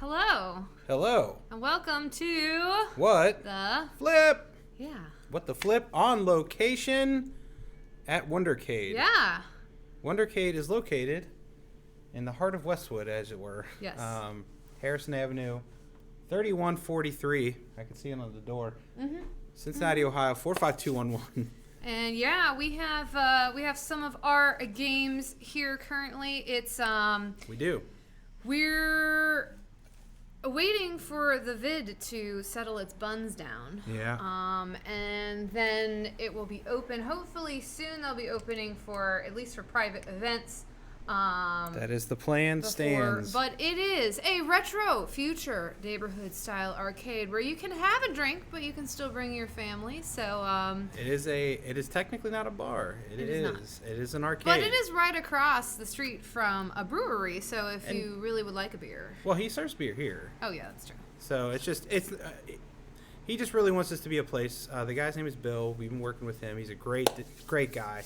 Hello. Hello. And welcome to What? the Flip. Yeah. What the flip on location at Wondercade. Yeah. Wondercade is located in the heart of Westwood, as it were. Yes. Harrison Avenue, 3143. I can see it on the door. Mm-hmm. Cincinnati, Ohio, 45211. And yeah, we have some of our games here currently. It's We do. we're waiting for the vid to settle its buns down. Yeah. And then it will be open. Hopefully soon they'll be opening for, at least for private events. That is the plan. Stands. But it is a retro future neighborhood style arcade where you can have a drink, but you can still bring your family. So It is technically not a bar. It is not. It is an arcade. but it is right across the street from a brewery. So if you really would like a beer, Well, he serves beer here. oh yeah, that's true. So he just really wants this to be a place. The guy's name is Bill. We've been working with him. He's a great guy.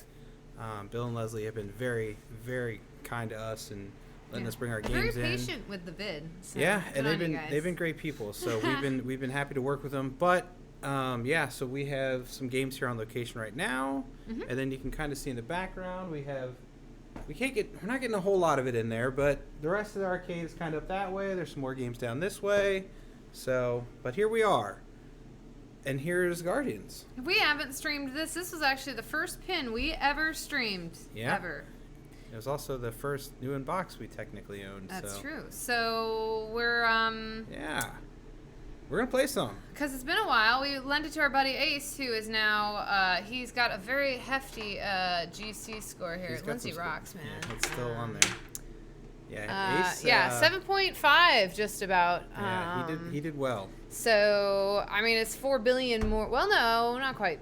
Bill and Leslie have been very, very kind to us and letting us bring our games in. Very patient with the vid. So Yeah, and good they've been great people. So we've been happy to work with them. But so we have some games here on location right now, and then you can kind of see in the background we're not getting a whole lot of it in there, but the rest of the arcade is kind of up that way. There's some more games down this way. So, but here we are. And here's Guardians. We haven't streamed this. This was actually the first pin we ever streamed. Yeah. Ever. It was also the first new in box we technically owned. That's true. So we're Yeah. We're gonna play some. because it's been a while. We lent it to our buddy Ace, who is now he's got a very hefty GC score here. He's got Lindsay some rocks, man. Yeah, it's still on there. Yeah, Ace, 7.5 just about. Yeah, he did well. So I mean, it's 4 billion more. Well, no, not quite.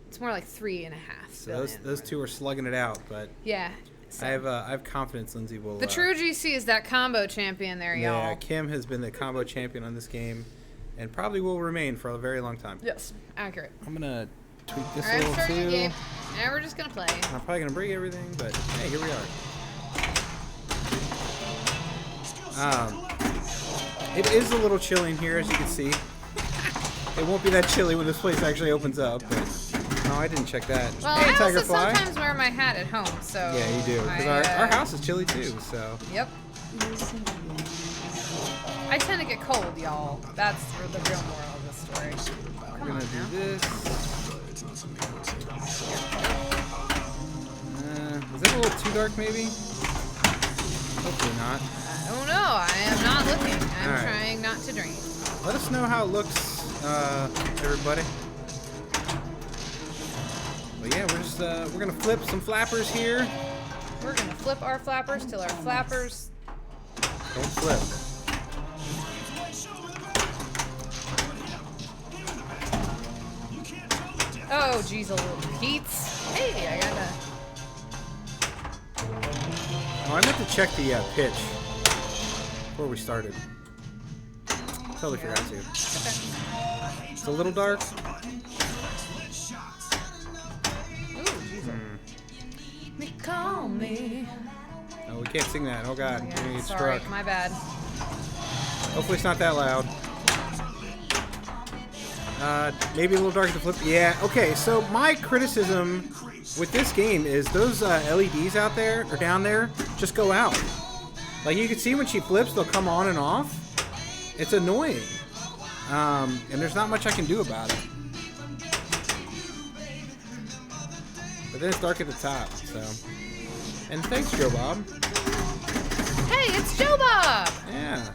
It's more like 3.5 So billion. those two are slugging it out, but Yeah. So. I have confidence Lindsay will. The true GC is that combo champion there, y'all. Yeah, Kim has been the combo champion on this game, and probably will remain for a very long time. Yes, accurate. I'm gonna tweak this All a right, little starting too. the game. Now we're just gonna play. I'm probably gonna break everything, but hey, here we are. It is a little chilly in here, as you can see. It won't be that chilly when this place actually opens up, but no, I didn't check that. Well, hey, I also Tigerfly. sometimes wear my hat at home, so. Yeah, you do. Because our house is chilly too, so. Yep. I tend to get cold, y'all. That's the real moral of the story. We're Come gonna on do now. this. Is that a little too dark, maybe? Hopefully not. I don't know. I am not looking. I'm All right. trying not to drink. Let us know how it looks, everybody. But yeah, we're gonna flip some flappers here. We're gonna flip our flappers till our flappers. Don't flip. Oh, geez, a little Pete's. Hey, I got a. Oh, I meant to check the pitch before we started. Totally forgot to. Okay. It's a little dark. Ooh, geez. Me call me. Oh, we can't sing that. Oh God, we're gonna Yeah, get sorry, struck. my bad. Hopefully it's not that loud. Maybe a little dark to flip. Yeah, okay, so my criticism with this game is those LEDs out there, or down there, just go out. Like, you can see when she flips, they'll come on and off. it's annoying. And there's not much I can do about it. But then it's dark at the top, so. And thanks, Joe Bob. Hey, it's Joe Bob! Yeah.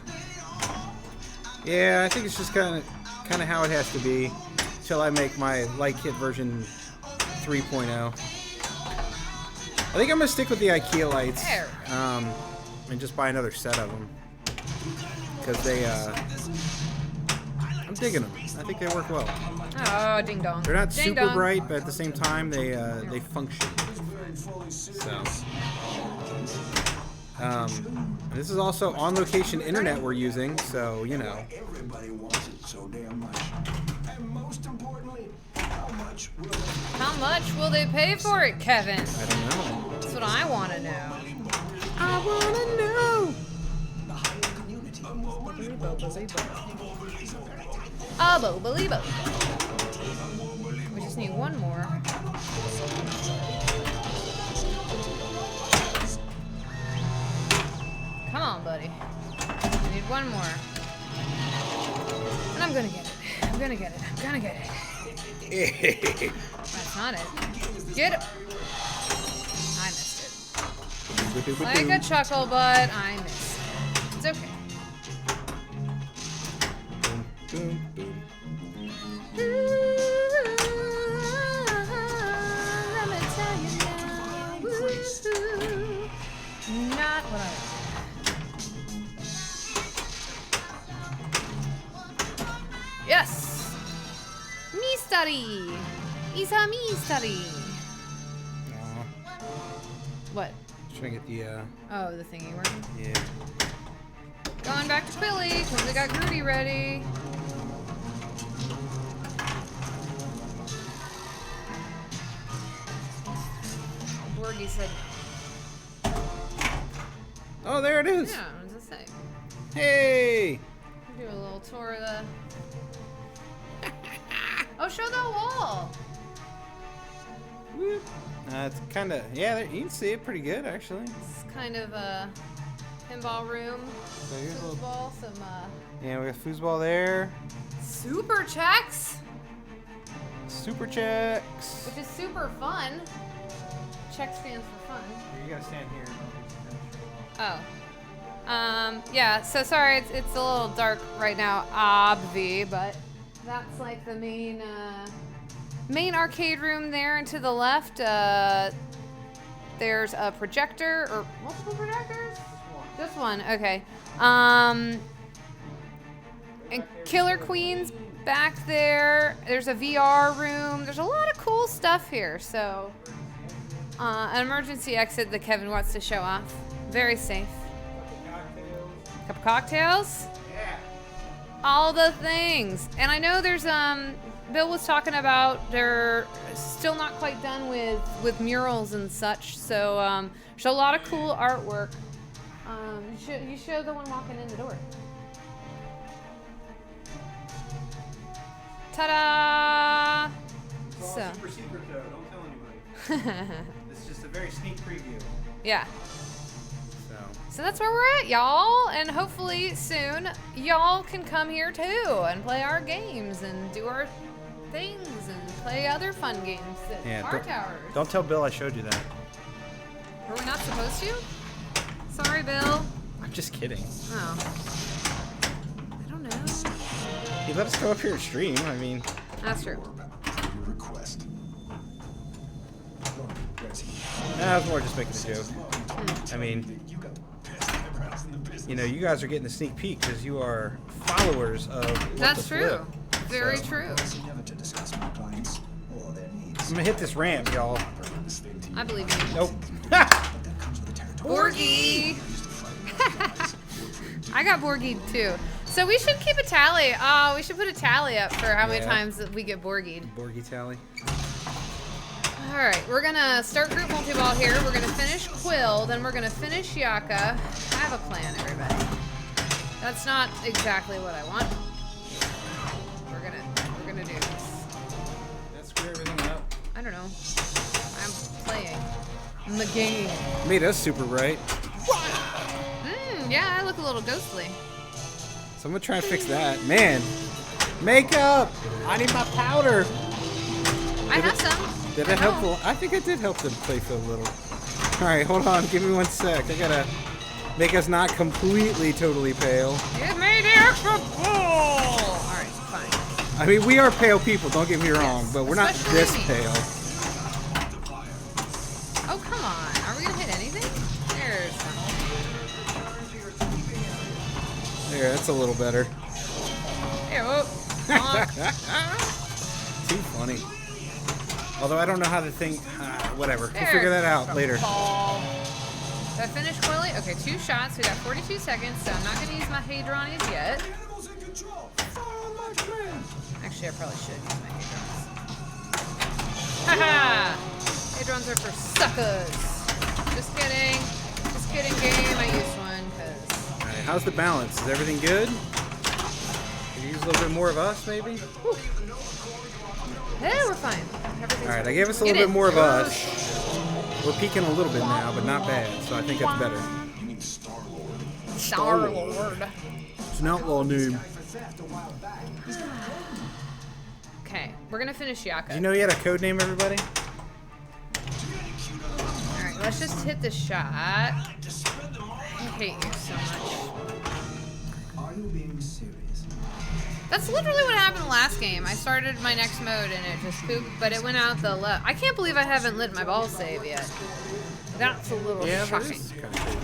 Yeah, I think it's just kind of how it has to be till I make my Light Kit version 3.0. I think I'm gonna stick with the IKEA lights, and just buy another set of them because they. I'm digging them. I think they work well. Oh, ding dong. They're not ding super dong. bright, but at the same time, they function. So. This is also on-location internet we're using, so you know. Everybody wants it so damn much. And most importantly, How much will they pay for it, Kevin? I don't know. That's what I want to know. I wanna know. Bo. We just need one more. Come on, buddy. We need one more. And I'm gonna get it. I'm gonna get it. I'm gonna get it. That's not it. Get it. I missed it. Like a chuckle, but I missed it. It's okay. Boom, boom. Let me tell you now. Not what I want. Yes! Mystery! It's a mystery! Aw, What? trying to get the Oh, the thingy working? yeah. Going back to Quilly, because we got Grudy ready. Borgie said, Oh, there it is. yeah, what does it say? Hey. Do a little tour of the... Oh, show the wall! Whoop. It's kind of you can see it pretty good actually. It's kind of a pinball room. So here's a little, Foosball, some yeah, we got foosball there. super checks, Super checks. which is super fun. Check stands for fun. You gotta stand here. Oh. Yeah, so sorry, it's a little dark right now, obvi, but that's like the main arcade room there, and to the left, there's a projector, or multiple projectors? Just one, okay. And Killer Queen's back there. There's a VR room. There's a lot of cool stuff here, so. An emergency exit that Kevin wants to show off. Very safe. Cup of cocktails? Yeah. All the things. And I know there's Bill was talking about they're still not quite done with murals and such. So there's a lot of cool artwork. You show the one walking in the door. Ta-da! It's all So. super secret though. Don't tell anybody. It's just a very sneak preview. Yeah. So. So that's where we're at, y'all. And hopefully soon, y'all can come here too and play our games and do our things and play other fun games at Yeah. Bar Towers. Don't tell Bill I showed you that. Were we not supposed to? Sorry, Bill. I'm just kidding. Oh. I don't know. He let us go up here and stream. I mean. That's true. your request. Nah, I was more just making a joke. I mean, you know, you guys are getting a sneak peek because you are followers of What That's the true. Flip. Very So, true. Never to discuss my clients or their needs. I'm gonna hit this ramp, y'all. I believe you. Nope. Borgie! I got Borgied too. So we should keep a tally. We should put a tally up for how many Yeah. times that we get Borgied. Borgie tally. All right, we're gonna start group multi-ball here. We're gonna finish Quill, then we're gonna finish Yaka. I have a plan, everybody. That's not exactly what I want. We're gonna do this. Let's screw everything up. I don't know. I'm playing the game. Made us super bright. Yeah, I look a little ghostly. Someone try to fix that. Man, makeup! I need my powder! I have some. Did that help? I think it did help them play for a little. Alright, hold on. Give me 1 sec. I gotta make us not completely, totally pale. Give me the extra ball! Alright, fine. I mean, we are pale people, don't get me wrong, but we're not especially this me. pale. Oh, come on. Are we gonna hit anything? There's something. There, that's a little better. Hey, oh. Too funny. Although I don't know how the thing... whatever. We'll There. figure that out later. Ball. Did I finish Quilly? Okay, 2 shots. We got 42 seconds, so I'm not going to use my Hadronies yet. Animals in control. Follow my plan. Actually, I probably should use my Hadrons. Haha! Hadrons are for suckers. Just kidding. Just kidding, game. I used one because... Alright, how's the balance? Is everything good? Could you use a little bit more of us, maybe? Hey, we're fine. Everything's Alright, I fine. gave us a Get little bit in. more of us. We're peaking a little bit now, but not bad, so I think that's better. Star-Lord. It's an outlaw name. Okay, we're going to finish Yaka. Did you know he had a code name, everybody? Alright, let's just hit the shot. I hate you so much. Are you being serious? That's literally what happened last game. I started my next mode and it just pooped, but it went out the left. I can't believe I haven't lit my ball save yet. That's a little Yeah, that shocking. is kind of cool.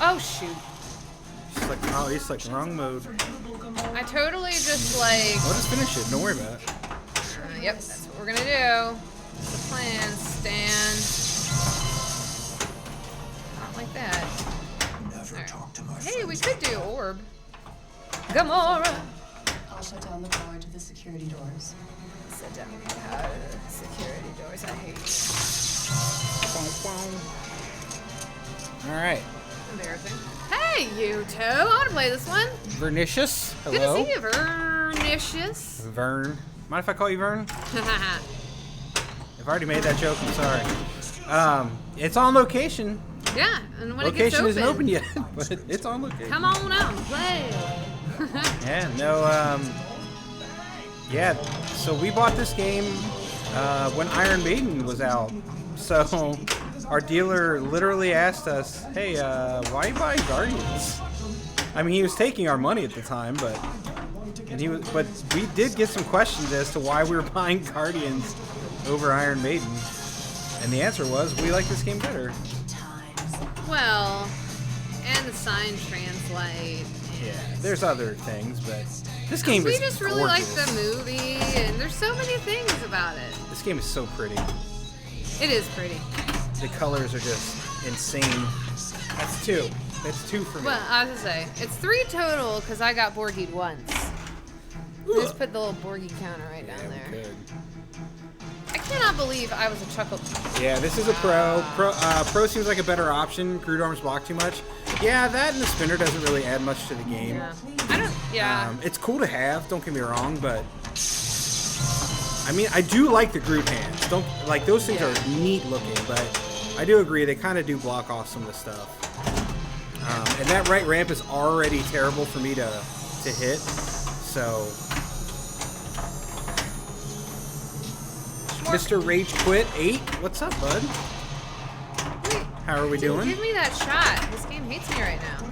Oh shoot. It's like, oh, he's like wrong mode. I totally just like... I'll just finish it. Don't worry about it. Yep, that's what we're gonna do. That's the plan. Stand. Not like that. Never Alright. talk to my Hey, we could do orb. Gamora! I'll shut down the power to the security doors. Sit down. Security doors. I hate you. Alright. Embarrassing. Hey, you two. I want to play this one. Vernicious. Good Hello. to see you, Vernicious. Vern. Mind if I call you Vern? I've already made that joke. I'm sorry. It's on location. Yeah, and when Location it gets isn't open yet, but it's on location. come on out and play. Yeah, no, yeah, so we bought this game when Iron Maiden was out. So our dealer literally asked us, hey, why you buying Guardians? I mean, he was taking our money at the time, but we did get some questions as to why we were buying Guardians over Iron Maiden. And the answer was, we like this game better. Well, and the sign translate. Yeah, there's other things, but this game We is just really like gorgeous. the movie, and there's so many things about it. This game is so pretty. It is pretty. The colors are just insane. That's 2. That's 2 for me. Well, I was gonna say, it's 3 total because I got Borgied once. Just put the little Borgie counter right down Yeah, there. we could. I cannot believe I was a chuckle. Yeah, this is a pro. Pro seems like a better option. Crude arms block too much. Yeah, that and the spinner doesn't really add much to the game. Yeah. I don't. Yeah. It's cool to have. Don't get me wrong, but I mean, I do like the Groot hands. Don't like those things Yeah. are neat looking, but I do agree they kind of do block off some of the stuff. And that right ramp is already terrible for me to hit. So, Mr. Rage Quit 8, what's up, bud? Wait, How are we dude, doing? give me that shot. This game hates me right now.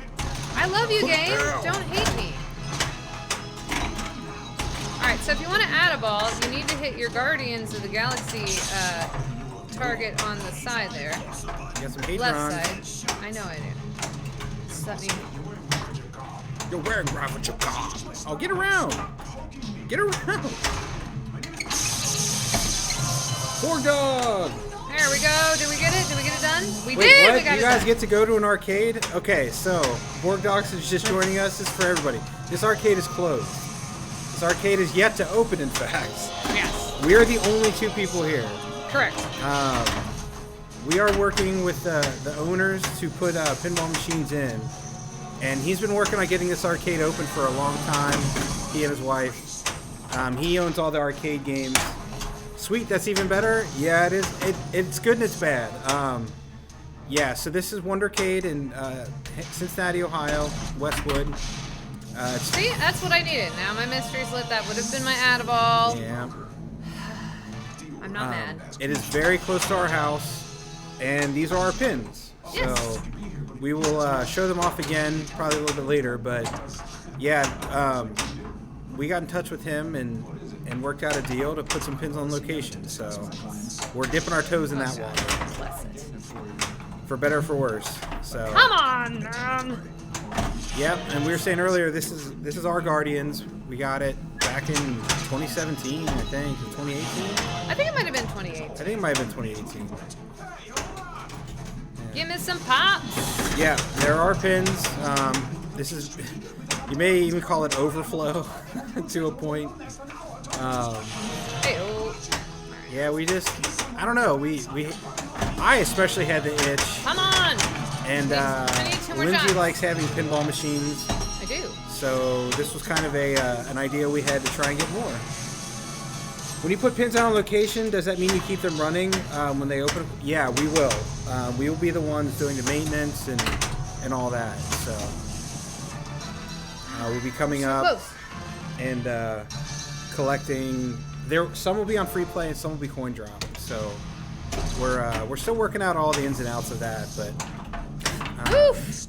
I love you, game. Don't hate me. Alright, so if you want to add a ball, you need to hit your Guardians of the Galaxy target on the side there. You got some hate Left runs. side. I know I do. Just let me... You're wearing Ravage your car. Oh, get around. Get around. Poor dog. There we go. Did we get it? Did we get it done? We Wait, did! what? We got You it guys done. get to go to an arcade? Okay, so Borg Dogs is just joining us. This is for everybody. This arcade is closed. This arcade is yet to open, in fact. Yes. We are the only 2 people here. Correct. We are working with the owners to put pinball machines in. And he's been working on getting this arcade open for a long time. He and his wife. He owns all the arcade games. Sweet, that's even better. Yeah, it is. It's good and it's bad. Yeah, so this is Wondercade in Cincinnati, Ohio, Westwood. See, that's what I needed. Now my mystery's lit. That would have been my Adderall. Yeah. I'm not mad. It is very close to our house, and these are our pins. Yes. So we will show them off again probably a little bit later. But yeah, we got in touch with him and worked out a deal to put some pins on location. So we're dipping our toes in that water, Bless it. for better or for worse. So Come on, man. yep, and we were saying earlier, this is our Guardians. We got it back in 2017, I think, or 2018. I think it might have been 28. I think it might have been 2018. Give me some pops. Yeah, there are pins. This is, you may even call it overflow to a point. Hey-oh. Yeah, we just, I don't know. I especially had the itch, Come on. and I need 2 more Lindsay shots. likes having pinball machines. I do. So this was kind of an idea we had to try and get more. When you put pins out on location, does that mean you keep them running when they open? Yeah, we will. We will be the ones doing the maintenance and all that. So we'll be coming up Close. and collecting. Some will be on free play and some will be coin drop. So we're still working out all the ins and outs of that, Oof.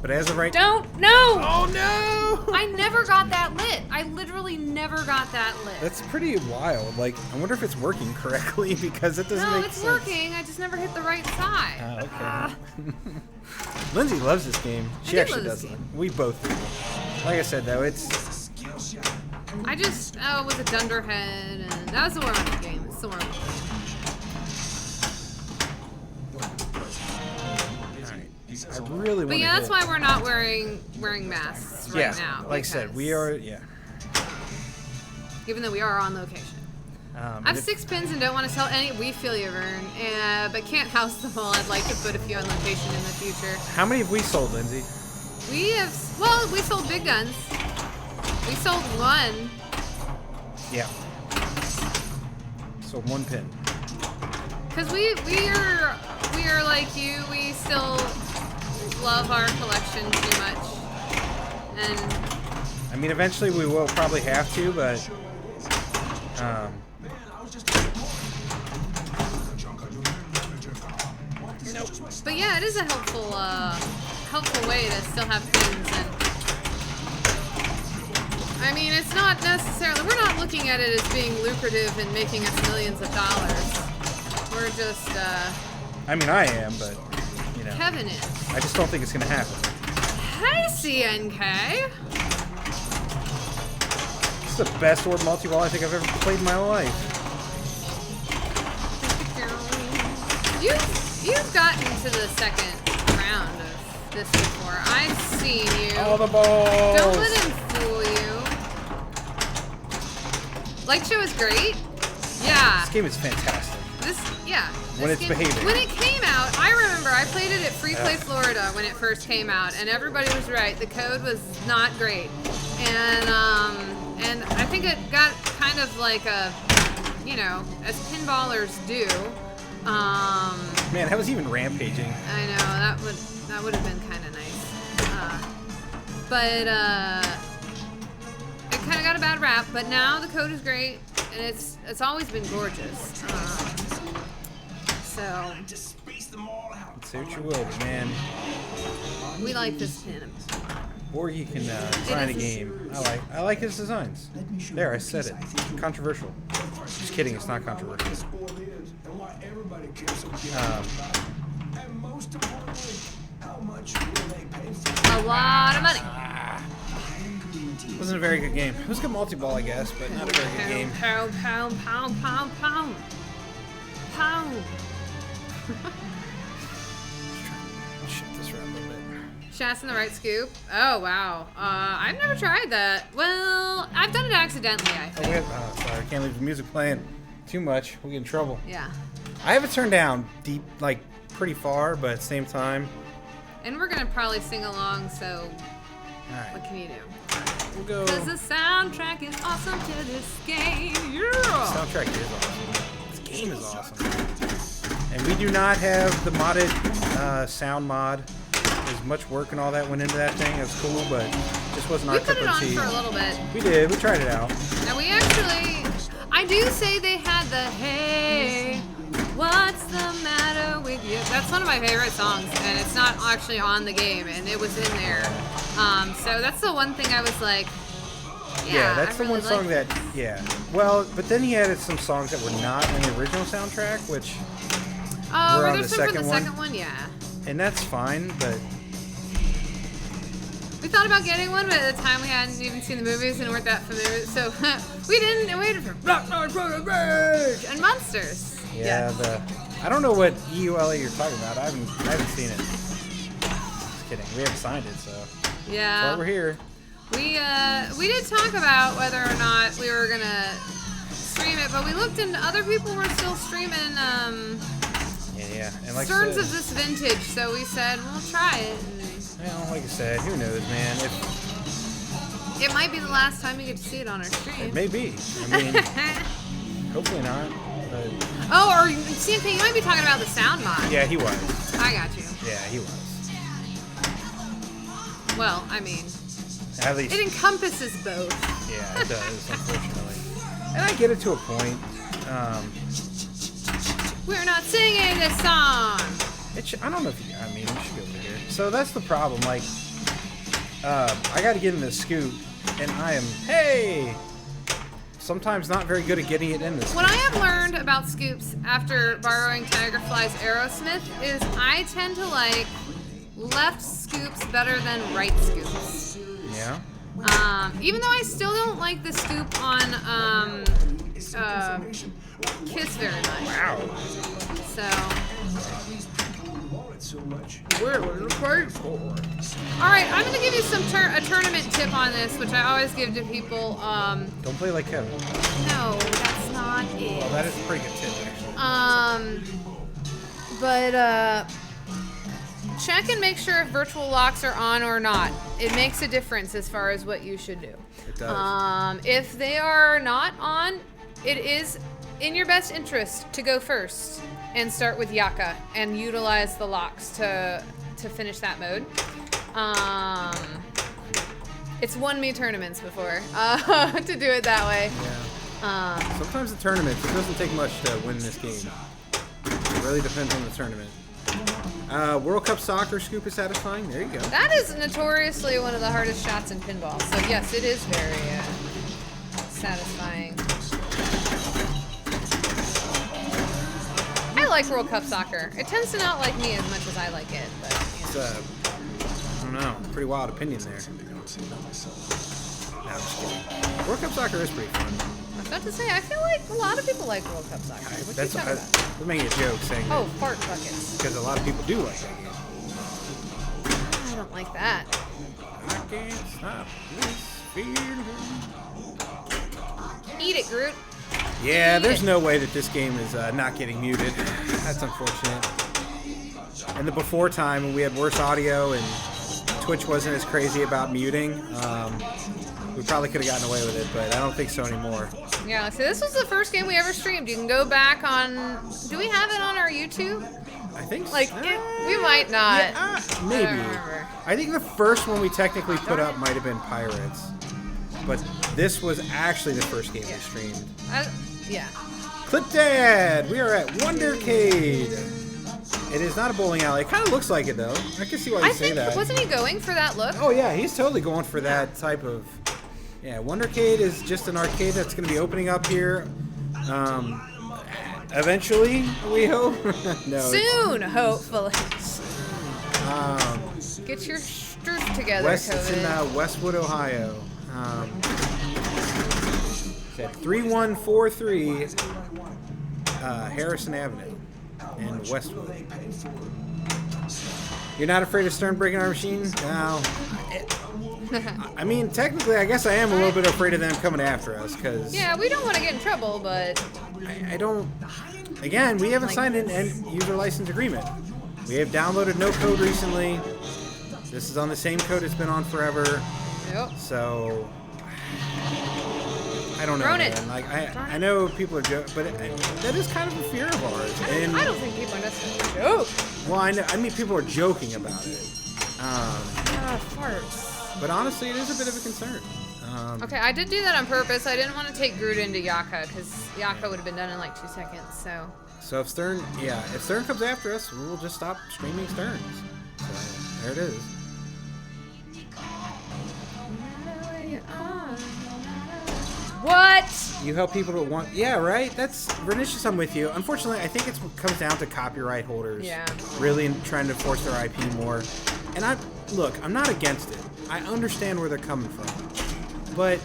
but as of right Don't. No. Oh no! I never got that lit. I literally never got that lit. That's pretty wild. Like, I wonder if it's working correctly because it doesn't No, make it's sense. working. I just never hit the right side. Okay. Lindsay loves this game. She do actually love this does. game. We both do. Like I said, though, it's I just was a dunderhead, and that was the warm-up game. It's the warm-up game. I really want But to yeah, that's why we're not wearing masks right yeah, now. like I said, because- we are. Yeah. Even though we are on location. I have 6 pins and don't want to sell any. We feel you, Vern. But can't house them all. I'd like to put a few on location in the future. How many have we sold, Lindsay? We have. Well, we sold big guns. We sold 1. Yeah. So 1 pin. Cause we are like you. We still love our collection too much. And I mean, eventually we will probably have to, but. But yeah, it is a helpful way to still have pins. And I mean, it's not necessarily. We're not looking at it as being lucrative and making us millions of dollars. We're just. I mean, I am, but you know, Kevin is. I just don't think it's gonna happen. Hey, CNK. It's the best Orb multi-ball I think I've ever played in my life. You've gotten to the second round of this before. I've seen you. All the balls. Don't let him fool you. Light show is great. Yeah. This game is fantastic. When it's behaving. When it came out, I remember I played it at Free Play Florida when it first came out, and everybody was right. The code was not great, and I think it got kind of like a, you know, as pinballers do. Man, that was even rampaging. I know that would have been kind of nice, but it kind of got a bad rap. But now the code is great, and it's always been gorgeous. So Say what you will, but man. we like this pin. Or you can design a game. I like his designs. There, I said it. Controversial. Just kidding, it's not controversial. A lot of money. It wasn't a very good game. It was a good multi-ball, I guess, but not a very good game. Pound, pound, pound, pound, pound, pound. Shift this around a little bit. Shats in the right scoop. Oh wow. I've never tried that. Well, I've done it accidentally. I Oh, think. sorry, I can't leave the music playing too much. We'll get in trouble. Yeah. I have it turned down deep, like pretty far, but at the same time, And we're gonna probably sing along. So all what right, can you do? we'll go. Cause the soundtrack is awesome to this game. Yeah. Soundtrack is awesome. This game is awesome. And we do not have the modded sound mod. There's much work and all that went into that thing. It was cool, but just wasn't We our put cup it of on tea. for a little bit. We did. We tried it out. And we actually, I do say they had the hey, what's the matter with you? That's one of my favorite songs, and it's not actually on the game, and it was in there. So that's the one thing I was like, Yeah, that's I the really one song like- that, yeah. Well, but then he added some songs that were not in the original soundtrack, which, Oh, We're were on there the some for the second one? second one? Yeah. and that's fine, but We thought about getting one, but at the time we hadn't even seen the movies and weren't that familiar. So we didn't, and waited for Black Knight Rage and Monsters. yeah, I don't know what EULA you're talking about. I haven't seen it. Just kidding. We haven't signed it, so Yeah. but we're here. We did talk about whether or not we were gonna stream it, but we looked and other people were still streaming Yeah, and like Stearns I of said, this vintage, so we said we'll try it. like I said, who knows, man? It might be the last time you get to see it on our stream. It may be. I mean, hopefully not. But Oh, or CNP, you might be talking about the sound mod. yeah, he was. I got you. Yeah, he was. Well, I mean, At least. it encompasses both. Yeah, it does, unfortunately. And I get it to a point. We're not singing this song. I don't know if you, I mean, you should be able to hear it. So that's the problem. Like, I got to get in the scoop, and I am, sometimes not very good at getting it in the scoop. What I have learned about scoops after borrowing Tigerfly's Aerosmith is I tend to like left scoops better than right scoops. Yeah? Even though I still don't like the scoop on Kiss very much. Wow. So So much. all right, I'm gonna give you a tournament tip on this, which I always give to people. Don't play like Kevin. No, that's not it. Well, that is a pretty good tip, actually. But check and make sure if virtual locks are on or not. It makes a difference as far as what you should do. It does. If they are not on, it is in your best interest to go first and start with Yaka and utilize the locks to finish that mode. It's won me tournaments before to do it that way. Yeah. Sometimes the tournaments, it doesn't take much to win this game. It really depends on the tournament. World Cup Soccer scoop is satisfying. There you go. That is notoriously one of the hardest shots in pinball. So yes, it is very satisfying. I like World Cup Soccer. It tends to not like me as much as I like it, but It's I don't know, pretty wild opinion there. No, I'm just kidding. World Cup Soccer is pretty fun. I was about to say, I feel like a lot of people like World Cup Soccer. What you That's talking about? we're making a joke saying Oh, that fart buckets. because a lot of people do like that game. I don't like that. I can't stop this feeling. Eat it, Groot. Yeah, there's no way that this game is not getting muted. That's unfortunate. In the before time when we had worse audio and Twitch wasn't as crazy about muting, we probably could have gotten away with it, but I don't think so anymore. Yeah, so this was the first game we ever streamed. You can go back on... Do we have it on our YouTube? I think Like, we might not. Yeah, maybe. I don't remember. I think the first one we technically put up might have been Pirates, but this was actually the first game we streamed. Yeah. Clip Dad, we are at Wondercade. It is not a bowling alley. It kind of looks like it though. I can see why you I say think, that. wasn't he going for that look? Oh yeah, he's totally going for that type of. Yeah, Wondercade is just an arcade that's going to be opening up here. Eventually, we hope. No. Soon, hopefully. Um, Get your struth together, It's in COVID. Westwood, Ohio. It's at 3143 Harrison Avenue in Westwood. You're not afraid of Stern breaking our machine? No. I mean, technically, I guess I am a little bit afraid of them coming after us because Yeah, we don't want to get in trouble, but I don't. Again, we haven't signed an end user license agreement. We have downloaded no code recently. This is on the same code it's been on forever. yep. So I don't know, Thrown it. man. Like Darn I it. know people are joking, but that is kind of a fear of ours. And I don't think people are necessarily joke. well, I mean people are joking about it. Farts. But honestly, it is a bit of a concern. Okay, I did do that on purpose. I didn't want to take Groot into Yaka because Yaka would have been done in like 2 seconds. So if Stern comes after us, we'll just stop streaming Sterns. So there it is. what? You help people to want. Yeah, right. That's Vernicious. I'm with you. Unfortunately, I think it comes down to copyright holders. Yeah. Really trying to force their IP more. And I'm not against it. I understand where they're coming from, but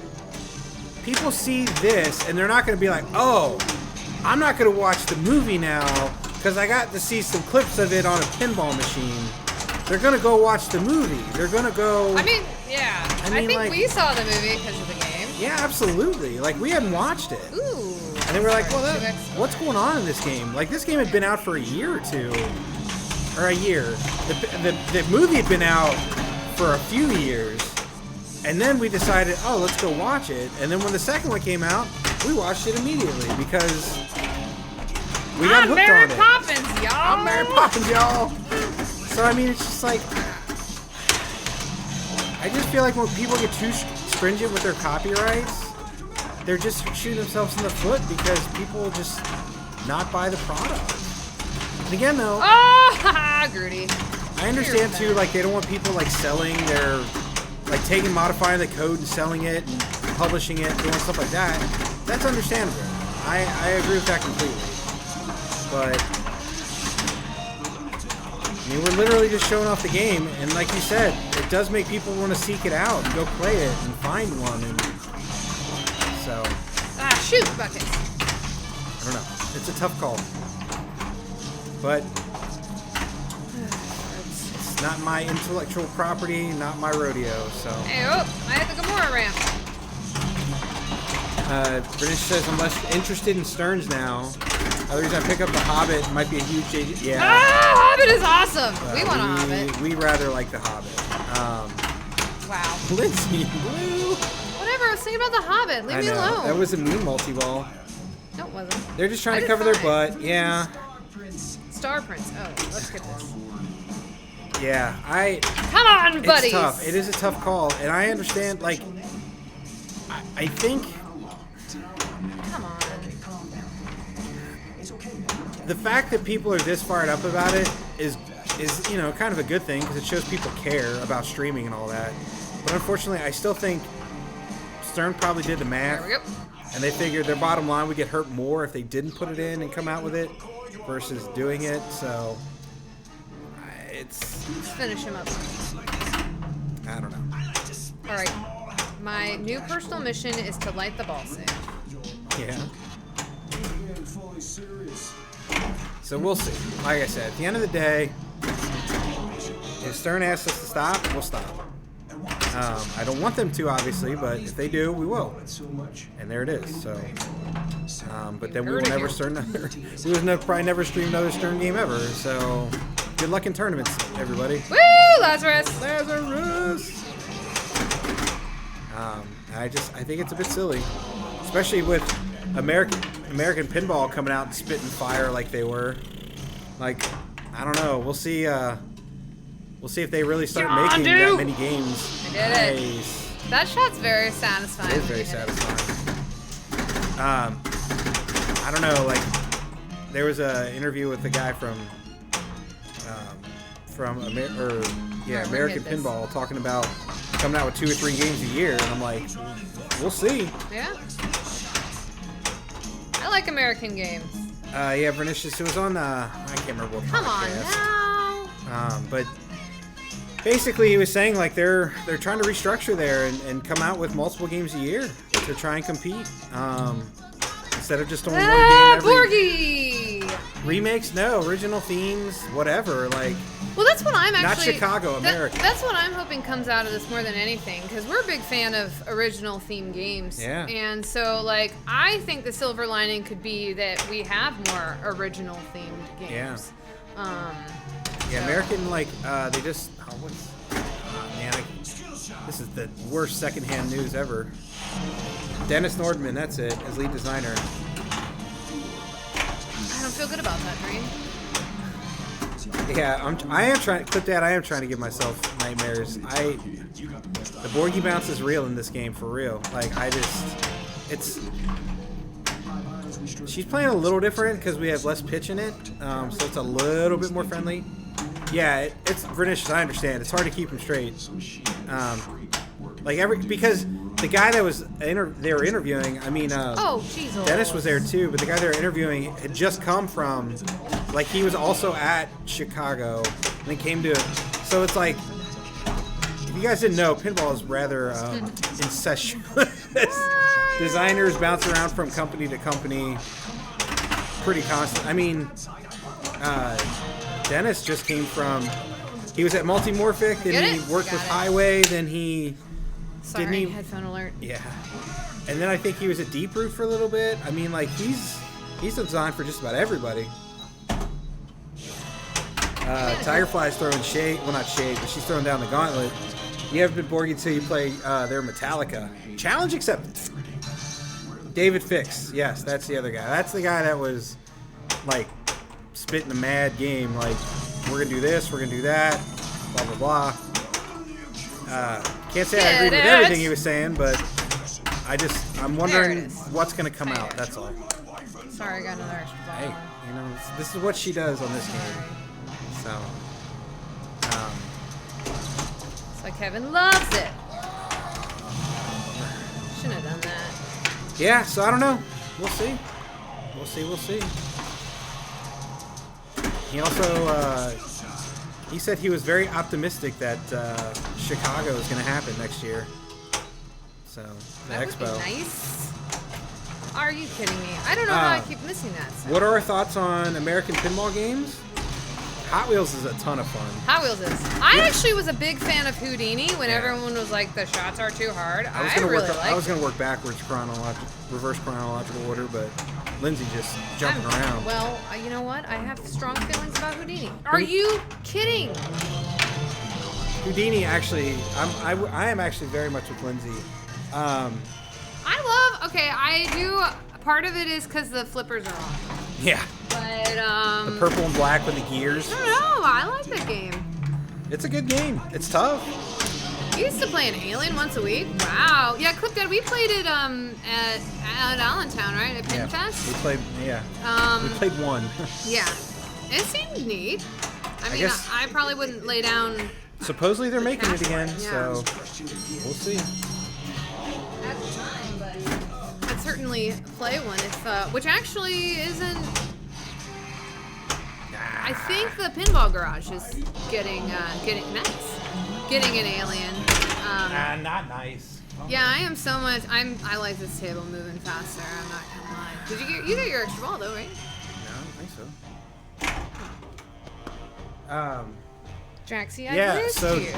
people see this and they're not going to be like, oh, I'm not going to watch the movie now because I got to see some clips of it on a pinball machine. They're going to go watch the movie. They're going to go. I mean, yeah. I mean, think like- we saw the movie because of the game. Yeah, absolutely. Like, we hadn't watched it. Ooh. And they were like, Sorry, well, 2X. what's going on in this game? Like, this game had been out for a year or two. Or a year. The movie had been out for a few years. And then we decided, oh, let's go watch it. And then when the second one came out, we watched it immediately because we got I'm hooked Mary on it. Poppins, y'all. I'm Mary Poppins, y'all. So, I mean, it's just like... I just feel like when people get too stringent with their copyrights, they're just shooting themselves in the foot because people just not buy the product. And again, though, Oh, haha, Groody. I understand too, like, they don't want people, like, selling their... Like, modifying the code and selling it and publishing it, doing stuff like that. That's understandable. I agree with that completely. But... I mean, we're literally just showing off the game, and like you said, it does make people want to seek it out and go play it and find one, and so Shoot, buckets. I don't know. It's a tough call, but it's not my intellectual property, not my rodeo. So Hey, oh, I hit the Gamora ramp. British says I'm less interested in Sterns now. Other reason I pick up the Hobbit might be a huge change. Yeah. Ah, Hobbit is awesome. We want a Hobbit. We rather like the Hobbit. Wow. Lindsay Blue. Whatever, I was thinking about the Hobbit. Leave I me know. alone. That was a mean multi-ball. No, it wasn't. They're just trying I to did cover their fine. butt. Yeah. Star Prince. Oh, let's get this. Yeah. Come on, It's buddies. tough. It is a tough call. And I understand, like, I think Come on. the fact that people are this fired up about it is you know, kind of a good thing because it shows people care about streaming and all that. But unfortunately, I still think Stern probably did the math. There we go. And they figured their bottom line would get hurt more if they didn't put it in and come out with it versus doing it. So it's, Let's finish him up. I don't know. All right. My new personal mission is to light the ball safe. Yeah. So we'll see. Like I said, at the end of the day, if Stern asks us to stop, we'll stop. I don't want them to, obviously, but if they do, we will. And there it is. So, but then we will never start another. We will probably never stream another Stern game ever. So, good luck in tournaments, everybody. Woo, Lazarus. Lazarus. I think it's a bit silly, especially with American Pinball coming out and spitting fire like they were. Like, I don't know. We'll see. We'll see if they really start John, making dude. that many games. I did it. Nice. That shot's very satisfying. It is when very you hit it. satisfying. I don't know. Like, there was an interview with the guy from American hit this. Pinball talking about coming out with 2 or 3 games a year, and I'm like, we'll see. Yeah. I like American games. Yeah, Vernicious, it was on, I can't remember what Come on podcast. now. But basically he was saying, like, they're trying to restructure there and come out with multiple games a year to try and compete. Instead of just only one game every... Borgie! Remakes? No. Original themes? Whatever. Like... Well, that's what I'm Not actually... Chicago, America. That's what I'm hoping comes out of this more than anything, because we're a big fan of original theme games. Yeah. And so, like, I think the silver lining could be that we have more original themed games. Yeah, American, like, they just... man, this is the worst secondhand news ever. Dennis Nordman, that's it, as lead designer. I don't feel good about that, Dream. Yeah, I am trying. Clip that. I am trying to give myself nightmares. The Borgie bounce is real in this game for real. Like it's. She's playing a little different because we have less pitch in it, so it's a little bit more friendly. Yeah, it's Vernicious. I understand. It's hard to keep him straight. Because the guy that was they were interviewing. I mean, Oh, jeez. Dennis was there too, but the guy they were interviewing had just come from, like, he was also at Chicago and then came to. So it's like, if you guys didn't know, pinball is rather incestuous. Designers bounce around from company to company pretty constant. I mean, Dennis just came from. He was at Multimorphic, then he worked with Highway, then he. Sorry, didn't he? headphone alert. Yeah. And then I think he was at Deep Root for a little bit. I mean, like, he's designed for just about everybody. Tigerfly's throwing shade. Well, not shade, but she's throwing down the gauntlet. You haven't been Borgie until you play their Metallica. Challenge accepted. David Fix. Yes, that's the other guy. That's the guy that was, like, spitting a mad game. Like, we're going to do this, we're going to do that, blah, blah, blah. Can't say I agreed with everything he was saying, but I'm wondering what's going to come out. That's all. Sorry, I got another extra ball. Hey, you know, this is what she does on this game. So, So Kevin loves it. Shouldn't have done that. yeah, so I don't know. We'll see. We'll see. He also, he said he was very optimistic that Chicago is going to happen next year. So, the That expo. would be nice. Are you kidding me? I don't know how I keep missing that. So. What are our thoughts on American pinball games? Hot Wheels is a ton of fun. Hot Wheels is. I actually was a big fan of Houdini when everyone was like, the shots are too hard. I was gonna work backwards reverse chronological order, but Lindsay just jumping around. Well, you know what? I have strong feelings about Houdini. Are you kidding? Houdini, actually, I am actually very much with Lindsay. I do. Part of it is because the flippers are on. Yeah. But The purple and black with the gears. I don't know. I like that game. It's a good game. It's tough. You used to play an Alien once a week. Wow. Yeah, Clip Dad, we played it at Allentown, right? At Pinfest. We played. Yeah. We played one. Yeah. It seemed neat. I mean, guess- I probably wouldn't lay down. Supposedly they're making it again, Yeah. so we'll see. At the time, but I'd certainly play one if, which actually isn't. I think the Pinball Garage is getting nice, getting an Alien. Not nice. Yeah, I am so much. I like this table moving faster. I'm not gonna lie. Did you get your extra ball though, right? No, I don't think so. Draxie, I Yeah, missed so- you.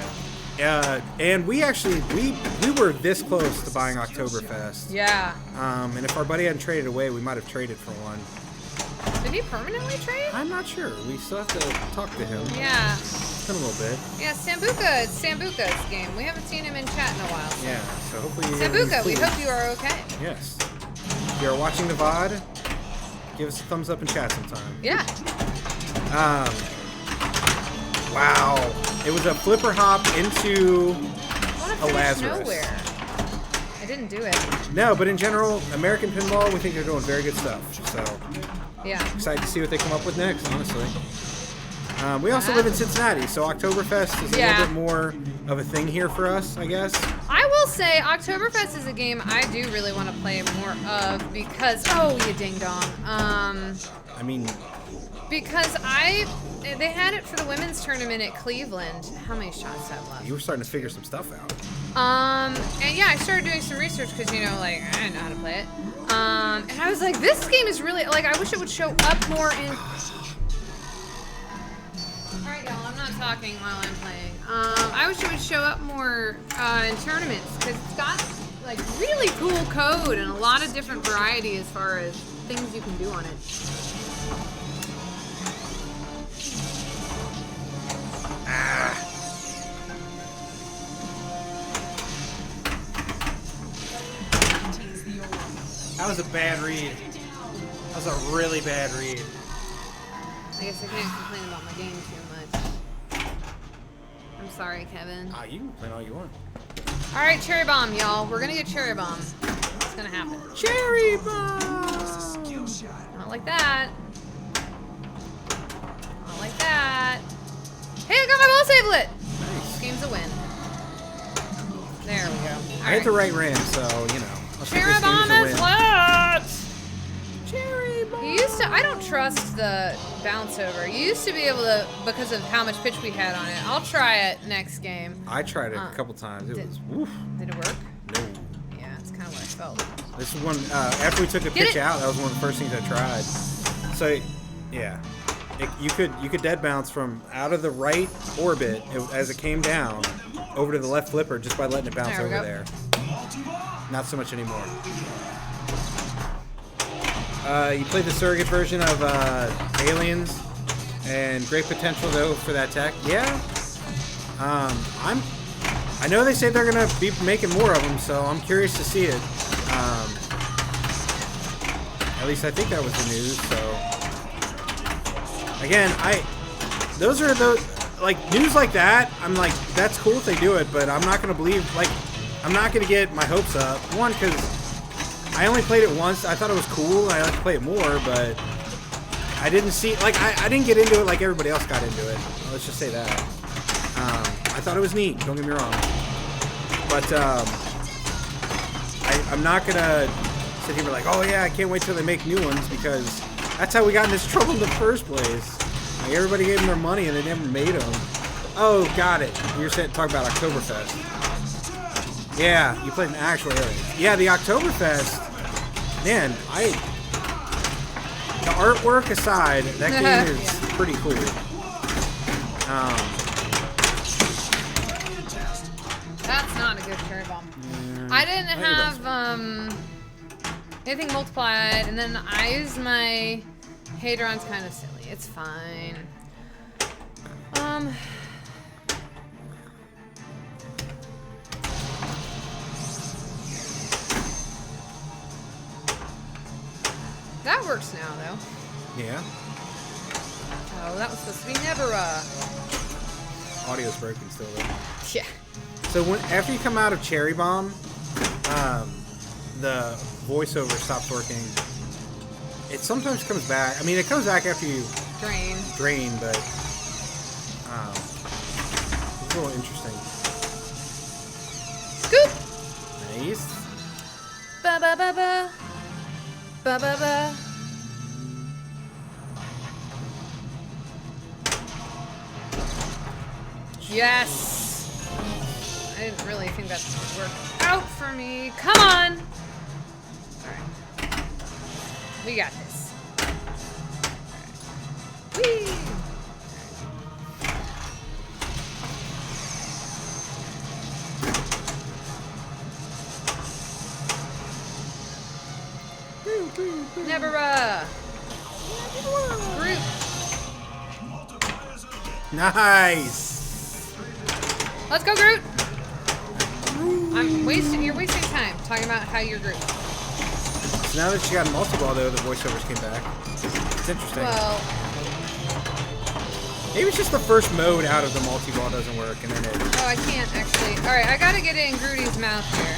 And we actually we were this close to buying Oktoberfest. Yeah. And if our buddy hadn't traded away, we might have traded for one. Did he permanently trade? I'm not sure. We still have to talk to him. Yeah. It's been a little bit. Yeah, Sambuca. It's Sambuca's game. We haven't seen him in chat in a while. So. Yeah. So hopefully. Sambuca, we he's hope pleased. you are okay. Yes. If you're watching the VOD, give us a thumbs up in chat sometime. Yeah. Wow. It was a flipper hop into I want to a finish Lazarus. nowhere. I didn't do it. No, but in general, American Pinball, we think they're doing very good stuff. So Yeah. excited to see what they come up with next, honestly. We also live in Cincinnati, so Oktoberfest is a little bit more of a thing here for us, I guess. I will say Oktoberfest is a game I do really want to play more of because you ding dong. I mean, Because they had it for the women's tournament at Cleveland. How many shots do I have left? you were starting to figure some stuff out. And yeah, I started doing some research because, I didn't know how to play it. And I was like, this game is really, I wish it would show up more in... Alright, y'all, I'm not talking while I'm playing. I wish it would show up more in tournaments because it's got, really cool code and a lot of different variety as far as things you can do on it. That was a bad read. That was a really bad read. I guess I can't complain about my game too much. I'm sorry, Kevin. Ah, you can play all you want. All right, cherry bomb, y'all. We're gonna get cherry bomb. What's gonna happen? Cherry bomb! Skill shot. Not like that. Not like that. Hey, I got my ball sablet. This game's a win. There we go. I hit the right ram, so, you know. I'll take Cherry this game bomb as a is win. lit. Cherry bomb! You used to. I don't trust the bounce over. You used to be able to because of how much pitch we had on it. I'll try it next game. I tried it a couple times. It did- was, woof. Did it work? No. Yeah, it's kind of what I felt. This is one, after we took the Get pitch it. out, that was one of the first things I tried. So, yeah. You could dead bounce from out of the right orbit as it came down over to the left flipper just by letting it bounce There we over go. there. Not so much anymore. You played the surrogate version of Aliens, and great potential though for that tech. Yeah. I know they say they're gonna be making more of them, so I'm curious to see it. At least I think that was the news. So again, those are the like news like that. I'm like, that's cool if they do it, but I'm not gonna believe like I'm not gonna get my hopes up. One, because I only played it once. I thought it was cool. I like to play it more, but I didn't see like I didn't get into it like everybody else got into it. Let's just say that. I thought it was neat. Don't get me wrong, but I'm not gonna sit here and be like, oh yeah, I can't wait till they make new ones because that's how we got in this trouble in the first place. Like everybody gave them their money and they never made them. Oh, got it. You're talking about Oktoberfest. Yeah, you played an actual Alien. Yeah, the Oktoberfest. Man, the artwork aside, that game is pretty cool. That's not a good cherry bomb. I didn't have anything multiplied, and then I used my Hadron's kind of silly. It's fine. That works now, though. Yeah, Oh, that was supposed to be Nebera. audio's broken still though. Yeah. So after you come out of Cherry Bomb, the voiceover stops working. It sometimes comes back. I mean, it comes back after you Drain. but it's a little interesting. Scoop! Nice. Ba ba ba ba. Ba ba ba. Yes! I didn't really think that would work out for me. Come on! Alright. We got this. Alright. Whee! Nebera! Groot! Nice. Let's go, Groot! You're wasting time talking about how you're Groot. So now that you got multi-ball, though, the voiceovers came back. It's interesting. Well, Maybe it's just the first mode out of the multi-ball doesn't work, and then it... oh, I can't actually. Alright, I gotta get it in Grooty's mouth here.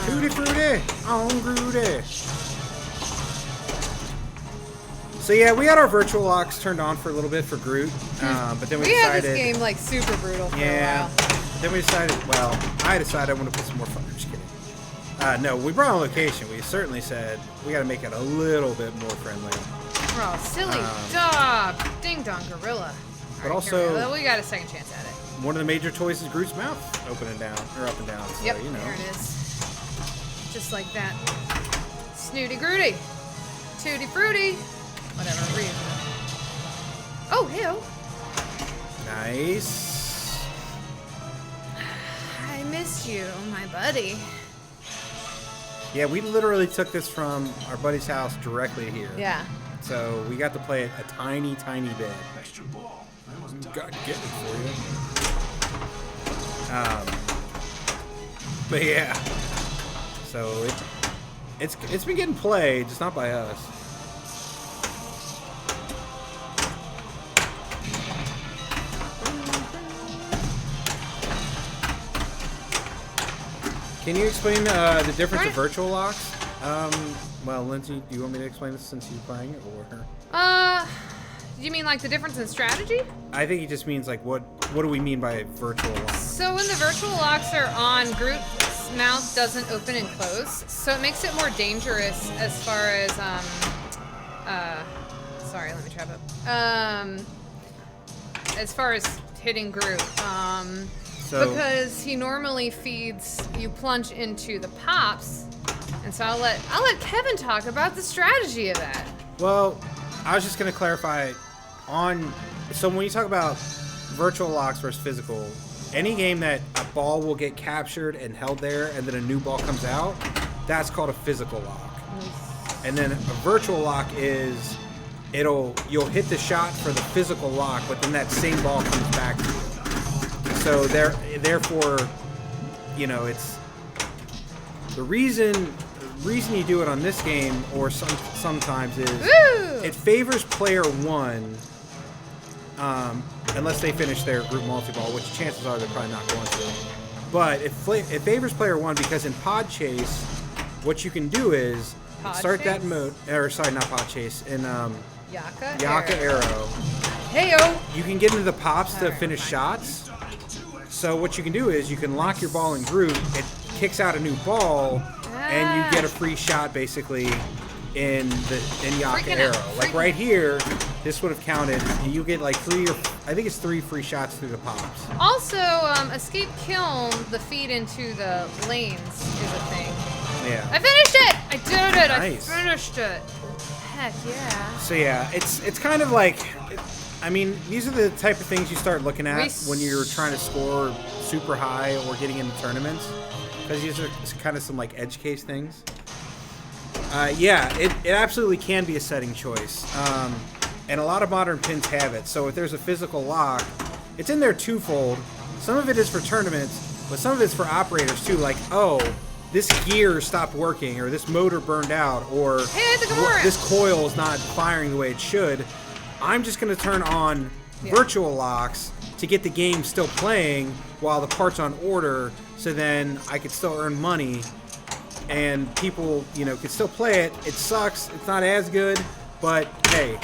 Tutti frutti on Groody. So yeah, we had our virtual locks turned on for a little bit for Groot, but then we We had decided... this game like super brutal for a Yeah. while. Then we decided, well, I decided I want to put some more fun. I'm just kidding. No, we brought on location. We certainly said we got to make it a little bit more friendly. Oh, silly dog. Ding dong gorilla. But Alright, here also- we got a second chance at it. One of the major toys is Groot's mouth open and down, or up and down. So, Yep, you know. there it is. Just like that. Snooty Groody. Tutti fruity. Whatever, we're using it. Oh, ew. Nice. I missed you, my buddy. Yeah, we literally took this from our buddy's house directly here. Yeah. So we got to play it a tiny, tiny bit. Extra ball. I almost Got to get it for you. But yeah. So It's been getting played, just not by us. Can you explain the difference of virtual locks? Well, Lindsay, do you want me to explain this since you're playing it, or? You mean like the difference in strategy? I think he just means like what do we mean by virtual locks? So when the virtual locks are on, Groot's mouth doesn't open and close, so it makes it more dangerous as far as sorry, let me try it. As far as hitting Groot, because he normally feeds, you plunge into the pops, and so I'll let Kevin talk about the strategy of that. Well, I was just gonna clarify so when you talk about virtual locks versus physical, any game that a ball will get captured and held there and then a new ball comes out, that's called a physical lock. And then a virtual lock is you'll hit the shot for the physical lock, but then that same ball comes back to you. So therefore, you know, it's the reason you do it on this game or sometimes is it favors player one, unless they finish their group multi-ball, which chances are they're probably not going to. But it favors player one because in Pod Chase, what you can do is start that mode, or sorry, not Pod Chase, in Yaka Arrow. Heyo! You can get into the pops to finish shots. So what you can do is you can lock your ball in Groot, it kicks out a new ball, and you get a free shot basically in Yaka Arrow. Like right here, this would have counted. You get like three free shots through the pops. Also, escape kill, the feed into the lanes is a thing. Yeah. I finished it! I did it! Nice. I finished it. Heck yeah. So yeah, it's kind of like, I mean, these are the type of things you start looking at when you're trying to score super high or getting into tournaments. Because these are kind of some like edge case things. Yeah, it absolutely can be a setting choice. And a lot of modern pins have it. So if there's a physical lock, it's in there twofold. Some of it is for tournaments, but some of it's for operators too. Like, oh, this gear stopped working, or this motor burned out, or this coil is not firing the way it should. I'm just going to turn on virtual locks to get the game still playing while the part's on order, so then I could still earn money and people, you know, could still play it. It sucks. It's not as good, but hey,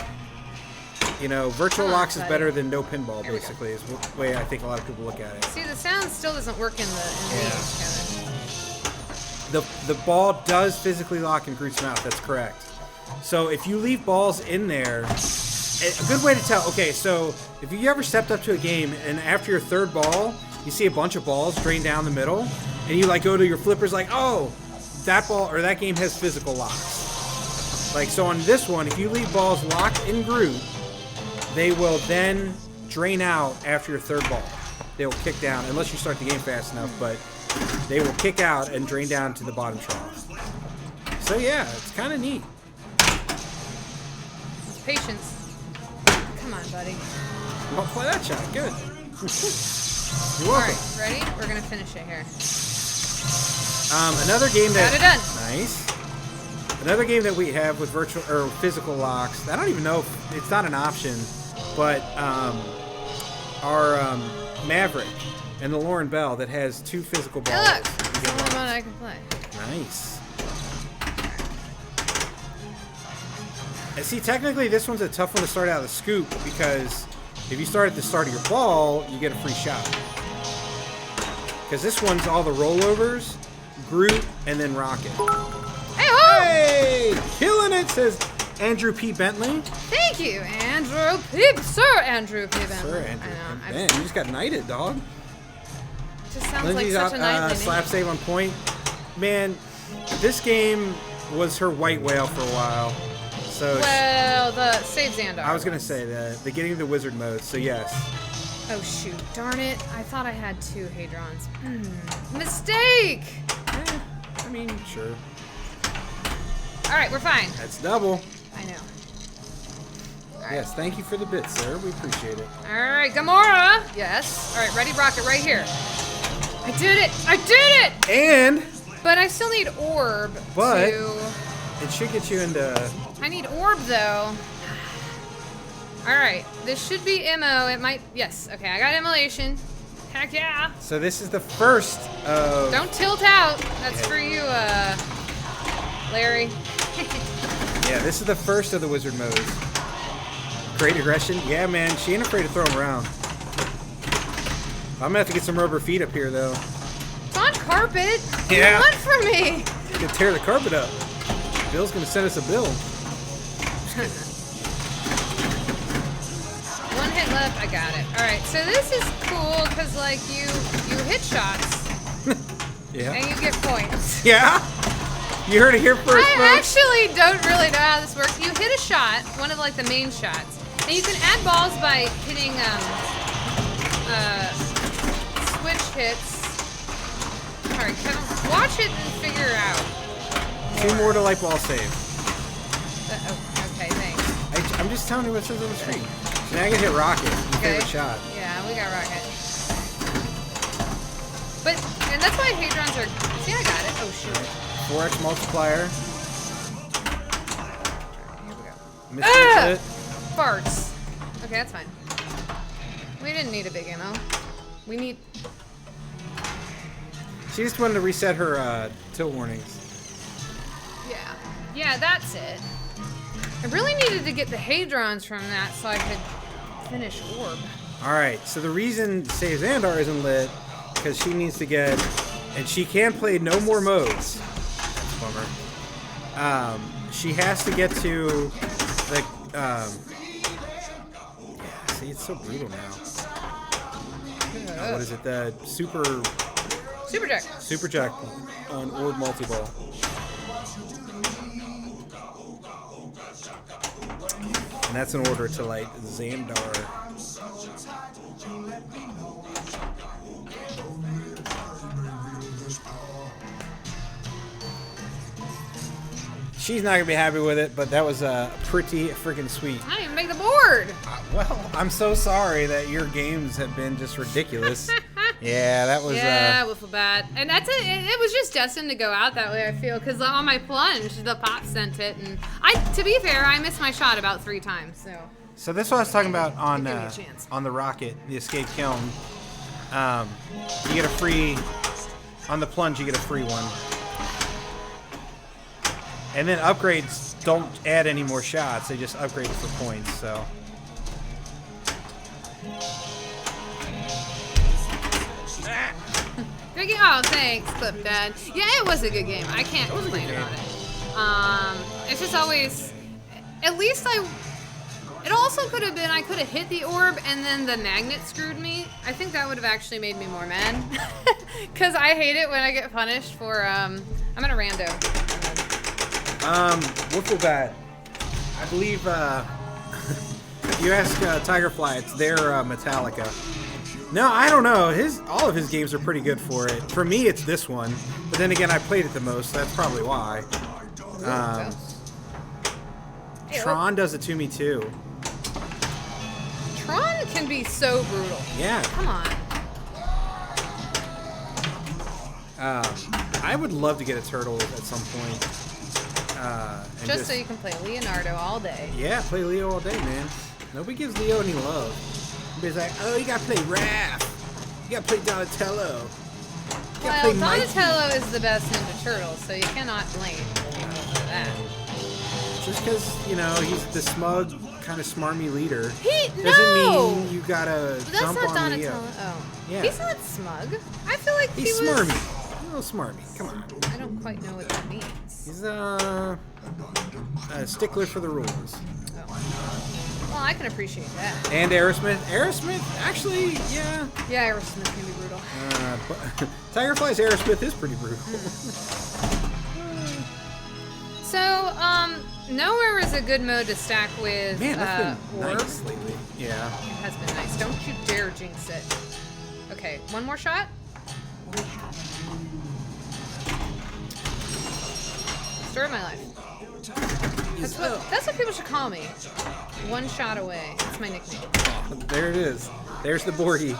you know, virtual locks is better than no pinball, basically, is the way I think a lot of people look at it. See, the sound still doesn't work in the Kevin. The ball does physically lock in Groot's mouth. That's correct. So if you leave balls in there, a good way to tell. Okay, so if you ever stepped up to a game and after your third ball, you see a bunch of balls drain down the middle, and you like go to your flippers like, oh, that ball or that game has physical locks. Like so on this one, if you leave balls locked in Groot, they will then drain out after your third ball. They will kick down unless you start the game fast enough, but they will kick out and drain down to the bottom trough. So yeah, it's kind of neat. Patience. Come on, buddy. Well, play that shot. Good. You're welcome. All right, ready? We're gonna finish it here. Another game that Got it done. Nice. Another game that we have with virtual or physical locks. I don't even know if it's not an option, but our Maverick and the Lauren Bell that has two physical balls. Hey, look, it's the only one I can play. Nice. And see, technically, this one's a tough one to start out of the scoop because if you start at the start of your ball, you get a free shot. Because this one's all the rollovers, Groot, and then Rocket. Hey, killing it, says Andrew P. Bentley. Thank you, Andrew P. Sir Andrew P. Bentley. Sir Andrew. Man, you just got knighted, dog. Just sounds Lindsay's like such a knightly slap name. save on point. Man, this game was her white whale for a while. So Well, the save Xandar. I was gonna say the getting into wizard mode. So yes. Oh shoot! Darn it! I thought I had two Hadrons. Mistake. I mean, sure. All right, we're fine. That's double. I know. Yes, thank you for the bit, sir. We appreciate it. All right, Gamora. Yes. All right, ready, Rocket, right here. I did it! I did it! And But I still need orb But- to... It should get you into. I need orb, though. Alright, this should be Immo. It might... Yes, okay, I got immolation. Heck yeah. So this is the first of. Don't tilt out. That's for you, Larry. Yeah, this is the first of the wizard modes. Great aggression. Yeah, man, she ain't afraid to throw him around. I'm gonna have to get some rubber feet up here, though. It's on carpet. What do you Yeah. want from me? Gonna tear the carpet up. Bill's gonna send us a bill. One hit left. I got it. All right. So this is cool because like you hit shots Yeah. and you get points. Yeah. You heard it here first, I folks. actually don't really know how this works. You hit a shot, one of like the main shots, and you can add balls by hitting switch hits. All right, Kevin, watch it and figure out. 2 more to light ball save. Oh, okay, thanks. I'm just telling you what it says on the screen. So now I can hit rocket. Your Okay. favorite shot. Yeah, we got rocket. And that's why hadrons are. See, I got it. Oh shoot. 4x multiplier. Here we go. Misses it. Farts. Okay, that's fine. We didn't need a big ammo. We need. She just wanted to reset her tilt warnings. Yeah. Yeah, that's it. I really needed to get the hadrons from that so I could finish orb. Alright, so the reason Save Xandar isn't lit, because she needs to get, and she can play no more modes. That's a bummer. She has to get to the, yeah, see, it's so brutal now. What is it, the Super Jack on Orb Multi-Ball. And that's in order to light Xandar. She's not gonna be happy with it, but that was pretty freaking sweet. I didn't even make the board. Well, I'm so sorry that your games have been just ridiculous. Yeah, that was. Yeah, wiffle bat. And that's it. It was just destined to go out that way, I feel, because on my plunge, the pop sent it, and to be fair, I missed my shot about 3 times. So this is what I was talking about on Give me a chance. on the rocket, the escape kiln. You get a free on the plunge. You get a free one, and then upgrades don't add any more shots. They just upgrade for points. So. Good game. Oh, thanks, Clip Dad. Yeah, it was a good game. I can't complain about it. It's just always, at least it also could have been, I could have hit the orb and then the magnet screwed me. I think that would have actually made me more mad. Because I hate it when I get punished for, I'm in a rando. Wiffle Bat. I believe, you ask Tigerfly, it's their Metallica. No, I don't know. All of his games are pretty good for it. For me, it's this one. But then again, I played it the most, so that's probably why. Tron does it to me too. Tron can be so brutal. Yeah. Come on. I would love to get a turtle at some point. And Just so you can play Leonardo all day. Yeah, play Leo all day, man. Nobody gives Leo any love. Everybody's like, oh, you gotta play Raph. You gotta play Donatello. You gotta Well, play Mikey. Donatello is the best Ninja Turtle, so you cannot blame people for that. Just because, you know, he's the smug, kind of smarmy leader doesn't No! mean you gotta But that's jump not on Donatello. Leo. Oh. Yeah. He's not smug. I feel like He's he was... smarmy. A little smarmy. Come on. I don't quite know what that means. He's a stickler for the rules. Well, I can appreciate that. And Aerosmith. Aerosmith, actually, yeah. Yeah, Aerosmith can be brutal. But Tigerfly's Aerosmith is pretty brutal. So, Nowhere is a good mode to stack with Man, that's been Orb. nice lately. Yeah. It has been nice. Don't you dare jinx it. Okay, one more shot. Story of my life. That's what people should call me. One shot away. That's my nickname. There it is. There's the Borgie.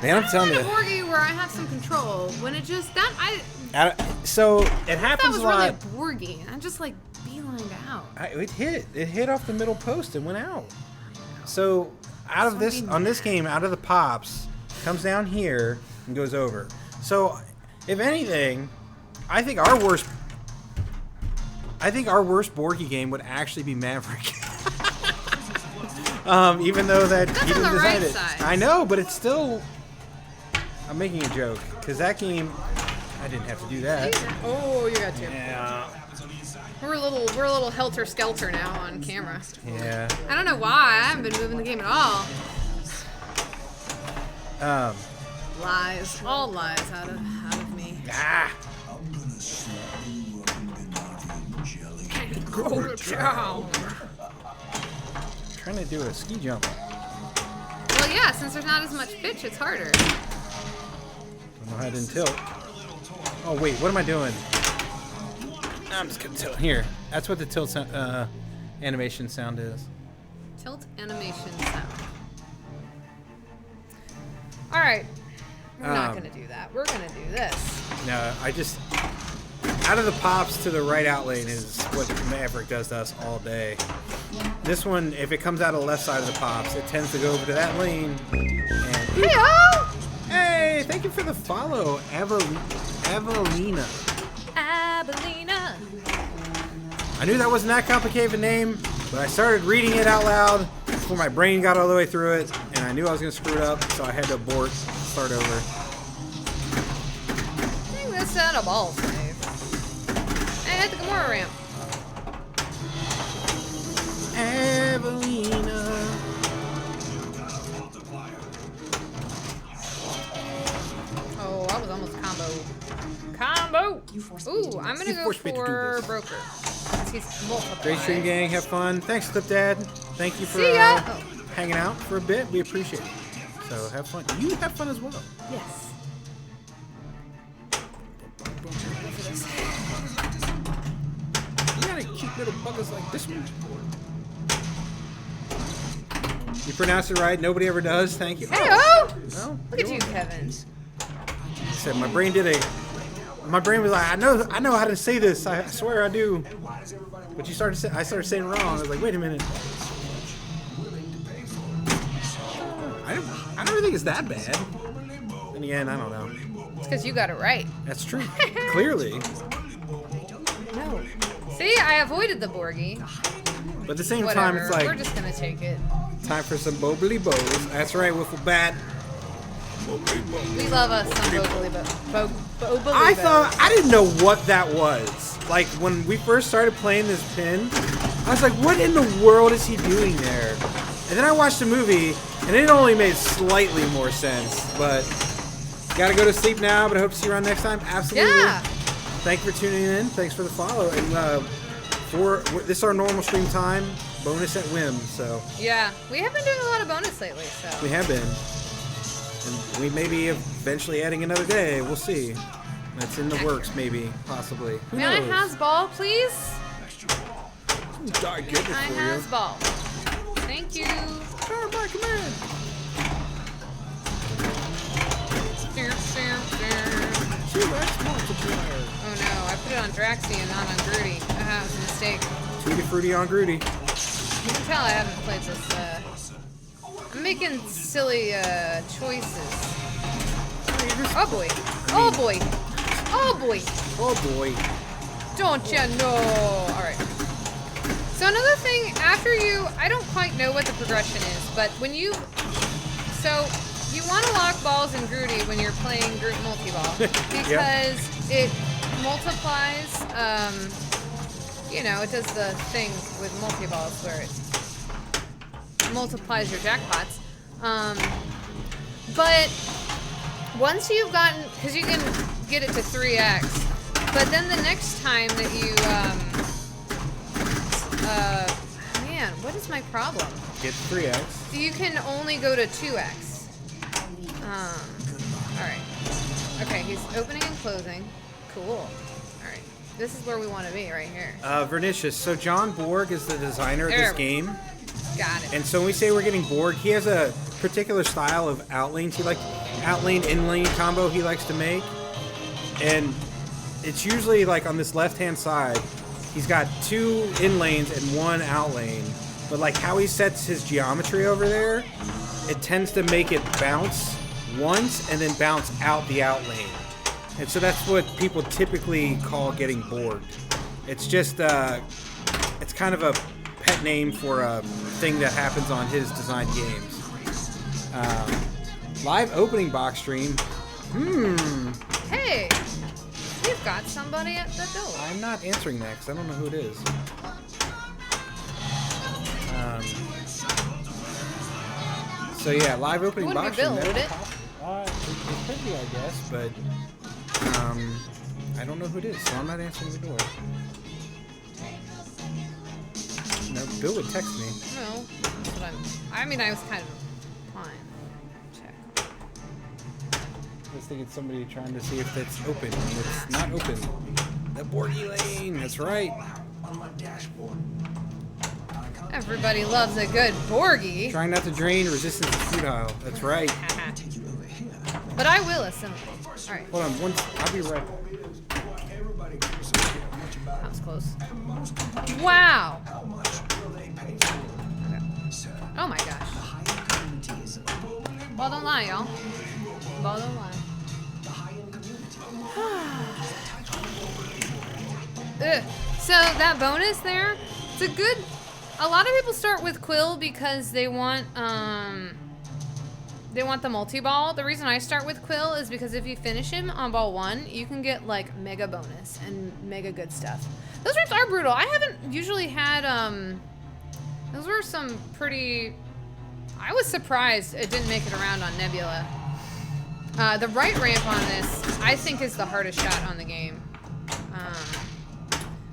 Man, I'm telling a you. Borgie where I have some control. When it just So it that happens was a really lot. a Borgie, and I just like beelined out. It hit off the middle post and went out. So out of So this be on this mad. game, out of the pops, comes down here and goes over. So if anything, I think our worst Borgie game would actually be Maverick. Even though that That's he on didn't the design right it. side. I know, but it's still. I'm making a joke because that game, I didn't have to do that. Oh, you got to. Yeah. We're a little helter skelter now on camera. Yeah. I don't know why. I haven't been moving the game at all. Lies, all lies out of me. Ah. I'm gonna slap you up in Gennadian jelly. Go to town. Trying to do a ski jump. Well, yeah, since there's not as much pitch, it's harder. Don't know how I didn't tilt. Oh wait, what am I doing? I'm just gonna tilt here. That's what the tilt animation sound is. Tilt animation sound. All right, we're not gonna do that. We're gonna do this. No, I just out of the pops to the right out lane is what Maverick does to us all day. This one, if it comes out of the left side of the pops, it tends to go over to that lane. And Hey-o! hey, thank you for the follow, Evelina. Abelina. I knew that wasn't that complicated of a name, but I started reading it out loud before my brain got all the way through it, and I knew I was going to screw it up, so I had to abort, start over. I think this had a ball save. Hey, hit the Gamora ramp. Evelina. Oh, I was almost combo. You forced me to Ooh, do I'm this. gonna You go forced me to do for this. broker. He's multiplied. Great stream, gang. Have fun. Thanks, Clip Dad. Thank you for See ya. hanging out for a bit. We appreciate it. So have fun. You have fun as well. Yes. You gotta keep little buggers like this one. You pronounced it right. Nobody ever does. Thank you. Hey-o! Well, Look at you, Kevin. I said my brain did a. My brain was like, I know how to say this. I swear I do. But I started saying it wrong. I was like, wait a minute. I don't really think it's that bad. In the end, I don't know. It's because you got it right. That's true. Clearly. No. See, I avoided the Borgie. But at the same Whatever. time, it's like We're just gonna take it. time for some bobbly bows. That's right, Wiffle Bat. We love us some Bobley I didn't know what that was. Like when we first started playing this pin, I was like, what in the world is he doing there? And then I watched the movie, and it only made slightly more sense. But gotta go to sleep now, but I hope to see you around next time. Absolutely. Yeah. Thank you for tuning in. Thanks for the follow. And this is our normal stream time, bonus at whim. So Yeah. We have been doing a lot of bonus lately, so. we have been. And we may be eventually adding another day. We'll see. That's in the works, maybe, possibly. Who May I knows? has ball, please? Die good I has ball. Thank you. Power by command. T-Rex multiplier. Oh no, I put it on Draxie and not on Grudy. That was a mistake. Tutti Frutti on Grudy. You can tell I haven't played this, I'm making silly, choices. Oh boy. Oh boy. Oh boy. Oh boy. Don't you know? Alright. So another thing, after I don't quite know what the progression is, but when you want to lock balls in Grudy when you're playing Groot multi-ball because it multiplies, it does the thing with multi-balls where it multiplies your jackpots. But once you've gotten, because you can get it to 3x, but then the next time that you, man, what is my problem? Get 3x. You can only go to 2x. Alright. Okay, he's opening and closing. Cool. Alright. This is where we want to be, right here. Vernicious. So John Borg is the designer of There this we- game. Got it. And so when we say we're getting Borg, he has a particular style of outlanes he likes. out lane, in lane combo he likes to make. And it's usually like on this left-hand side, he's got 2 in lanes and 1 out lane. But like how he sets his geometry over there, it tends to make it bounce once and then bounce out the out lane. And so that's what people typically call getting bored. It's just, it's kind of a pet name for a thing that happens on his design games. Live opening box stream. Hey, we've got somebody at the door. I'm not answering that because I don't know who it is. So yeah, live opening Wouldn't box be stream. Bill, would it? It could be, I guess, but I don't know who it is, so I'm not answering the door. No, Bill would text me. No, that's what I mean, I was kind of fine. Check. I was thinking somebody trying to see if it's open. And it's not open. The Borgie lane. That's right. On my dashboard. Everybody loves a good Borgie. Trying not to drain, resistance is futile. That's right. Take you over here. But I will assimilate. All right, Hold on, I'll be right. Everybody gives a shit much about that was close. most Wow. how much will they pay for it? Sir, Oh my the gosh. high-end community is Ball don't lie, y'all. Ball don't lie. the high-end community. Ugh. So that bonus there, it's a good. A lot of people start with Quill because they want the multi-ball. The reason I start with Quill is because if you finish him on ball 1, you can get like mega bonus and mega good stuff. Those rips are brutal. I haven't usually had those were some pretty. I was surprised it didn't make it around on Nebula. The right ramp on this, I think, is the hardest shot on the game.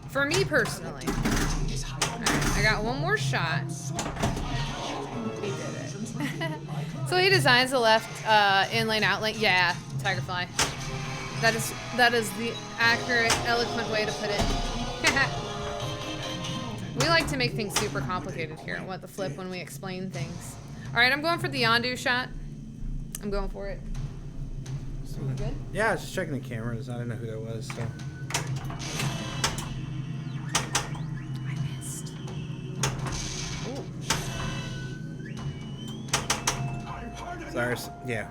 For me personally. Alright, I got one more shot. He did it. So he designs the left in lane, out lane. Yeah, Tigerfly. That is the accurate, eloquent way to put it. We like to make things super complicated here. What the flip when we explain things. Alright, I'm going for the Yondu shot. I'm going for it. You good? Yeah, I was just checking the cameras. I didn't know who that was. So. I missed. Ooh. Sorry. Yeah.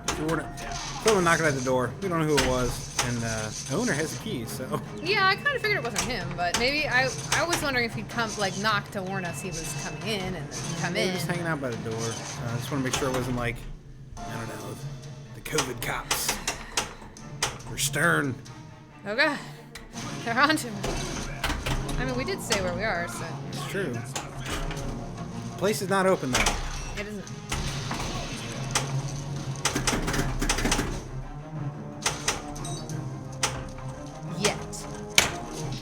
Someone knocking at the door. We don't know who it was. And the owner has the keys, so. Yeah, I kind of figured it wasn't him, but maybe I was wondering if he'd come, like, knock to warn us he was coming in and then come We were in. just hanging out by the door. I just want to make sure it wasn't like, I don't know, the COVID cops. Or Stern. Oh god, they're on to him. I mean, we did say where we are, so It's true. Place is not open though. it isn't. Yet.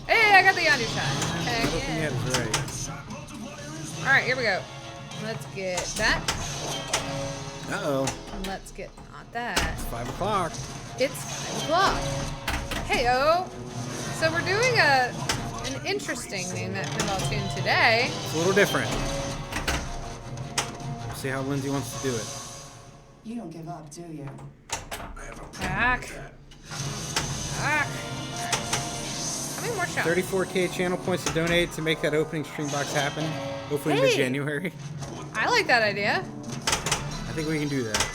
Hey, I got the Yondu shot. Heck Open yeah. yet is right. All right, here we go. Let's get that. Uh-oh. And let's get not that. 5 o'clock. It's 5 o'clock. Heyo. So we're doing an interesting Name That Pinball tune today. It's a little different. See how Lindsay wants to do it. You don't give up, do you? Back. Back. How many more shots? 34K channel points to donate to make that opening stream box happen. Hopefully in Hey. mid-January. I like that idea. I think we can do that.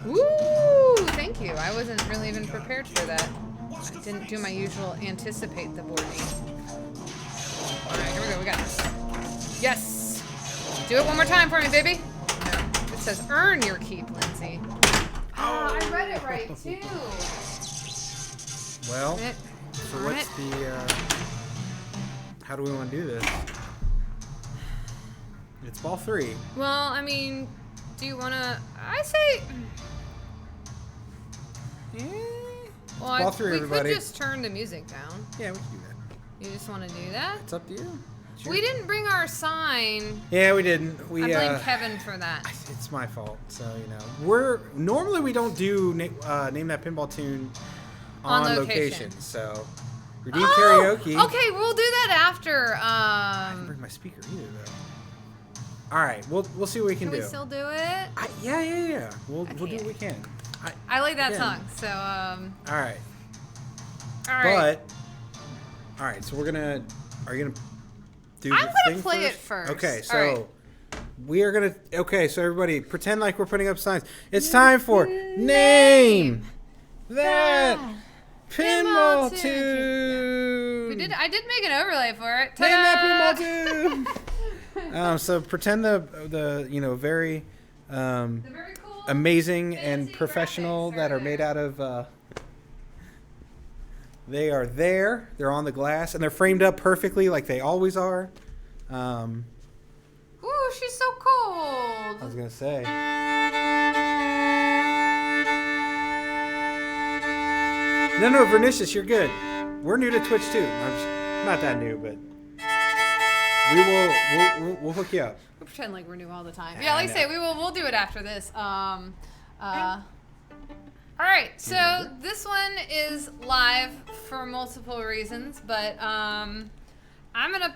Woo! Thank you. I wasn't really even prepared for that. I didn't do my usual anticipate the boarding. All right, here we go. We got this. Yes. Do it one more time for me, baby. No. It says earn your keep, Lindsay. Ah, I read it right too. Well, Darn it. so Darn what's it. the, how do we want to do this? It's ball 3. Well, I mean, do you wanna? I say. Well, Ball 3, we everybody. could just turn the music down. Yeah, we can do that. You just want to do that? It's up to you. It's We your- didn't bring our sign. Yeah, we didn't. We, I blame Kevin for that. It's my fault. So, you know, normally we don't do Name That Pinball Tune On on location. location. So, Redeem Karaoke. Okay, we'll do that after. I didn't bring my speaker either, though. All right, we'll see what we can Can do. we still do it? Yeah. We'll do can't. what we can. I like that Again. song. So All right. all right. All right. So are you gonna do? I'm the gonna thing play it first? first. Okay. All So right. we are gonna. Okay. So everybody, pretend like we're putting up signs. It's time for name that pinball Pinball tube. I did make an overlay for it. Name that Ta-da! pinball tube. So pretend the very The very cool. amazing and fancy professional graphics that are there. made out of they are there, they're on the glass, and they're framed up perfectly like they always are. Ooh, she's so cold. I was gonna say, no, Vernicious, you're good. We're new to Twitch too. Not that new, but we'll hook you up. We pretend like we're new all the time. Yeah, Yeah, I like I say, know. we'll do it after this. All right, so this one is live for multiple reasons, but I'm gonna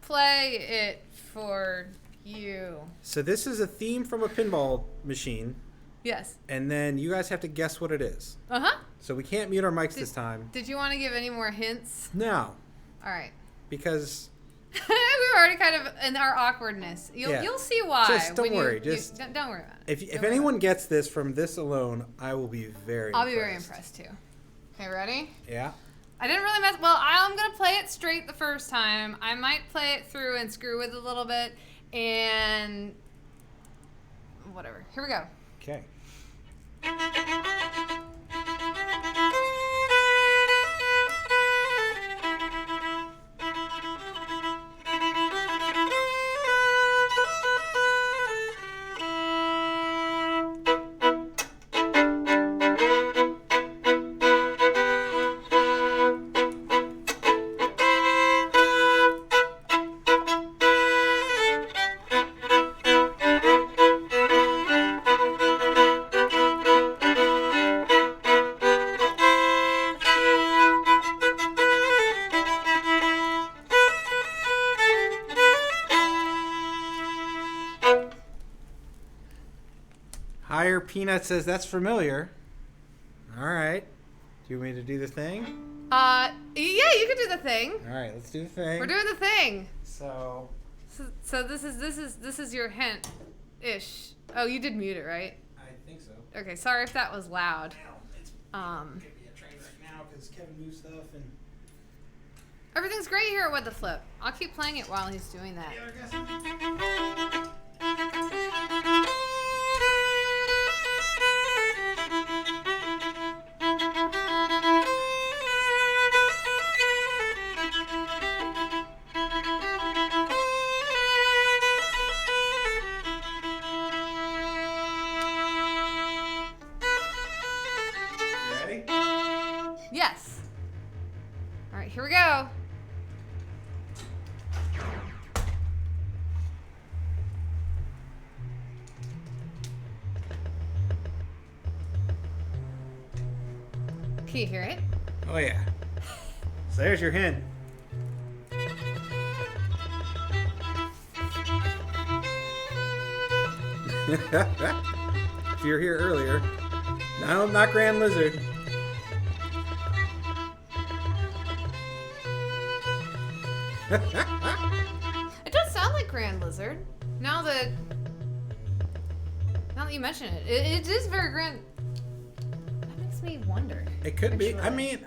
play it for you. So this is a theme from a pinball machine, Yes. and then you guys have to guess what it is. Uh huh. So we can't mute our mics this time. Did you want to give any more hints? No, All right. because We're already kind of in our awkwardness. You'll see why. Just don't when worry, You, just- don't worry about it. if Don't worry anyone about gets this from this alone, I will be very. it. I'll be very impressed too. Okay, ready? Yeah. I didn't really mess. Well, I'm gonna play it straight the first time. I might play it through and screw with it a little bit, and whatever. Here we go. Okay. Higher Peanut says that's familiar. All right. Do you want me to do the thing? Yeah, you can do the thing. All right, let's do the thing. We're doing the thing. So. So this is your hint, ish. Oh, you did mute it, right? I think so. Okay, sorry if that was loud. It's Um, gonna be a train right now because Kevin moved stuff and. Everything's great here with the flip. I'll keep playing it while he's doing that. You ready? Yes. All right, here we go. Can you hear it? Oh yeah. So there's your hint. If you're here earlier. No, not Grand Lizard. It does sound like Grand Lizard. Now that you mention it, it is very grand. That makes me wonder. It could be. I Actually. mean,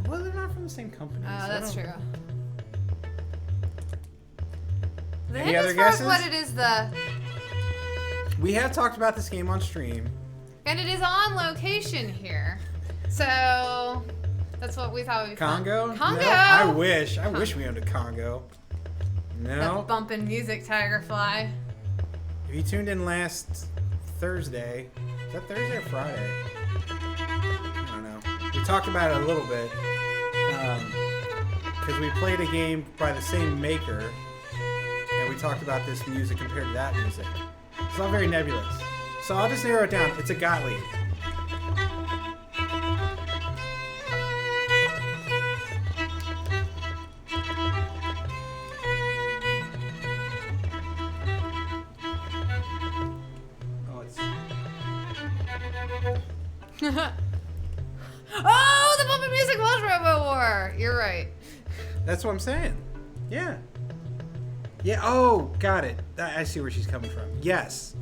well, they're not from the same company. Oh, so I that's don't- true. The Any hint other as far as guesses? what it is, We have talked about this game on stream. and it is on location here, so that's what we thought would be fun. Congo? Congo. No, I wish. I wish we owned a Congo. The No. bumping music, Tigerfly. If you tuned in last Thursday, is that Thursday or Friday? I don't know. We talked about it a little bit. Because we played a game by the same maker, and we talked about this music compared to that music. It's all very nebulous. So I'll just narrow it down. It's a Gottlieb. are. You're right. That's what I'm saying. Yeah. Yeah. Oh, got it. I see where she's coming from. Yes.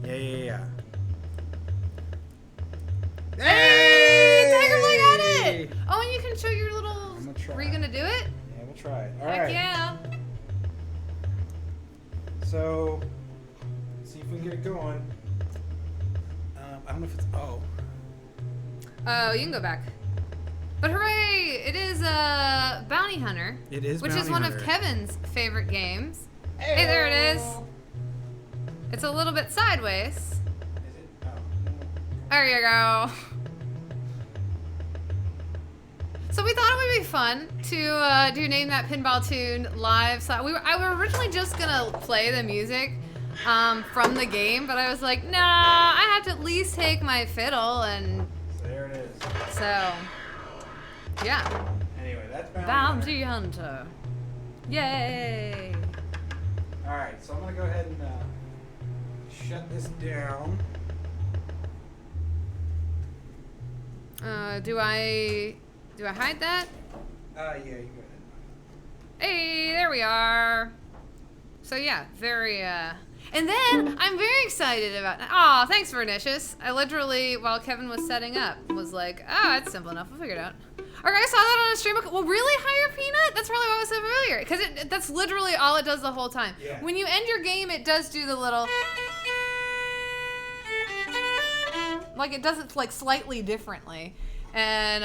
Yeah. Hey, Tiger Boy got it. Oh, and you can show your little. I'm gonna try. Were you gonna do it? Yeah, we'll try it. All Heck right. yeah. So, see if we can get it going. I don't know if it's. Oh. Oh, you can go back. But hooray! It is Bounty Hunter. It is Which Bounty is one Hunter. of Kevin's favorite games. Hey, there it is. It's a little bit sideways. Is it? Oh. There you go. So we thought it would be fun to do Name That Pinball Tune live. So I were originally just gonna play the music from the game, but I was like, nah, I have to at least take my fiddle, and So there it is. so yeah. Anyway, that's Bounty Bounty Hunter. Yay! All right, so I'm gonna go ahead and shut this down. Do I hide that? Yeah, you go ahead. Hey, there we are. So yeah, very and then I'm very excited about. Aw, thanks, Vernicious. I literally, while Kevin was setting up, was like, "Oh, it's simple enough. We'll figure it out." Alright, I saw that on a stream. Well, really, Higher Peanut? That's probably why I was so familiar. Because that's literally all it does the whole time. Yeah. When you end your game, it does do the little. Like, it does it, like, slightly differently. And,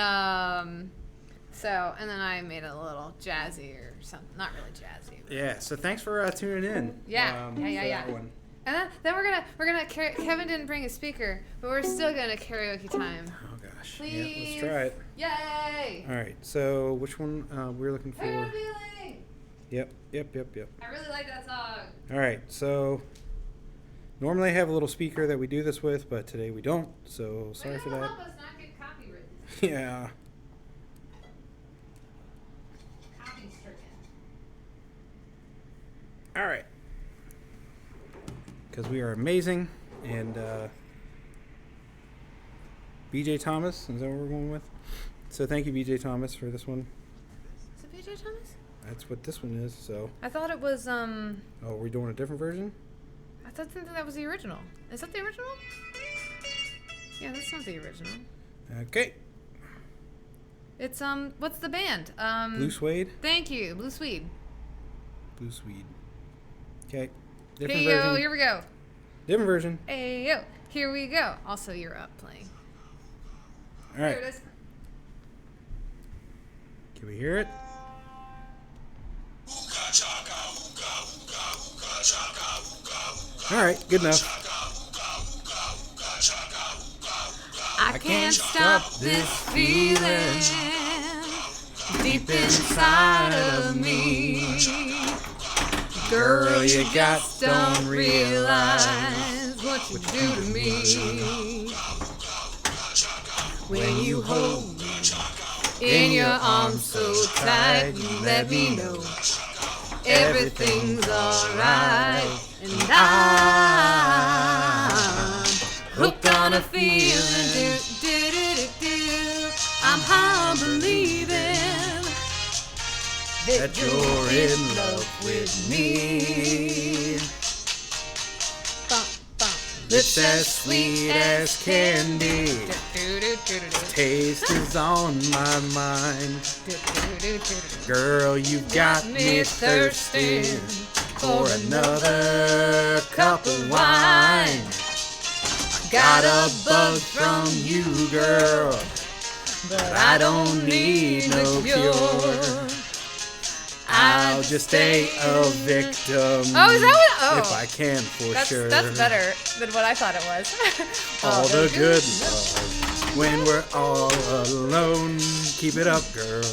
so, and then I made it a little jazzy or something. Not really jazzy. But. Yeah, so thanks for tuning in. Yeah. for Yeah. that one. And then we're gonna Kevin didn't bring a speaker, but we're still gonna karaoke time. Oh gosh. Please. Yeah, let's try it. Yay! All right. So which one we're looking for? Fair feeling. Yep. I really like that song. All right. So normally I have a little speaker that we do this with, but today we don't. So sorry Maybe for that'll that. help us not get copywritten. Yeah. Copy stricken. All right. Because we are amazing, and BJ Thomas, is that what we're going with? So thank you, BJ Thomas, for this one. Is it BJ Thomas? That's what this one is. So, I thought it was oh, we're doing a different version? I thought that was the original. Is that the original? Yeah, that's not the original. Okay. It's what's the band? Blue Suede. Thank you, Blue Swede. Blue Swede. Okay. Here Different you go. version. Here we go. Different version. Hey yo, here we go. Also, you're up playing. All right. Here it is. Can we hear it? All right. Good enough. I can't stop this feeling deep inside of me. Girl, you don't realize what you do to me. When you hold me in your arms so tight, you let me know everything's alright. And I'm hooked on a feeling. I'm high on believing that you're in love with me. Lips as sweet as candy. Taste is on my mind. Girl, you got me thirsting for another cup of wine. Got a buzz from you, girl, but I don't need no cure. I'll just stay a victim. Oh, is that what? Oh. If I can, for sure. That's better than what I thought it was. All the good love when we're all alone. Keep it up, girl.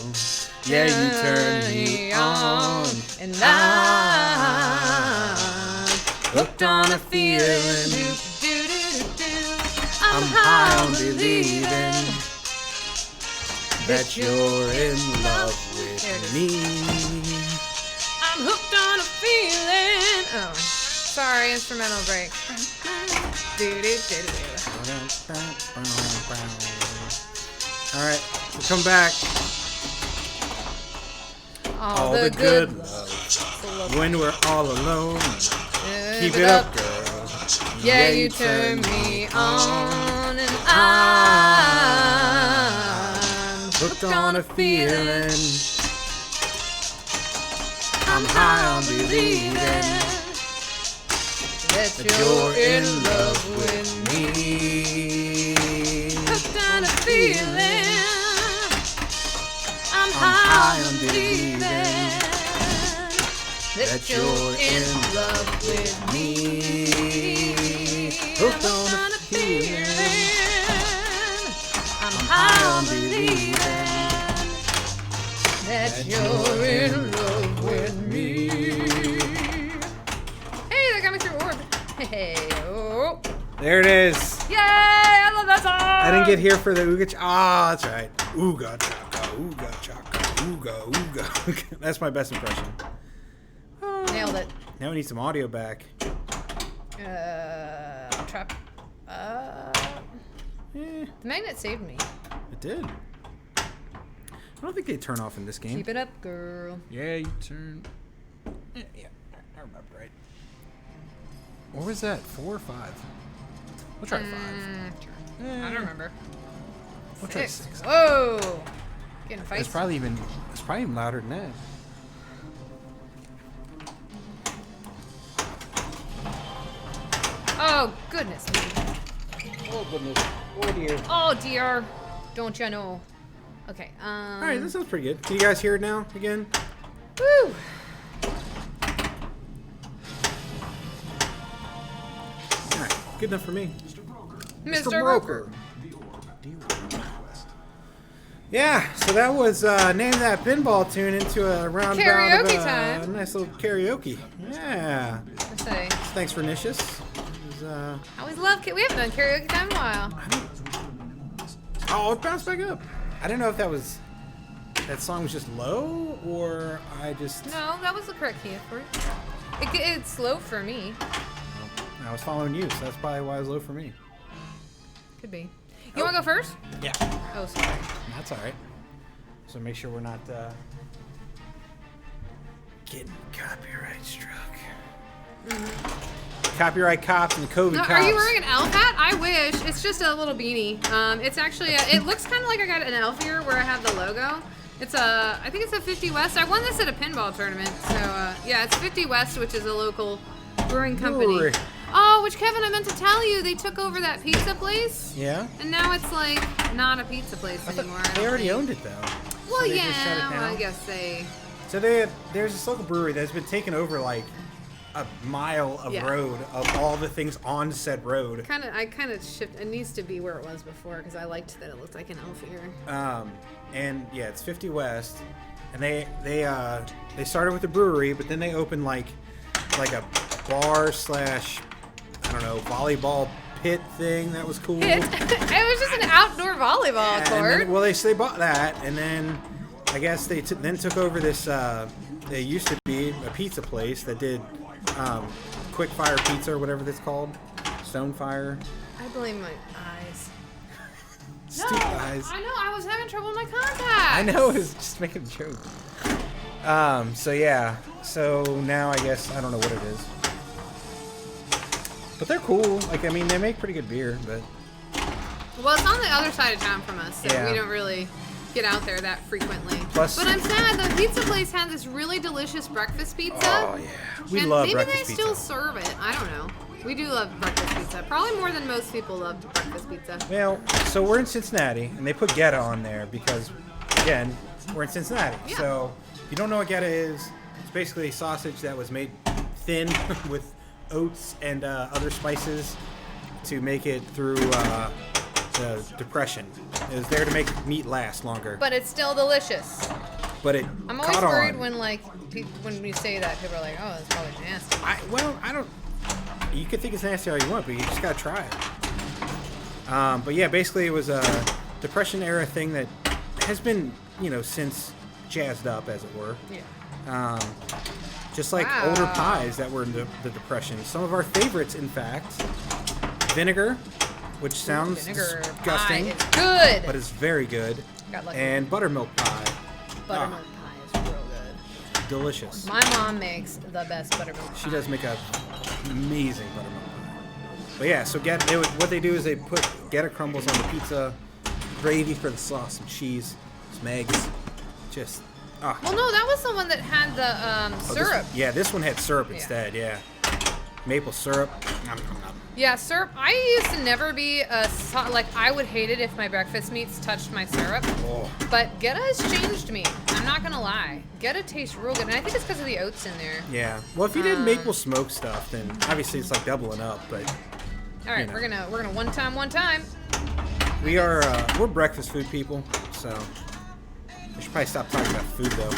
Yeah, you turn me on. And I'm Hooked on a feeling. I'm high on believing that you're in love with me. I'm hooked on a feeling. Oh, sorry, instrumental break. All right, we'll come back. All the good love. When we're all alone, Give keep it up, girl. Yeah, you turn me on, and I'm Hooked on a feeling. I'm high on believing that that you're in love with me. Hooked on a feeling. I'm high high on on believing believing that you're in love with me. Hooked on a feeling. I'm high on believing that you're in love with me. Hey, that got me through orb. Hey, oh. There it is. Yay, I love that song. I didn't get here for the ooga. Ah, that's right. Ooga chaka, ooga chaka, ooga ooga. That's my best impression. Nailed it. Now we need some audio back. Trap. The magnet saved me. It did. I don't think they turn off in this game. Keep it up, girl. Yeah, you turn. Yeah, I remember right. What was that? 4 or 5? We'll try 5. I don't remember. We'll try 6. Whoa. Getting feisty. It's probably even louder than that. Oh, goodness me. Oh goodness. Oh dear. Oh, dear. Don't you know? Okay, All right, that sounds pretty good. Can you guys hear it now again? Woo! All right, good enough for me. Mr. Broker. Yeah, so that was name that pinball tune into a roundabout Karaoke of time. a nice little karaoke. Yeah. Let's say. Thanks for Nicious. I always love we haven't done karaoke time in a while. Oh, it bounced back up. I don't know if that song was just low or I just. No, that was the correct key for it. It's slow for me. I was following you, so that's probably why it was low for me. Could be. You want to go first? Yeah. Oh, sorry. That's all right. So make sure we're not getting copyright struck. Copyright cops and COVID No, cops. are you wearing an elf hat? I wish. It's just a little beanie. It's actually, it looks kind of like I got an elf ear where I have the logo. It's I think it's a 50 West. I won this at a pinball tournament. So, yeah, it's 50 West, which is a local brewing company. Brewery. Oh, which Kevin, I meant to tell you, they took over that pizza place. Yeah? And now it's like not a pizza place anymore. I They don't already think. owned it though. Well, So they yeah, just shut it well, I down? guess they. So there's this local brewery that's been taking over like a mile of Yeah. road of all the things on said road. I kind of shift. It needs to be where it was before because I liked that it looked like an elf ear. And yeah, it's 50 West, and they started with the brewery, but then they opened like a bar / I don't know, volleyball pit thing that was cool. It was just an outdoor volleyball And court. then, well, they bought that, and then I guess they then took over this. They used to be a pizza place that did quick fire pizza or whatever that's called, Stonefire. I blame my eyes. Stupid eyes. I know. I was having trouble with my contacts. I know, it was just making a joke. So yeah. So now I guess I don't know what it is. But they're cool. Like, I mean, they make pretty good beer, but Well, it's on the other side of town from us, so Yeah. we don't really get out there that frequently. Plus- but I'm sad. The pizza place had this really delicious breakfast pizza. oh yeah, we and love maybe breakfast they pizza. still serve it. I don't know. We do love breakfast pizza. Probably more than most people love breakfast pizza. Well, so we're in Cincinnati, and they put Geta on there because, again, we're in Cincinnati. Yeah. So if you don't know what Geta is, it's basically a sausage that was made thin with oats and other spices to make it through the Depression. It was there to make meat last longer, But it's still delicious. but it I'm always caught worried on. when when we say that, people are like, "Oh, it's probably nasty." I don't. You could think it's nasty all you want, but you just gotta try it. But yeah, basically it was a Depression era thing that has been, since jazzed up, as it were. Yeah. Just like Wow. older pies that were in the Depression. Some of our favorites, in fact, vinegar, which sounds Vinegar disgusting, pie is good. but it's very good, Got lucky. and buttermilk pie. Buttermilk pie is real good. delicious. My mom makes the best buttermilk pie. She does make a amazing buttermilk pie. But yeah, so what they do is they put Geta crumbles on the pizza, gravy for the sauce, some cheese, some eggs. Just Well, no, that was the one that had the syrup. This one had syrup instead. Yeah, maple syrup. Nom, nom, nom. Yeah, syrup. I used to never be I would hate it if my breakfast meats touched my syrup. Oh. But Geta has changed me. I'm not gonna lie. Geta tastes real good, and I think it's because of the oats in there. Yeah. Well, if you did maple smoke stuff, then obviously it's like doubling up. But All right, know. we're gonna one time. we're breakfast food people, so we should probably stop talking about food though.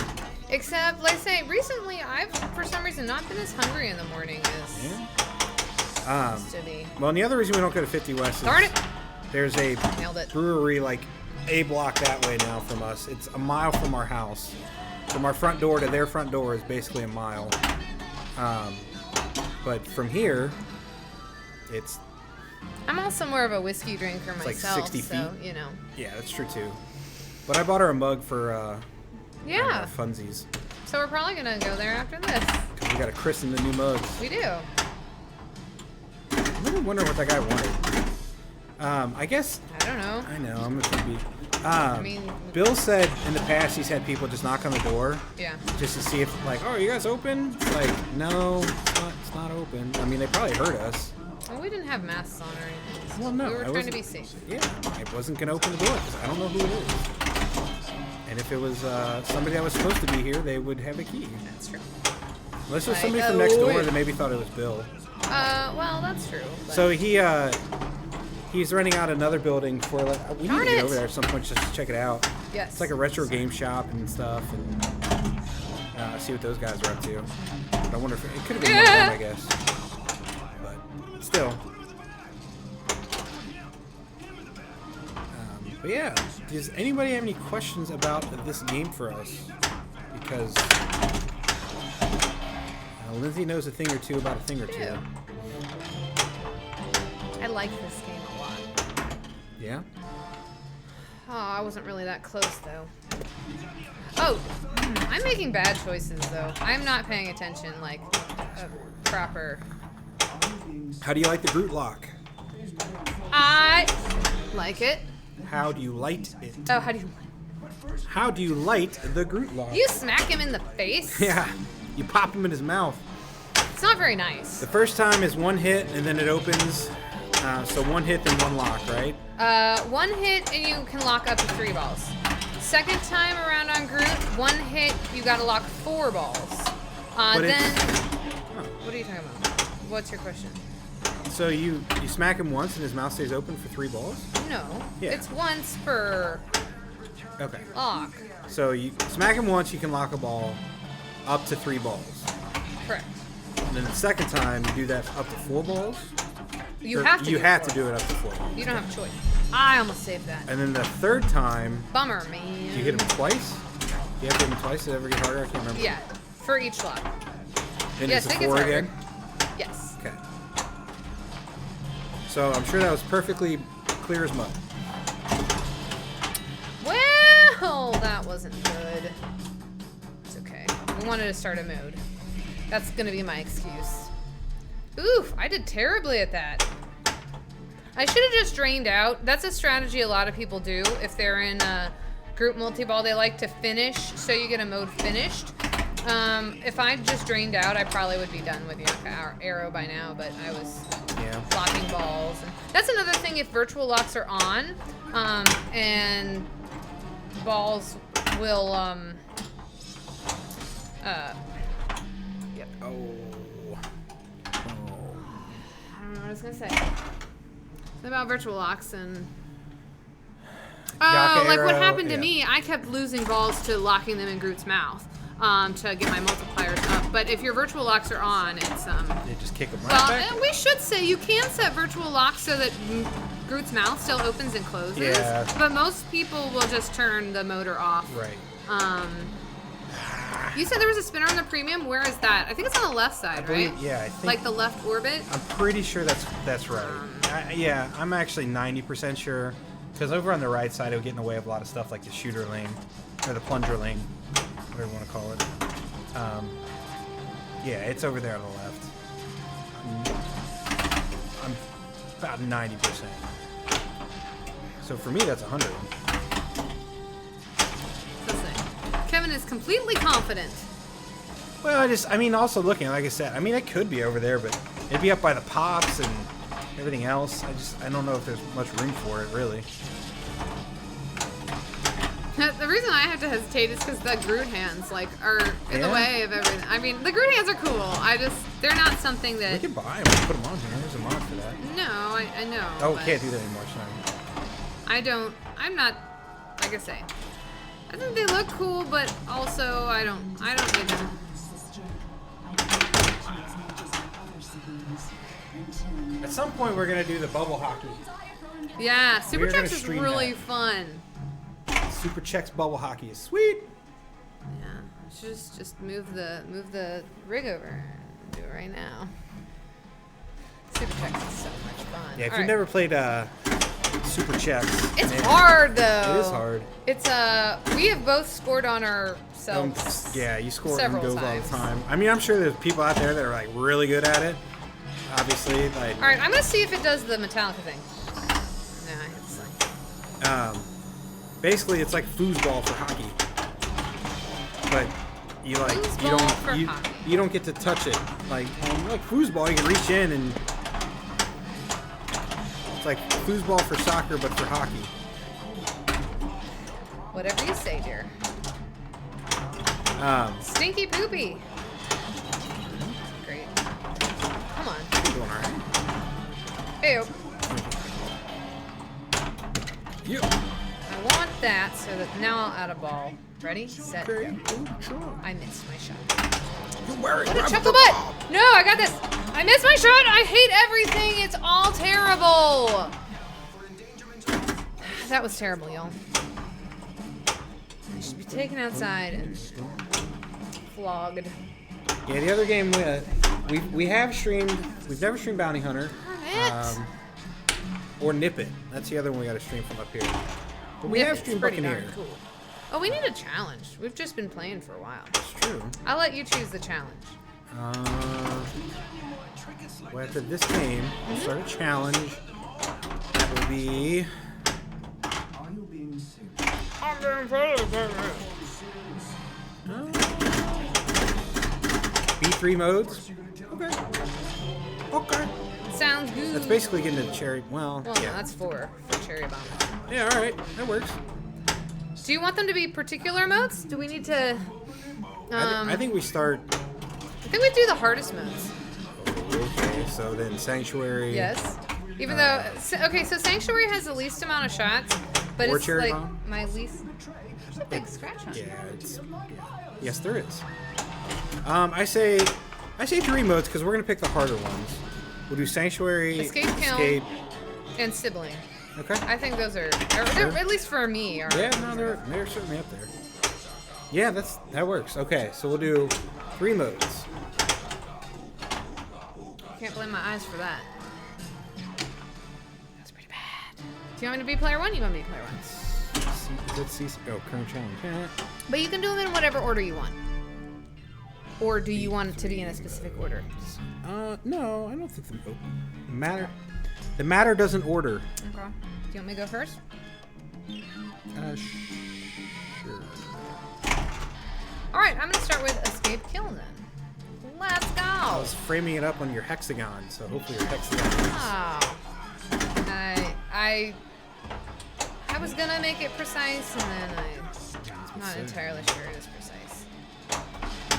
Except, like I say, recently I've for some reason not been as hungry in the morning as used to be. Well, and the other reason we don't go to 50 West is Darn it! there's a Nailed it. brewery like a block that way now from us. It's a mile from our house. From our front door to their front door is basically a mile. But from here, it's I'm also more of a whiskey drinker like myself, 60 so feet. you know. yeah, that's true too. But I bought her a mug for Yeah. funsies. So we're probably gonna go there after this. 'Cause we got to christen the new mugs. We do. I'm really wondering what that guy wanted. I guess I don't know. I know I'm a be. mean- Bill said in the past he's had people just knock on the door Yeah. just to see if like, oh, are you guys open? It's like, no, it's not open. I mean, they probably heard us. Well, we didn't have masks on or anything. So Well, no, we were I trying to wasn't- be safe. Yeah, I wasn't gonna open the door because I don't know who it is. And if it was somebody that was supposed to be here, they would have a key. That's true. Unless it was Like, somebody from next door yeah. that maybe thought it was Bill. Well, that's true. But So he's renting out another building for like we need Darn to get it. over there at some point just to check it out. yes. It's like a retro game shop and stuff, and see what those guys are up to. But I wonder if it could have been one of them, I guess. But still. But yeah, does anybody have any questions about this game for us? Because Lindsay knows a thing or two about a thing or two. Yeah. I like this game a lot. Yeah? Oh, I wasn't really that close though. Oh, I'm making bad choices though. I'm not paying attention like a proper. How do you like the Groot lock? I like it. How do you light it? Oh, how do you? How do you light the Groot lock? You smack him in the face. Yeah, you pop him in his mouth. It's not very nice. The first time is one hit and then it opens. So one hit then one lock, right? One hit and you can lock up to 3 balls. Second time around on Groot, one hit you gotta lock 4 balls. But Then it's- what are you talking about? What's your question? So you smack him once and his mouth stays open for 3 balls? No, Yeah. it's once per Okay. lock. So you smack him once, you can lock a ball up to 3 balls. Correct. And then the second time, you do that up to 4 balls? You Or have to. You do have it to do it up to 4 balls. You don't have a choice. I almost saved that. And then the third time, Bummer, man. you hit him twice? You have to hit him twice? Does it ever get harder? I can't remember. Yeah, for each lock. And Yes, it's a it gets 4 harder. again? Yes. Okay. So I'm sure that was perfectly clear as mud. Well, that wasn't good. It's okay. We wanted to start a mode. That's gonna be my excuse. Oof, I did terribly at that. I should have just drained out. That's a strategy a lot of people do. If they're in a group multi-ball, they like to finish, so you get a mode finished. If I just drained out, I probably would be done with Yaka Arrow by now, but I was Yeah. locking balls. And that's another thing, if virtual locks are on, and balls will, yep. Oh. I don't know what I was gonna say. Something about virtual locks and. Yaka Oh, like what arrow, happened to yeah. me, I kept losing balls to locking them in Groot's mouth, to get my multipliers up. But if your virtual locks are on, it's, They just kick him right well, back? we should say you can set virtual locks so that Groot's mouth still opens and closes. Yeah. But most people will just turn the motor off. Right. You said there was a spinner on the premium. Where is that? I think it's on the left side, believe- right? yeah, I think- Like the left orbit. I'm pretty sure that's right. Yeah, I'm actually 90% sure. Because over on the right side, it would get in the way of a lot of stuff like the shooter lane, or the plunger lane, whatever you want to call it. Yeah, it's over there on the left. I'm about 90%. So for me, that's 100. Let's see. Kevin is completely confident. Well, I mean, also looking, like I said, I mean, it could be over there, but it'd be up by the pops and everything else. I don't know if there's much room for it, really. The reason I have to hesitate is because the Groot hands, like, are in the Yeah. way of everything. I mean, the Groot hands are cool. They're not something We that... can buy them and put them on here. There's a mod for that. No, I know. Oh, but can't do that anymore, sorry. I'm not, like I say, I think they look cool, but also I don't need them. Sister, I think she has much as other siblings until At some point, we're going to do the bubble hockey. Yeah, Super We're gonna Chex is stream really that. fun. Super Chex bubble hockey is sweet. Yeah, just move the rig over and do it right now. Super Chex is so much fun. Yeah, if All you've right. never played Super Chex, It's man, hard though. It is hard. It's we have both scored on ourselves. Yeah, you score on several goes all times. the time. I mean, I'm sure there's people out there that are like really good at it. Obviously, like All right, I'm gonna see if it does the Metallica thing. Nah, it's like basically it's like foosball for hockey, but you Foosball for hockey. you don't get to touch it like foosball. You can reach in and it's like foosball for soccer but for hockey. whatever you say, dear. Stinky poopy. Great. Come on. You're doing all right. Ew. You. I want that so that now I'll add a ball. Ready, set, go. I missed my shot. Don't worry. What a chuckle butt! No, I got this. I missed my shot. I hate everything. It's all terrible. That was terrible, y'all. I should be taken outside and flogged. Yeah, the other game we have streamed. We've never streamed Bounty Hunter. Darn it. Or Nip It. That's the other one we got to stream from up here. But we have It's streamed pretty Buccaneer. darn cool. Oh, we need a challenge. We've just been playing for a while. It's true. I'll let you choose the challenge. Well, after this game, we'll start a challenge. That will be. Are you being serious? B3 modes. Okay. Okay. Sounds good. That's basically getting to cherry. Well, Well, no, yeah. that's for cherry bomb. Yeah, all right. That works. Do you want them to be particular modes? Do we need to? I think we start. I think we do the hardest modes. Okay, so then Sanctuary. Yes. Even though, okay, so Sanctuary has the least amount of shots, but Or it's Cherry like Bomb? my least. There's a big scratch on it. Yeah, it's. Yes, there is. I say 3 modes because we're gonna pick the harder ones. We'll do Sanctuary, Escape, Kill. Escape. And Sibling. Okay. I think those are at least for me. Are, Yeah, no, they're certainly up there. Yeah, that works. Okay, so we'll do 3 modes. Can't blame my eyes for that. That's pretty bad. Do you want me to be player 1? You want me to be player 1? Let's see. Oh, current challenge. Yeah. But you can do them in whatever order you want. Or do you want it to be in a specific order? No, I don't think the matter. The matter doesn't order. Okay. Do you want me to go first? Sure. All right, I'm gonna start with Escape Kill then. Let's I go. was framing it up on your hexagon, so hopefully your hexagon. Oh. I was gonna make it precise, and then I'm not entirely sure it is precise.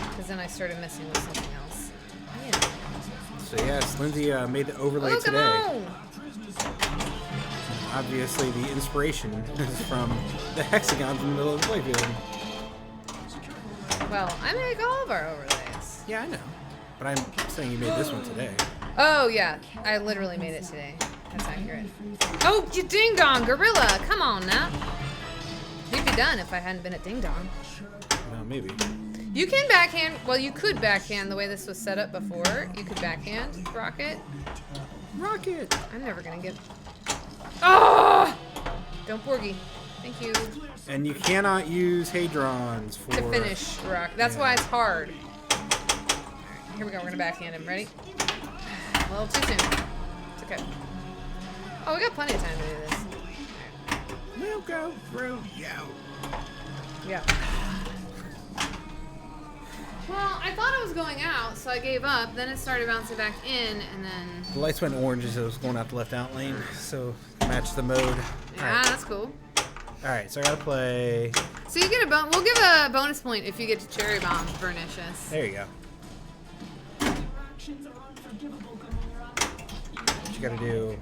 Because then I started messing with something else. Yeah. So yes, Lindsay made the overlay Look, today. come on. Obviously, the inspiration is from the hexagons in the middle of the playfield. Well, I make all of our overlays. Yeah, I know. But I'm saying you made this one today. Oh yeah, I literally made it today. That's accurate. Oh, you ding dong, gorilla! Come on now. You'd be done if I hadn't been a ding dong. Well, maybe. You can backhand. Well, you could backhand the way this was set up before. You could backhand Rocket. Rocket! I'm never gonna get. Oh! Don't Borgie. Thank you. And you cannot use Hadrons for... To finish rock. That's why it's hard. Here we go. We're going to backhand him. Ready? A little too soon. It's okay. Oh, we got plenty of time to do this. We'll go through you. Yeah. Well, I thought it was going out, so I gave up. Then it started bouncing back in, and then... The lights went orange as it was going out the left out lane, so match the mode. Yeah, that's cool. Alright, so I gotta play... So you get a we'll give a bonus point if you get to Cherry Bomb, Bernicious. There you go. What you gotta do...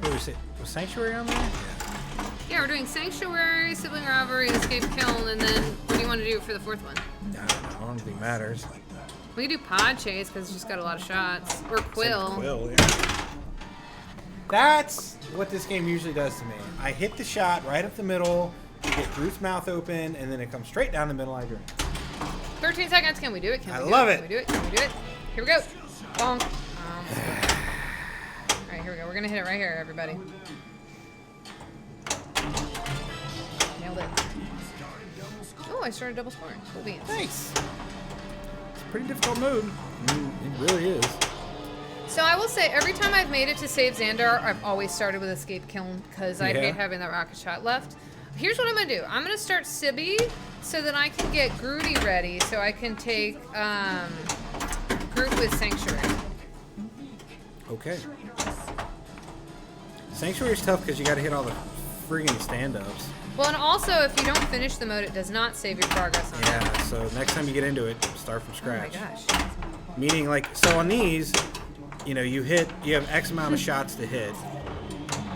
What was it? Was Sanctuary on there? Yeah, we're doing Sanctuary, Sibling Rivalry, Escape Kiln, and then what do you want to do for the fourth one? I don't know. I don't think it matters. We can do Pod Chase because it's just got a lot of shots. Or Quill. Quill, yeah. That's what this game usually does to me. I hit the shot right up the middle, get Groot's mouth open, and then it comes straight down the middle. I drink. 13 seconds. Can we do it? Can we I do love it? it. Can we do it? Can we do it? Here we go. Bonk. Alright, here we go. We're going to hit it right here, everybody. Nailed it. Oh, I started double scoring. Cool beans. Nice. It's a pretty difficult mode. It really is. So I will say, every time I've made it to save Xandar, I've always started with Escape Kiln because I hate having that rocket shot left. Here's what I'm going to do. I'm going to start Sibby so that I can get Groody ready so I can take Groot with Sanctuary. Okay. Sanctuary is tough because you got to hit all the friggin' stand-ups. Well, and also, if you don't finish the mode, it does not save your progress on it. Yeah, so next time you get into it, start from Oh my scratch. gosh. Meaning, like, so on these, you know, you have X amount of shots to hit.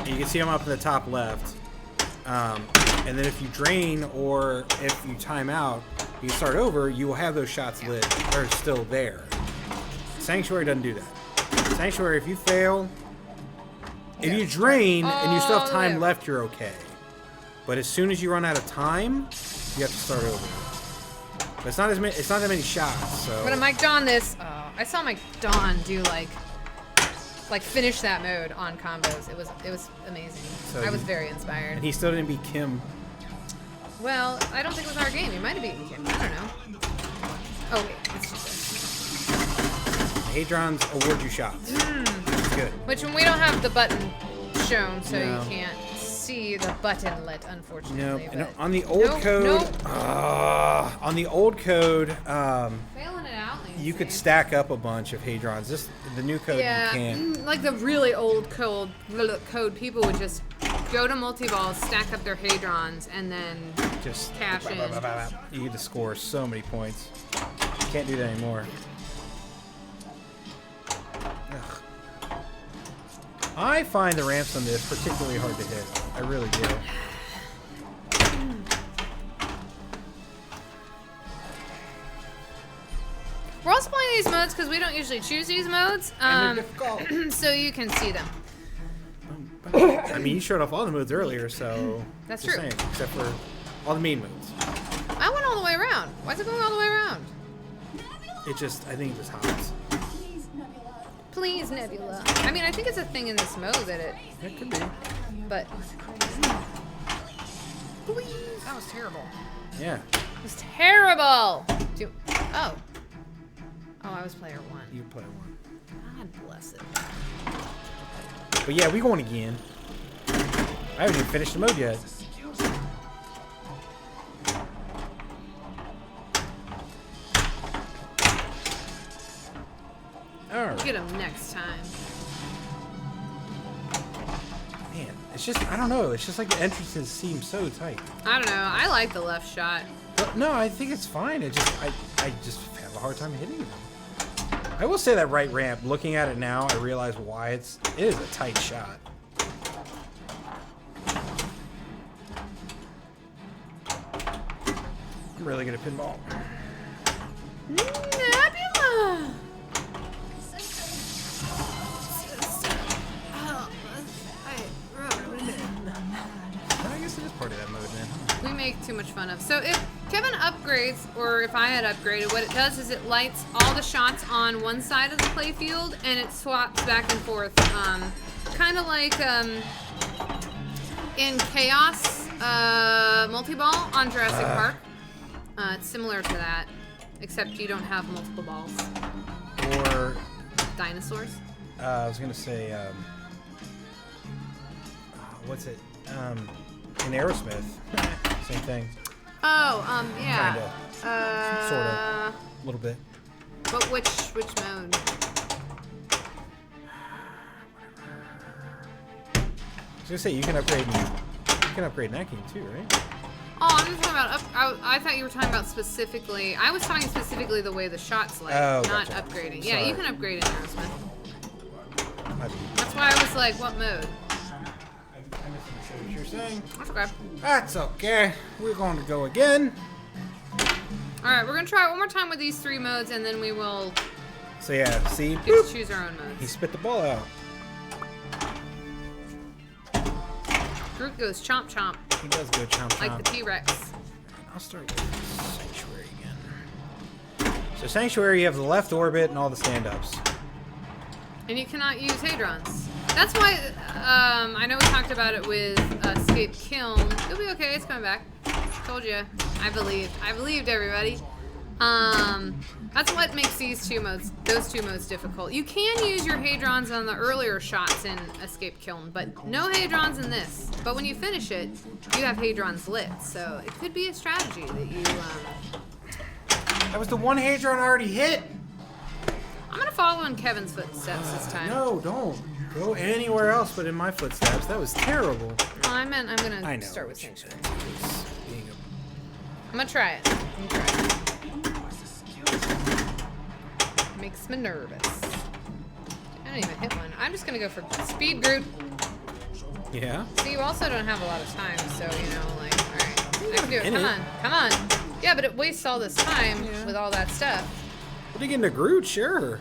And you can see them up in the top left. And then if you drain or if you time out, you start over, you will have those shots lit or still there. Sanctuary doesn't do that. Sanctuary, if you fail, if you drain and you still have time left, you're okay. But as soon as you run out of time, you have to start over. But it's not as many. It's not that many shots. So. I'm gonna Mike Dawn this. I saw Mike Dawn do like finish that mode on combos. It was amazing. So I was very inspired. And he still didn't beat Kim. Well, I don't think it was our game. He might have beaten Kim. I don't know. Oh wait, it's just this. Hadrons award you shots. It's good. Which when we don't have the button shown, so No. you can't see the button lit, unfortunately. No, but- and on the old code, Failing it out, Lindsay. you could stack up a bunch of Hadrons. The new code, Yeah, you can't. like the really old code people would just go to multi-ball, stack up their Hadrons, and then Just cash in. You get to score so many points. You can't do that anymore. Ugh. I find the ramps on this particularly hard to hit. I really do. We're also playing these modes because we don't usually choose these modes, And they're difficult. so you can see them. I mean, you showed off all the modes earlier, so. That's just true. saying, except for all the main modes. I went all the way around. Why is it going all the way around? It just, I think it just hops. Please, Nebula. I mean, I think it's a thing in this mode that it, It could be. but. That was terrible. Yeah. It was terrible. Oh, I was player one. You play one. God bless it. But yeah, we going again. I haven't even finished the mode yet. Alright. Get him next time. Man, it's just, I don't know. It's just like the entrances seem so tight. I don't know. I like the left shot. But no, I think it's fine. I just have a hard time hitting them. I will say that right ramp, looking at it now, I realize why it is a tight shot. I'm really good at pinball. Nebula! I guess it is part of that mode, man. We make too much fun of. So if Kevin upgrades, or if I had upgraded, what it does is it lights all the shots on one side of the playfield, and it swaps back and forth. Kind of like in Chaos, Multi-ball on Jurassic Park. It's similar to that, except you don't have multiple balls. Or Dinosaurs. I was gonna say, what's it? In Aerosmith, same thing. Oh, yeah. Kinda. Sorta. A little bit. But which mode? I was gonna say you can upgrade in that game too, right? Oh, I'm just talking about I thought you were talking about specifically. I was talking specifically the way the shots like, Oh, not gotcha. upgrading. Yeah, Sorry. you can upgrade in Aerosmith. I mean, That's why I was like, what mode? I misunderstood what you're saying. That's okay. That's okay. We're going to go again. All right, we're gonna try it one more time with these 3 modes, and then we will So yeah, see, get boop, to choose our own he modes. spit the ball out. Groot goes chomp chomp He does go chomp like the chomp. T-Rex. I'll start with Sanctuary again. So Sanctuary, you have the left orbit and all the stand-ups. And you cannot use Hadrons. That's why, I know we talked about it with Escape Kiln. You'll be okay, it's coming back. Told you. I believed. I believed everybody. That's what makes those 2 modes difficult. You can use your Hadrons on the earlier shots in Escape Kiln, but no Hadrons in this. But when you finish it, you have Hadrons lit, so it could be a strategy that you, That was the one Hadron I already hit. I'm gonna follow in Kevin's footsteps this time. No, don't go anywhere else but in my footsteps. That was terrible. Well, I meant I'm gonna I know. start with what you Sanctuary. meant. It was being I'm gonna try it. Makes me nervous. I didn't even hit one. I'm just gonna go for Speed Groot. Yeah. See, you also don't have a lot of time, so you know, like, all right, I can do it. In Come it. on, come on. Yeah, but it wastes all this time with all that stuff. What are you getting to Groot? Sure.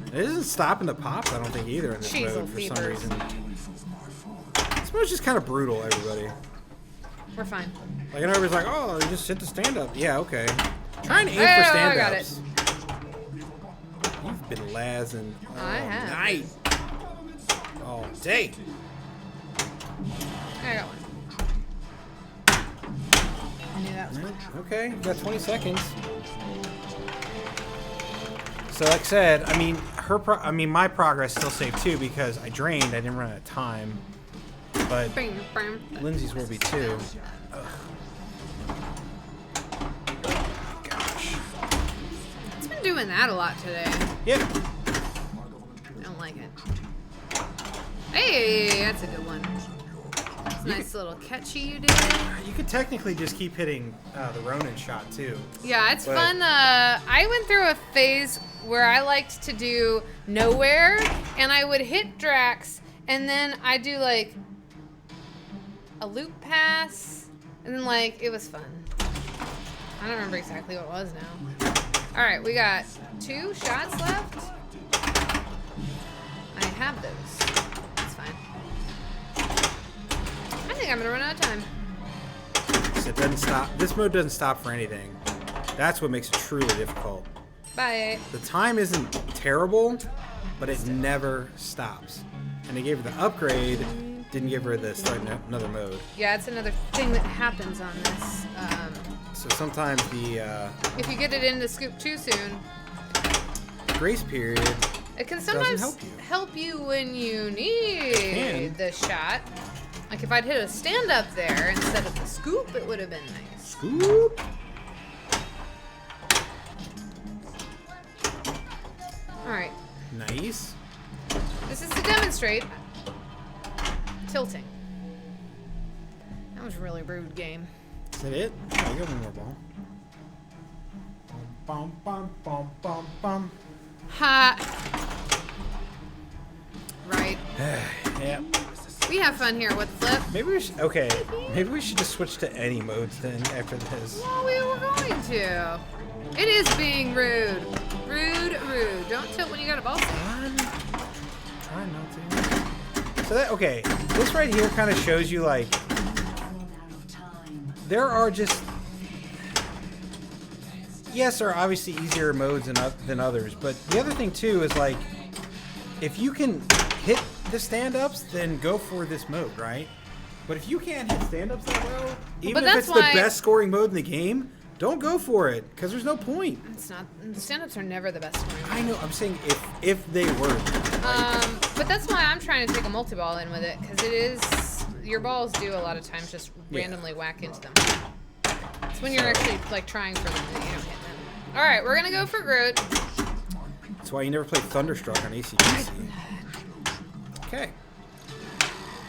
It isn't stopping the pops, I don't think, either in this Cheesel mode for some fever. reason. This mode's just kind of brutal, everybody. We're fine. Like, and everybody's like, oh, you just hit the stand-up. Yeah, okay. Try and aim Oh, for I stand-ups. got You've been lazzing all I have. night. All day. I got one. I knew that was one. Okay, you got 20 seconds. So like I said, I mean, my progress still saved too because I drained. I didn't run out of time. But Bam, bam. Lindsay's will be too. Ugh. Gosh. It's been doing that a lot today. Yep. I don't like it. Hey, that's a good one. It's a nice little catchy you did. You could technically just keep hitting the Ronin shot too. Yeah, it's But- fun. I went through a phase where I liked to do nowhere, and I would hit Drax, and then I'd do like a loop pass, and then like it was fun. I don't remember exactly what it was now. All right, we got 2 shots left. I have those. That's fine. I think I'm gonna run out of time. So it doesn't stop. This mode doesn't stop for anything. That's what makes it truly difficult. Bye. The time isn't terrible, but it never stops. And they gave her the upgrade, didn't give her the start another mode. Yeah, it's another thing that happens on this. So sometimes the If you get it in the scoop too soon, grace period, it can sometimes help you. help you when you need can. the shot. Like if I'd hit a stand up there instead of the scoop, it would have been nice. scoop. All right, Nice. this is to demonstrate tilting. That was a really rude game. Is that it? Oh, I got one more ball. Bum, bum, bum, bum, bum. Ha. Right. Yeah. We have fun here with Flip. Maybe we should. Okay. Maybe we should just switch to any modes then after this. Well, we were going to. It is being rude. Rude, rude. Don't tilt when you got a ball stick. Try not to. So that okay. This right here kind of shows you like there are just yes, there are obviously easier modes than others, but the other thing too is like if you can hit the stand-ups, then go for this mode, right? But if you can't hit stand-ups that well, even if that's it's the why- best scoring mode in the game, don't go for it because there's no point. It's not. Stand-ups are never the best scoring. I know. I'm saying if they were. But that's why I'm trying to take a multi-ball in with it, because it is, your balls do a lot of times just randomly whack into them. It's when you're actually like trying for them that you don't hit them. All right, we're gonna go for Groot. That's why you never played Thunderstruck on ACDC. Okay.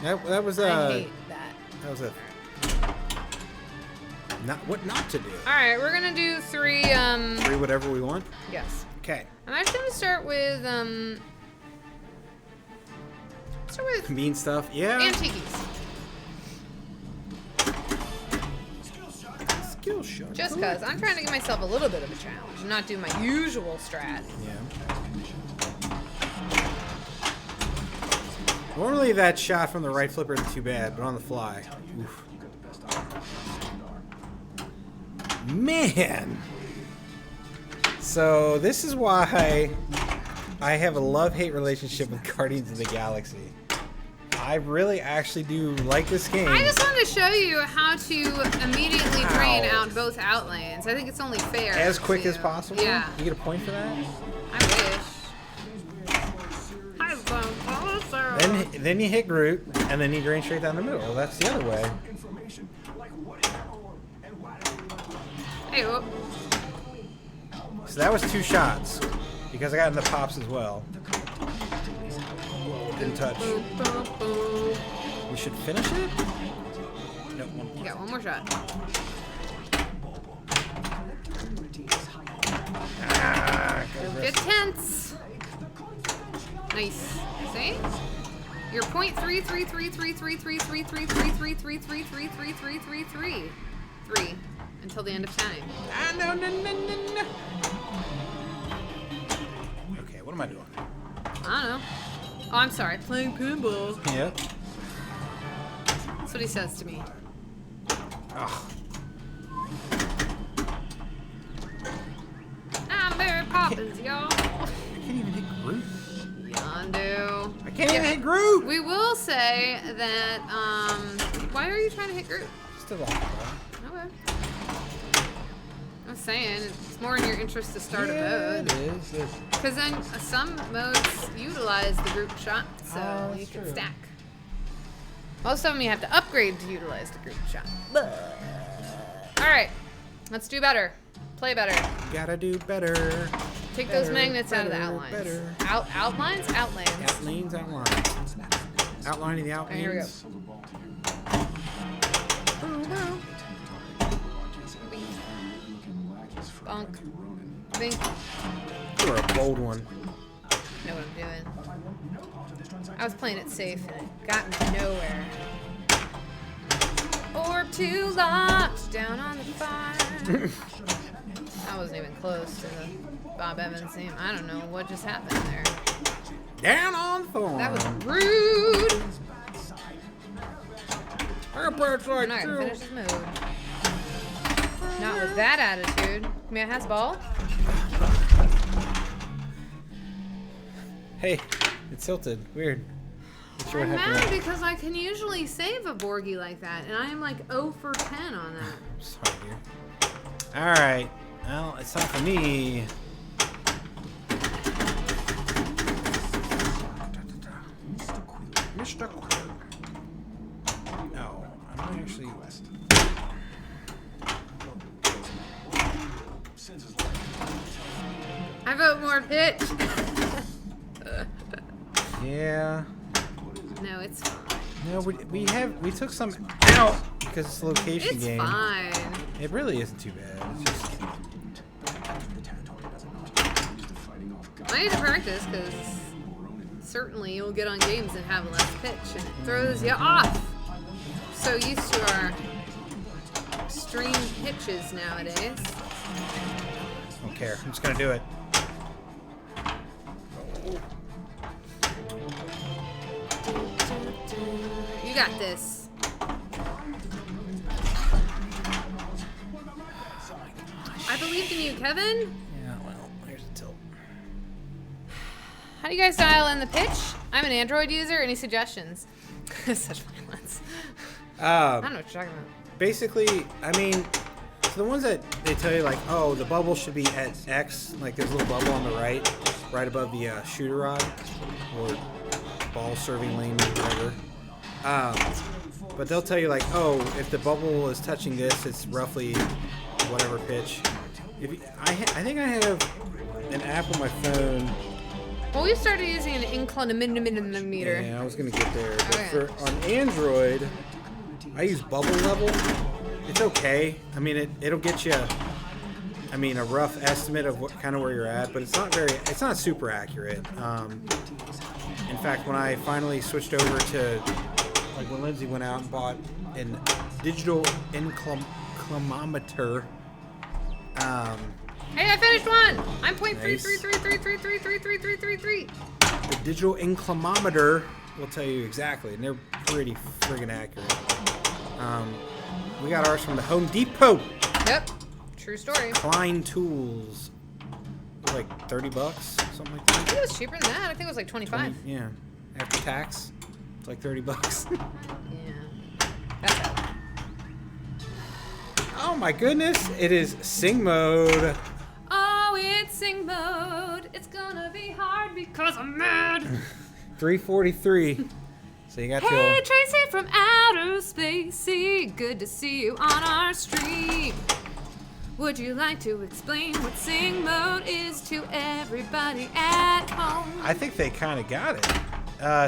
That was I hate that. that was a not what not to do. All right, we're gonna do 3. 3 whatever we want. Yes. Okay. I'm actually gonna start with Mean stuff. Yeah. Antiques. Skill shot. Just because I'm trying to give myself a little bit of a challenge and not do my usual strat. Yeah. Normally that shot from the right flipper isn't too bad, but on the fly. Oof. Man! So this is why I have a love-hate relationship with Guardians of the Galaxy. I really actually do like this game. I just wanted to show you how to immediately drain Ow. out both outlanes. I think it's only fair. As quick to- as possible? Yeah. You get a point for that? I wish. I've gone closer. Then you hit Groot, and then you drain straight down the middle. That's the other way. Hey, whoop. So that was 2 shots, because I got in the pops as well. Didn't touch. Boop, boop, boop. We should finish it? No, You got one more shot. Don't get tense. Nice. See? You're .3333333333333333333 until the end of time. no. Okay, what am I doing? I don't know. Oh, I'm sorry. Playing pinball. Yep. That's what he says to me. Ugh. I'm Mary Poppins, y'all. I can't even hit Groot. Yondu. I can't even hit Groot! We will say that, why are you trying to hit Groot? Just a lot. Okay. I'm saying, it's more in your interest to start a It mode. is. Because then some modes utilize the group shot, so Oh, you that's can true. stack. Most of them you have to upgrade to utilize the group shot. Alright, let's do better. Play better. Gotta do better. Take those Better, magnets out of the better, outlines. better. Outlines? Outlands. Outlines, outlines. Outlining the outlines. Okay, here we go. Bonk. Bink. You're a bold one. Know what I'm doing. I was playing it safe and it got me nowhere. Orb 2 locked down on the fire. I wasn't even close to the Bob Evans theme. I don't know what just happened there. Down on Thorn. That was rude. Our birds I'm like not gonna you. finish this move. Not with that attitude. May I has ball? Hey, it's tilted. Weird. Not sure I'm what mad happened. because I can usually save a Borgie like that, and I am like 0 for 10 on that. Sorry, dear. All right. Well, it's time for me. Mr. Quill. No, I'm actually. I vote more pitch. Yeah. No, it's fine. No, we took some out because it's a location It's game. fine. It really isn't too bad. It's just I need to practice because certainly you'll get on games and have less pitch and it throws you off. So used to our extreme pitches nowadays. I don't care. I'm just gonna do it. You got this. I believed in you, Kevin. Yeah. Well, here's the tilt. How do you guys dial in the pitch? I'm an Android user. Any suggestions? Such violence. I don't know what you're talking about. Basically, I mean, so the ones that they tell you like, oh, the bubble should be at X, like there's a little bubble on the right above the shooter rod or ball serving lane, whatever. But they'll tell you like, oh, if the bubble is touching this, it's roughly whatever pitch. If you, I think I have an app on my phone. Well, we started using an inclinometer. Yeah, I was gonna get there. But Okay. on Android, I use Bubble Level. It's okay. I mean, it'll get you. I mean, a rough estimate of what kind of where you're at, but it's not super accurate. In fact, when I finally switched over to, like when Lindsay went out and bought a digital inclinometer. Hey, I finished one. I'm Nice. 0.333333333333. The digital inclinometer will tell you exactly, and they're pretty friggin' accurate. We got ours from the Home Depot. Yep. True story. Klein Tools. It was like $30, something like I that. think it was cheaper than that. I think it was like 25. Yeah. After tax, it's like $30. Yeah. That's it. Oh my goodness! It is Sing Mode. Oh, it's sing mode. It's gonna be hard because I'm mad. 343. So you got Hey, your. Tracy from outer spacey. Good to see you on our stream. Would you like to explain what sing mode is to everybody at home? I think they kind of got it.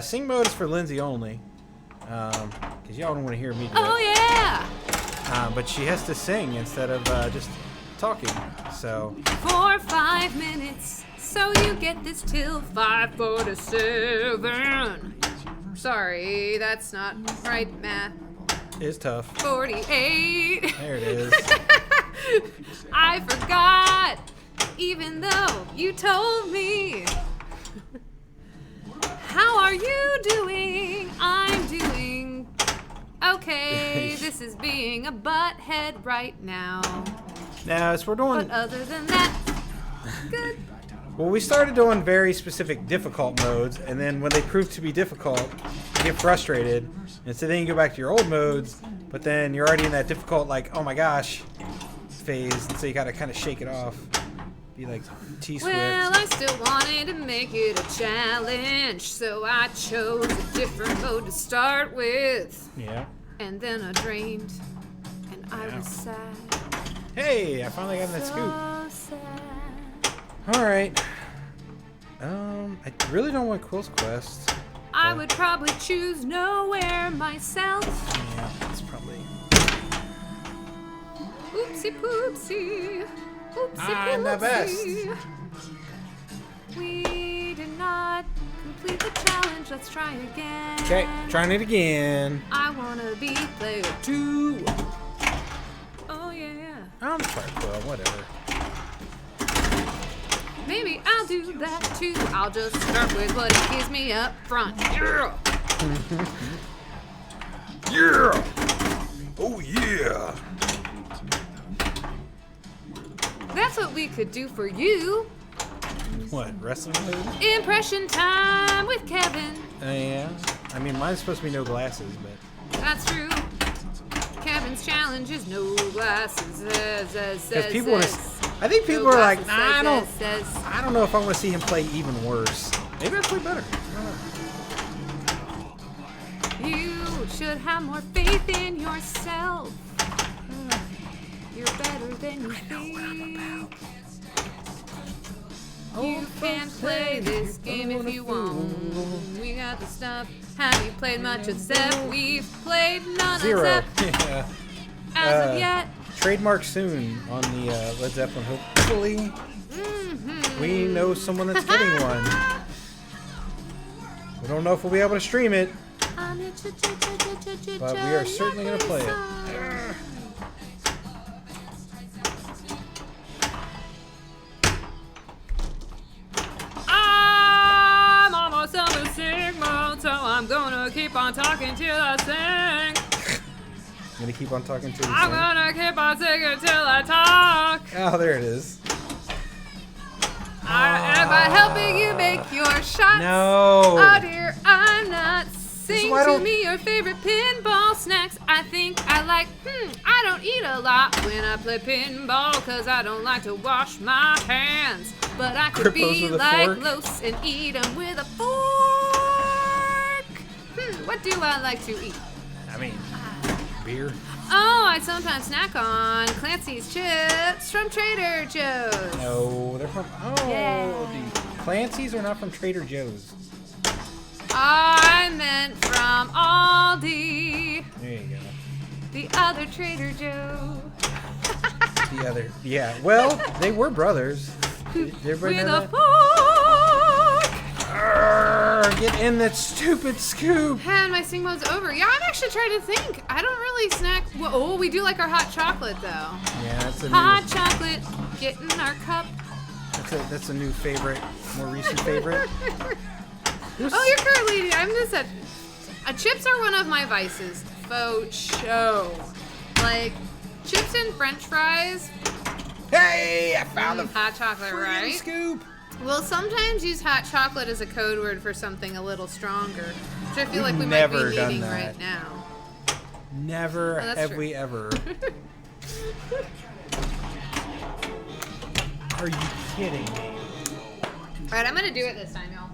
Sing Mode is for Lindsay only. Because y'all don't want to hear me do Oh, it. yeah. But she has to sing instead of just talking. So. For 5 minutes. So you get this till 5:47. Sorry, that's not right math. It's tough. 48. There it is. I forgot, even though you told me. How are you doing? I'm doing okay. This is being a butthead right now. Now, as we're doing. But other than that, good. Well, we started doing very specific difficult modes, and then when they prove to be difficult, you get frustrated, and so then you go back to your old modes, but then you're already in that difficult, like, oh my gosh, phase, and so you gotta kind of shake it off. Be like T-Swift. Well, I still wanted to make it a challenge, so I chose a different mode to start with. Yeah. And then I drained, and I Yeah. was sad. Hey, I finally got in that scoop. So sad. All right. I really don't want Quill's Quest. I would probably choose nowhere myself. Yeah, that's probably. Oopsie poopsie. Oopsie I'm the poopsie. We did not complete the challenge. Let's try again. Okay, trying it again. I wanna be player 2. Oh yeah. I'll try Quill, whatever. Maybe I'll do that too. I'll just start with what it gives me up front. Yeah. Yeah! Oh yeah! That's what we could do for you. What, wrestling mode? Impression time with Kevin. Yeah. I mean, mine's supposed to be no glasses, but. That's true. Kevin's challenge is no glasses. Because people want to. I think people are like, nah, I don't know if I want to see him play even worse. Maybe I play better. I don't know. You should have more faith in yourself. You're better than you think. You can play this game if you want. We got the stuff. Have you played much except we've played none 0. except Yeah. as of yet. Trademark soon on the Led Zeppelin. Hopefully, we know someone that's getting one. We don't know if we'll be able to stream it, but we are certainly going to play it. I'm almost done with Sigma, so I'm gonna keep on talking till I sing. I'm going to keep on talking to you. I'm gonna keep on singing till I talk. Oh, there it is. Am I helping you make your shots? No. Oh dear, I'm not Sing why I to don't- me your favorite pinball snacks. I think I like, I don't eat a lot when I play pinball, cause I don't like to wash my hands. But I could Grip those be with a like fork? Los and eat them with a fork. What do I like to eat? I mean, beer. Oh, I sometimes snack on Clancy's chips from Trader Joe's. No, they're from. Oh, Yeah. the Clancy's are not from Trader Joe's. I meant from Aldi, There you go. the other Trader Joe. The other. Yeah. Well, they were brothers. Did everybody With know a that? fork. Arrgh, get in that stupid scoop. And my sing mode's over. Yeah, I'm actually trying to think. I don't really snack. Oh, we do like our hot chocolate though. Yeah, that's a Hot new. chocolate, get in our cup. That's a new favorite, more recent favorite. Oh, you're currently. I'm just a. Chips are one of my vices. Faux show. Like chips and French fries. Hey, I found the Hot chocolate, friggin' right? scoop. We'll sometimes use hot chocolate as a code word for something a little stronger, which I feel like we might never be done needing that. right now. Never Oh, that's have true. we ever. Are you kidding me? Alright, I'm gonna do it this time, y'all.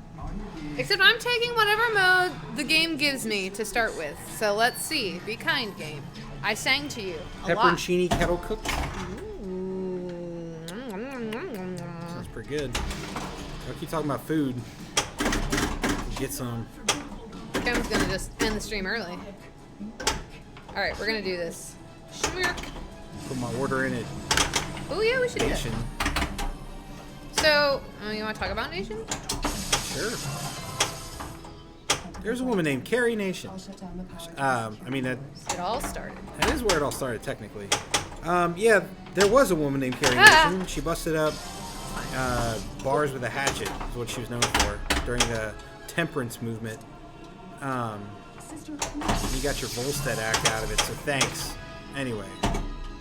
Except I'm taking whatever mode the game gives me to start with. So let's see. Be kind, game. I sang to you a lot. Pepperoncini kettle cooked. Mm. Sounds pretty good. I keep talking about food. Get some. Kim's gonna just end the stream early. Alright, we're gonna do this. Schmirk. Put my order in it. Oh yeah, we should do that. Nation. So, you wanna talk about Nation? Sure. There's a woman named Carrie Nation. I mean, that It all started. is where it all started, technically. Yeah, there was a woman named Carrie Ah. Nation. She busted up bars with a hatchet, is what she was known for, during the temperance movement. You got your Volstead Act out of it, so thanks. Anyway,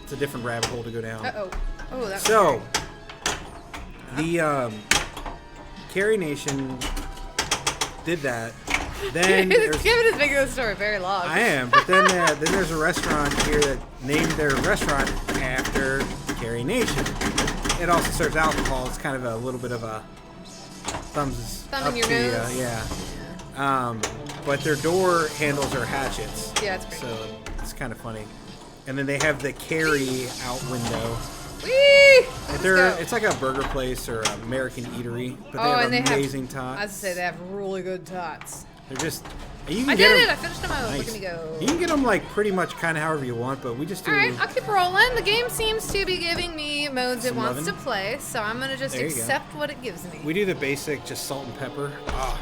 it's a different rabbit hole to go down. Uh-oh. Oh, that was So, the Carrie Nation did that. Then there's, Kevin is making the story very long. I am, but then there's a restaurant here that named their restaurant after Carrie Nation. It also serves alcohol. It's kind of a little bit of a thumbs Thumb up in your to you, nose. yeah. But their door handles are hatchets. Yeah, it's great. So it's kind of funny. And then they have the carry out window. Whee! Let's go. It's like a burger place or an American eatery, but they Oh, have and they amazing have, tots. I was to say they have really good tots. They're just. You can I get did them, it. I finished them out. Nice. Look at me go. You can get them like pretty much kind of however you want, but we just do. All right, I'll keep rolling. The game seems to be giving me modes it Some wants lovin'? to play, so I'm gonna just There you go. accept what it gives me. We do the basic, just salt and pepper. Ah,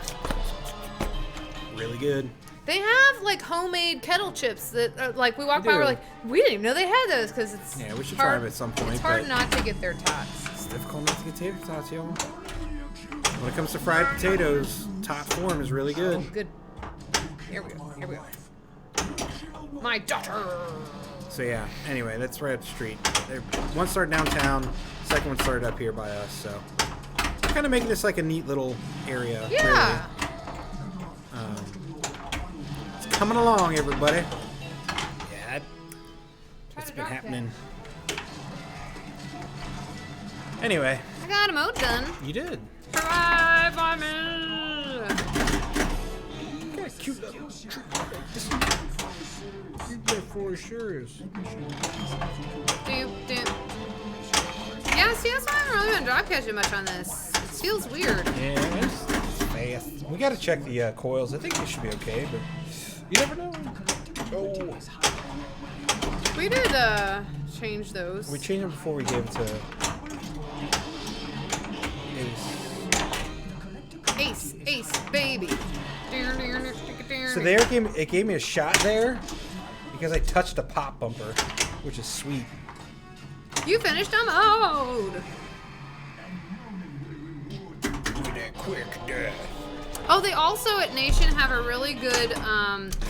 really good. They have like homemade kettle chips that, like, we walk They by, we're do. like, we didn't even know they had those because it's Yeah, we should hard, try them at some point. It's hard but not to get their tots. It's difficult not to get tater tots, y'all. When it comes to fried potatoes, top form is really good. Oh, good. Here we go. Here we go. My daughter. So yeah. Anyway, that's right up the street. One started downtown, second one started up here by us. So kind of making this like a neat little area. Yeah. Really. It's coming along, everybody. Yeah, that's been happening. Anyway, I got a mode done. you did. Survive on me. Got a cute little for sure. Doop, doop. Yeah, see, that's why I haven't really been drop catching much on this. It feels weird. Yeah, it's fast. We gotta check the coils. I think they should be okay, but you never know. Oh, We did change those. we changed them before we gave it to Ace. Ace, baby. So there it gave me a shot there because I touched a pop bumper, which is sweet. You finished a mode. Oh, they also at Nation have a really good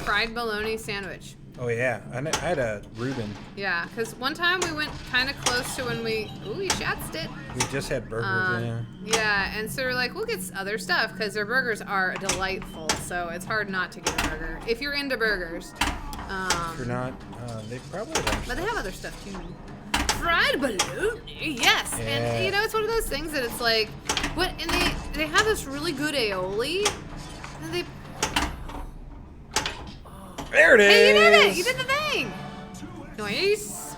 fried bologna sandwich. Oh yeah, I had a Reuben. Yeah, because one time we went kind of close to when we shatzed it. We just had burgers. Yeah. Yeah, and so we're like, we'll get other stuff because their burgers are delightful. So it's hard not to get a burger if you're into burgers. If you're not, they probably like. But they have other stuff too. Fried bologna, yes. Yeah. And you know, it's one of those things that it's like, what? And they have this really good aioli. And they. There it is. Hey, you did it! You did the thing. Nice.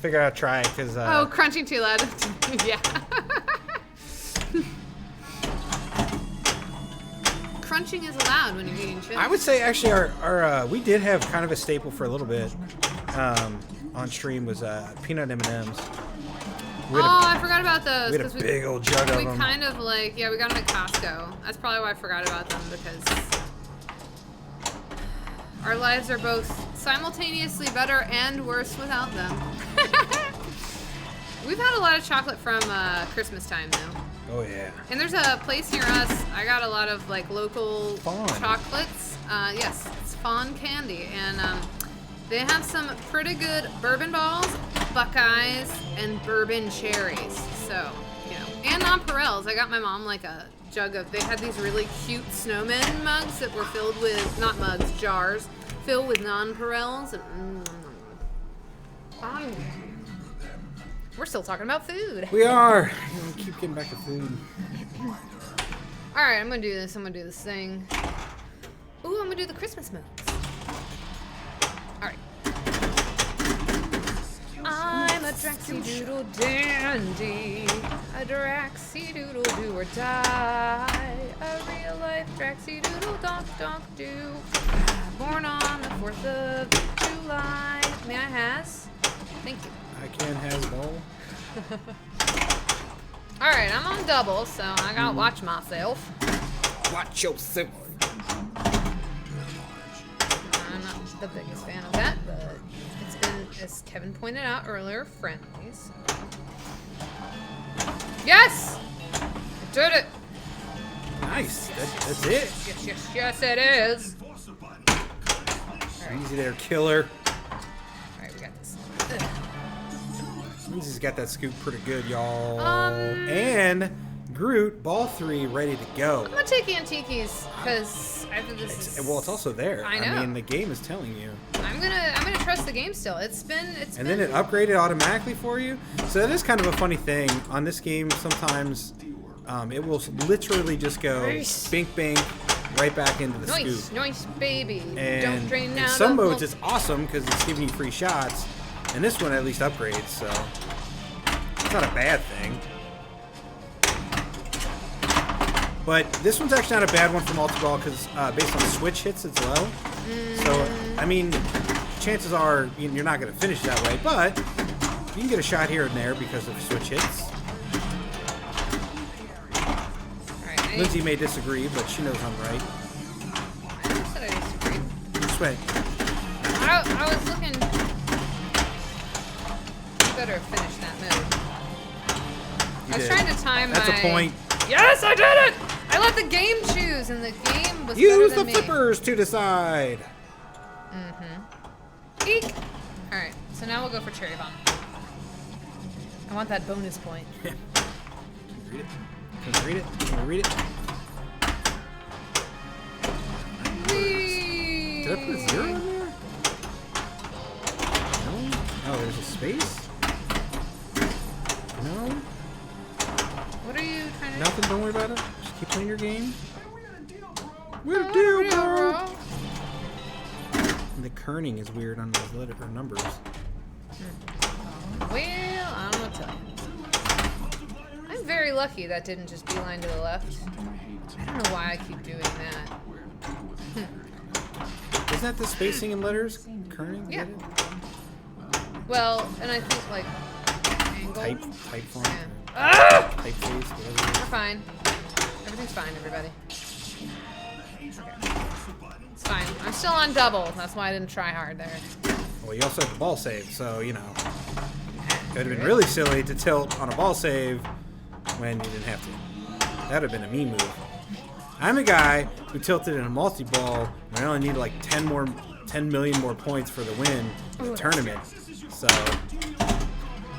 Figure out try it because. Oh, crunching too loud. Yeah. Crunching is allowed when you're eating chips. I would say actually our we did have kind of a staple for a little bit on stream was peanut M&Ms. I forgot about those. We had a 'cause big old jug of We them. kind of like, we got them at Costco. That's probably why I forgot about them because our lives are both simultaneously better and worse without them. We've had a lot of chocolate from Christmas time though. Oh yeah. And there's a place near us. I got a lot of like local Fawn. chocolates. Yes, it's Fawn Candy, and they have some pretty good bourbon balls, Buckeyes, and bourbon cherries. So and nonpareils. I got my mom like a jug of. They had these really cute snowman mugs that were filled with jars filled with nonpareils. And we're still talking about food. We are. We keep getting back to food. All right, I'm gonna do this. I'm gonna do this thing. Ooh, I'm gonna do the Christmas modes. All right. I'm a Draxy Doodle Dandy, a Draxy Doodle do or die, a real life Draxy Doodle donk do. Born on the 4th of July. May I has? Thank you. I can has bowl. All right, I'm on double, so I gotta watch myself. Watch yourself. I'm not the biggest fan of that, but it's been, as Kevin pointed out earlier, friendlies. Yes! I did it! Nice. That's it. Yes, it is. Easy there, killer. Alright, we got this. Lindsay's got that scoop pretty good, y'all. And Groot, ball 3, ready to go. I'm gonna take Antiques, because after this is... Well, it's also there. I know. I mean, the game is telling you. I'm gonna trust the game still. It's been And then it upgraded automatically for you. So that is kind of a funny thing. On this game, sometimes it will literally just go Nice. bink, bink, right back into the Nice, scoop. nice baby. And Don't drain in now. some modes, it's awesome because it's giving you free shots. And this one at least upgrades, so it's not a bad thing. But this one's actually not a bad one for multi-ball because based on switch hits, it's low. So, I mean, chances are you're not going to finish that way, but you can get a shot here and there because of switch hits. Alright, Lindsay may disagree, but she knows I'm right. I never said I disagreed. This way. I was looking. You better finish that move. You I was did. trying to time That's my... a point. Yes, I did it! I let the game choose, and the game was Use better the than me. flippers to decide. Eek! Alright, so now we'll go for Cherry Bomb. I want that bonus point. Read it. Can we read it? Can we read it? Whee! Did I put a 0 in there? No? Oh, there's a space? No? What are you trying to Nothing, don't worry about it. Just keep playing your game. We do? had a deal, bro! And the kerning is weird on those letter or numbers. Well, I don't know what to tell you. I'm very lucky that didn't just beeline to the left. I don't know why I keep doing that. Isn't that the spacing in letters? Kerning? Yeah. Get it? Well, and I think like angle. Type font. Yeah. Or Ah! typeface, whatever it We're fine. Everything's fine, everybody. Okay. It's fine. I'm still on double. That's why I didn't try hard there. is. Well, you also have the ball save, so, you know. It would have been really silly to tilt on a ball save when you didn't have to. That would have been a me move. I'm a guy who tilted in a multi-ball when I only needed like 10 more 10 million more points for the win in the tournament. So,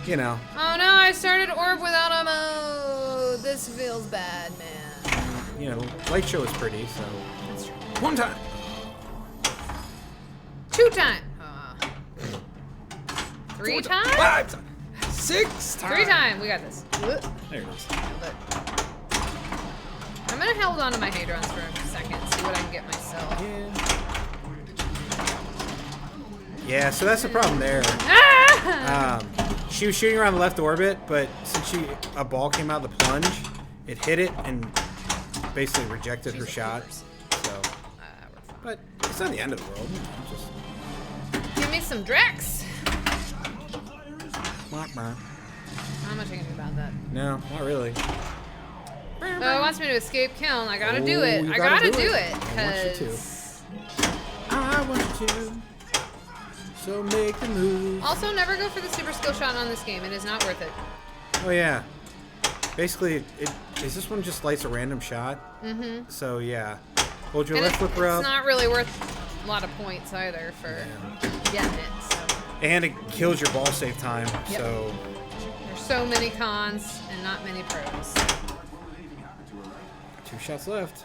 you know. Oh no, I started orb without a mode. This feels bad, man. You know, light show is pretty, so. That's true. One time. 2 times. 3 times? 5 times. 6 times. 3 times. We got this. There it is. I'm gonna hold on to my Hadrons for a second, see what I can get myself. Yeah, so that's the problem there. Ah! She was shooting around the left orbit, but since a ball came out of the plunge, it hit it and basically rejected her shot. So, but it's not the end of the world. Just Give me some Drex. mwah, mwah. How much I can do about that? No, not really. Oh, it wants me to escape kill, and I gotta do it. you I gotta do it. I want you to. 'cause- I want you to. So make the move. Also, never go for the super skill shot on this game. It is not worth it. Oh yeah. Basically, is this one just lights a random shot? Mm-hmm. So yeah. Hold your And left flipper up. it's not really worth a lot of points either for getting it. So And it kills your ball save time. Yep. So there's so many cons and not many pros. 2 shots left.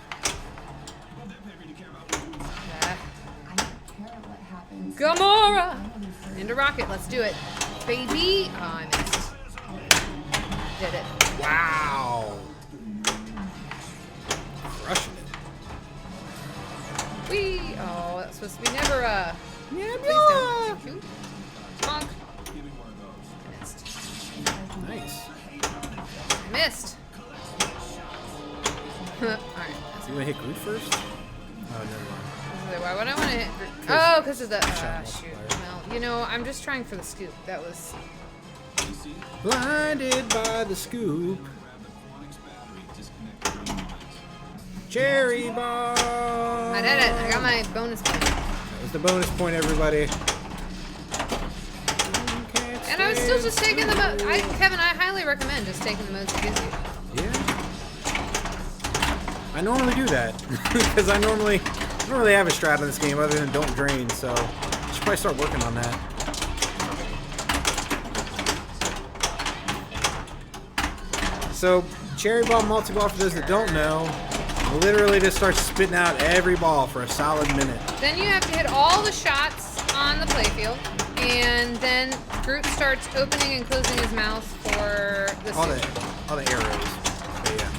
Ah. I don't care what happens. Gamora! Into rocket, let's do it. Baby! Oh, I missed. Did it. Wow. Crushing it. Whee! Oh, that's supposed to be never a. Yeah, Please don't. Thank you. Bonk. Missed. Nice. I missed. Alright. You want to hit Groot first? Oh, never mind. Why would I want to hit? Oh, because of the. Shot Shoot. multiplier. Well, you know, I'm just trying for the scoop. That was. Blinded by the scoop. Cherry bomb. I did it. I got my bonus point. That was the bonus point, everybody. And I was still just taking the mode. Kevin, I highly recommend just taking the modes it gives you. Yeah. I normally do that because I don't really have a strat in this game other than don't drain. So I should probably start working on that. So cherry bomb multi-ball, for those that don't know, literally just starts spitting out every ball for a solid minute. Then you have to hit all the shots on the playfield, and then Groot starts opening and closing his mouth for the All soup. the arrows. But yeah.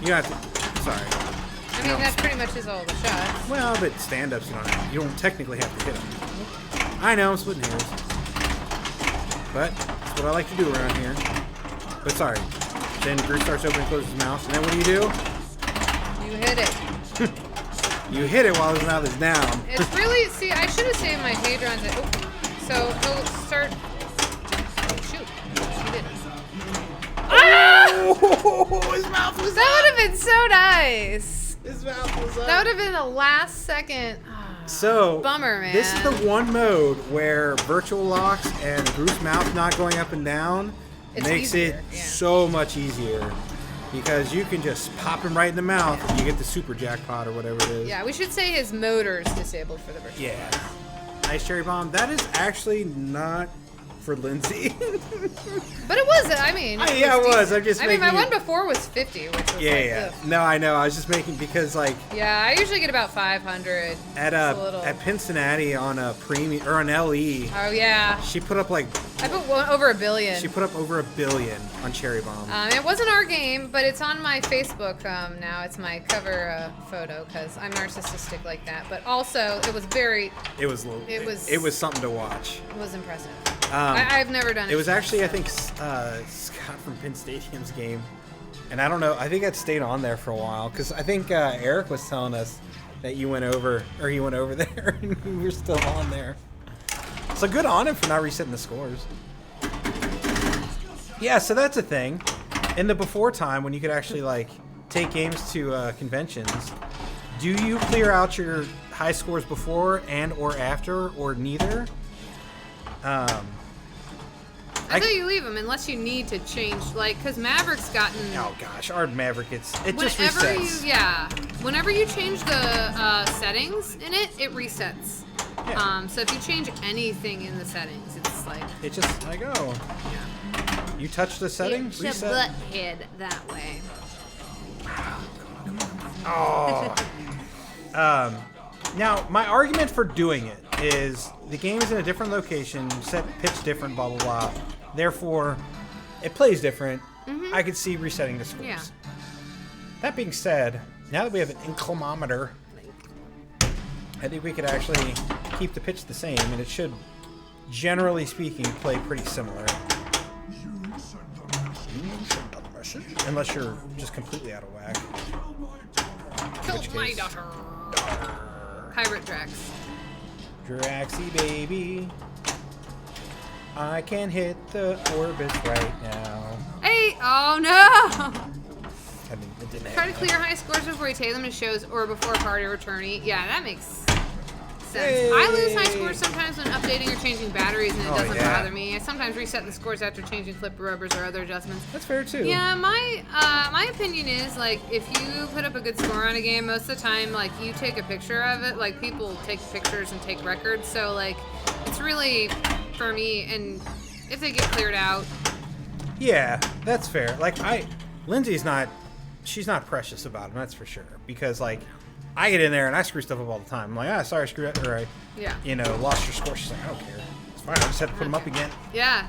You have to. Sorry. I mean, that pretty much is all the shots. Well, but stand-ups you don't technically have to hit them. I know, I'm splitting hairs. But that's what I like to do around here. But sorry. Then Groot starts opening and closes his mouth, and then what do? You hit it. You hit it while his mouth is down. It's really, see, I should have saved my Hadrons. So he'll start. Oh, shoot. He did. Ah! Oh, his mouth was That would have been so nice. His mouth was up. That would have been the last second. Ah, So, bummer, man. This is the one mode where virtual locks and Groot's mouth not going up and down It's makes easier, it yeah. so much easier. Because you can just pop him right in the mouth and you get the super jackpot or whatever it is. Yeah, we should say his motor is disabled for the virtual. Yeah. Nice cherry bomb. That is actually not for Lindsay. But it was, I mean. Yeah, it was. decent. I'm just I mean, my making one before was 50, which was yeah. like, ugh. No, I know. I was just making because like Yeah, I usually get about 500. at It's a little. at Cincinnati on a premium or an LE, Oh, yeah. she put up like I put over $1 billion. she put up over $1 billion on cherry bomb. It wasn't our game, but it's on my Facebook now. It's my cover photo because I'm narcissistic like that. But also, it was very, It was it was something to watch. it was impressive. Um, I've never done it. It was actually I think Scott from Penn Stadium's game, and I don't know. I think that stayed on there for a while because I think Eric was telling us that you went over or he went over there and we were still on there. So good on him for not resetting the scores. Yeah, so that's a thing. In the before time when you could actually like take games to conventions, do you clear out your high scores before and or after or neither? I thought you leave them unless you need to change, like, because Maverick's gotten. Oh gosh, our Maverick, it just Whenever resets. whenever you change the settings in it, it resets. Yeah. So if you change anything in the settings, it's like It's just like, oh, you touch the settings, it's a reset. butt head that way. Oh. Now, my argument for doing it is the game is in a different location, set pitch different, blah, blah, blah. Therefore, it plays different. I could see resetting the scores. Yeah. That being said, now that we have an inclinometer, I think we could actually keep the pitch the same, and it should, generally speaking, play pretty similar. Unless you're just completely out of whack. Killed which my case- daughter. Pirate Drax. Draxy baby, I can hit the orbits right now. Hey! Oh no! I mean, it didn't Try to happen. clear high scores before you take them to shows or before a party or tourney. Yeah, that makes sense. Hey. I lose high scores sometimes when updating or changing batteries, and it Oh, doesn't yeah. bother me. I sometimes reset the scores after changing flip rubbers or other adjustments. That's fair too. Yeah, my opinion is like if you put up a good score on a game, most of the time like you take a picture of it. Like people take pictures and take records, so like it's really for me. And if they get cleared out, Yeah, that's fair. Like Lindsay's not, she's not precious about them. That's for sure. Because like, I get in there and I screw stuff up all the time. I'm like, sorry, I screwed up, or I, yeah, lost your score. She's like, I don't care. It's fine. I just have to put them up again. yeah.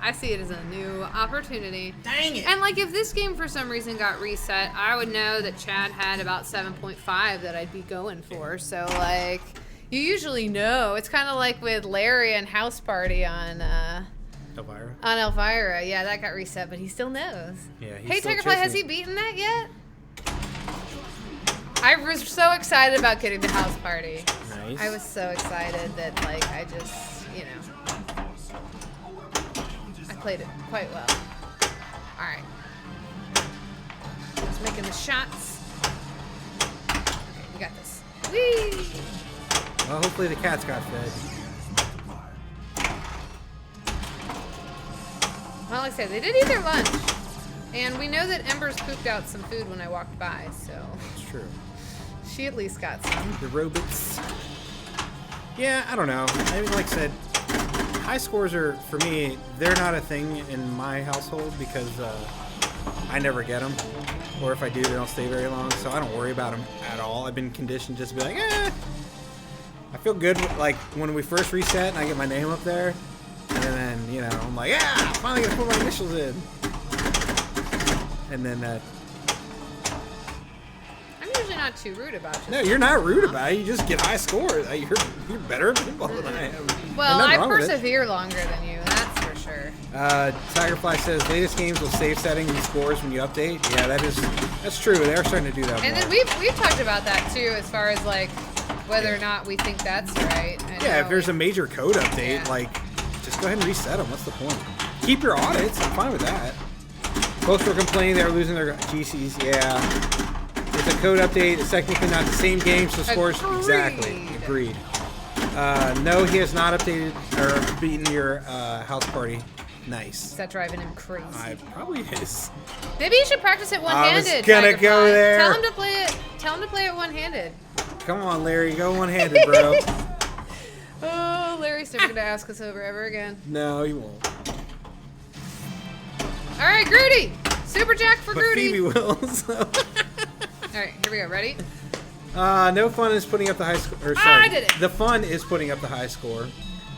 I see it as a new opportunity. Dang it. And like if this game for some reason got reset, I would know that Chad had about 7.5 that I'd be going for. So like you usually know. It's kind of like with Larry and House Party on Elvira. Elvira. Yeah, that got reset, but he still knows. Yeah, he's Hey, still Tigerfly, has chasing he beaten that yet? I was so excited about getting the House Party. Nice. I was so excited that like I just, I played it quite well. All right. Just making the shots. Okay, we got this. Whee! Well, hopefully the cats got fed. Well, like I said, they did eat their lunch. And we know that Ember's pooped out some food when I walked by, so It's true. she at least got some. The robots. Yeah, I don't know. I mean, like I said, high scores are, for me, they're not a thing in my household because I never get them. Or if I do, they don't stay very long, so I don't worry about them at all. I've been conditioned just to be like, I feel good, like, when we first reset and I get my name up there. And then, I'm like, I'm finally going to put my initials in. And then I'm usually not too rude about it. no, you're not rude about it. You just get high scores. You're better at pinball than I am. Well, There's nothing I wrong with it. persevere longer than you, that's for sure. Tigerfly says latest games will save settings and scores when you update. Yeah, that's true. They are starting to do that. And more. then we've talked about that too, as far as like whether or not we think that's right. Yeah, if there's a major code update, Yeah. like just go ahead and reset them. What's the point? Keep your audits. I'm fine with that. Folks were complaining they were losing their GCs. Yeah, it's a code update. It's technically not the same game, so scores exactly. Agreed. No, he has not updated or beaten your house party. Nice. Is that driving him crazy? I probably is. Maybe you should practice it one-handed. I was gonna go Tigerfly. there. Tell him to play it. Tell him to play it one-handed. Come on, Larry, go one-handed, bro. Oh, Larry's never gonna ask us over ever again. No, he won't. All right, Grudy. Super Jack for But Grudy. Phoebe will. So. All right, here we go. Ready? No fun is putting up the high score. Or, sorry, I did it. The fun is putting up the high score.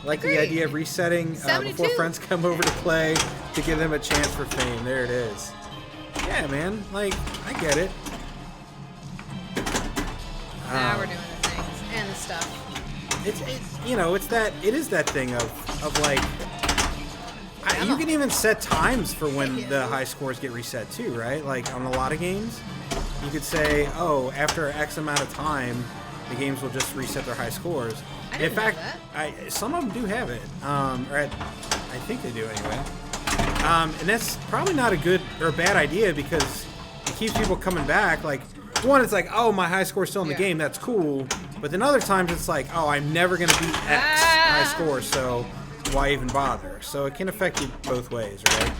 I like the Agreed. idea of resetting before 72. friends come over to play to give them a chance for fame. There it is. Yeah, man. Like, I get it. Now we're doing the things and the stuff. It is that thing of like, you can even set times for when the high scores get reset too, right? Like on a lot of games, you could say, oh, after X amount of time, the games will just reset their high scores. I didn't In fact, know some of them do have it, I think they do anyway. And that's probably not a good or a bad idea because it keeps people coming back. Like, one, it's like, oh, my high score's still in the Yeah. game, that's cool. But then other times it's like, oh, I'm never going to beat X high score, so why even bother? So it can affect you both ways, right?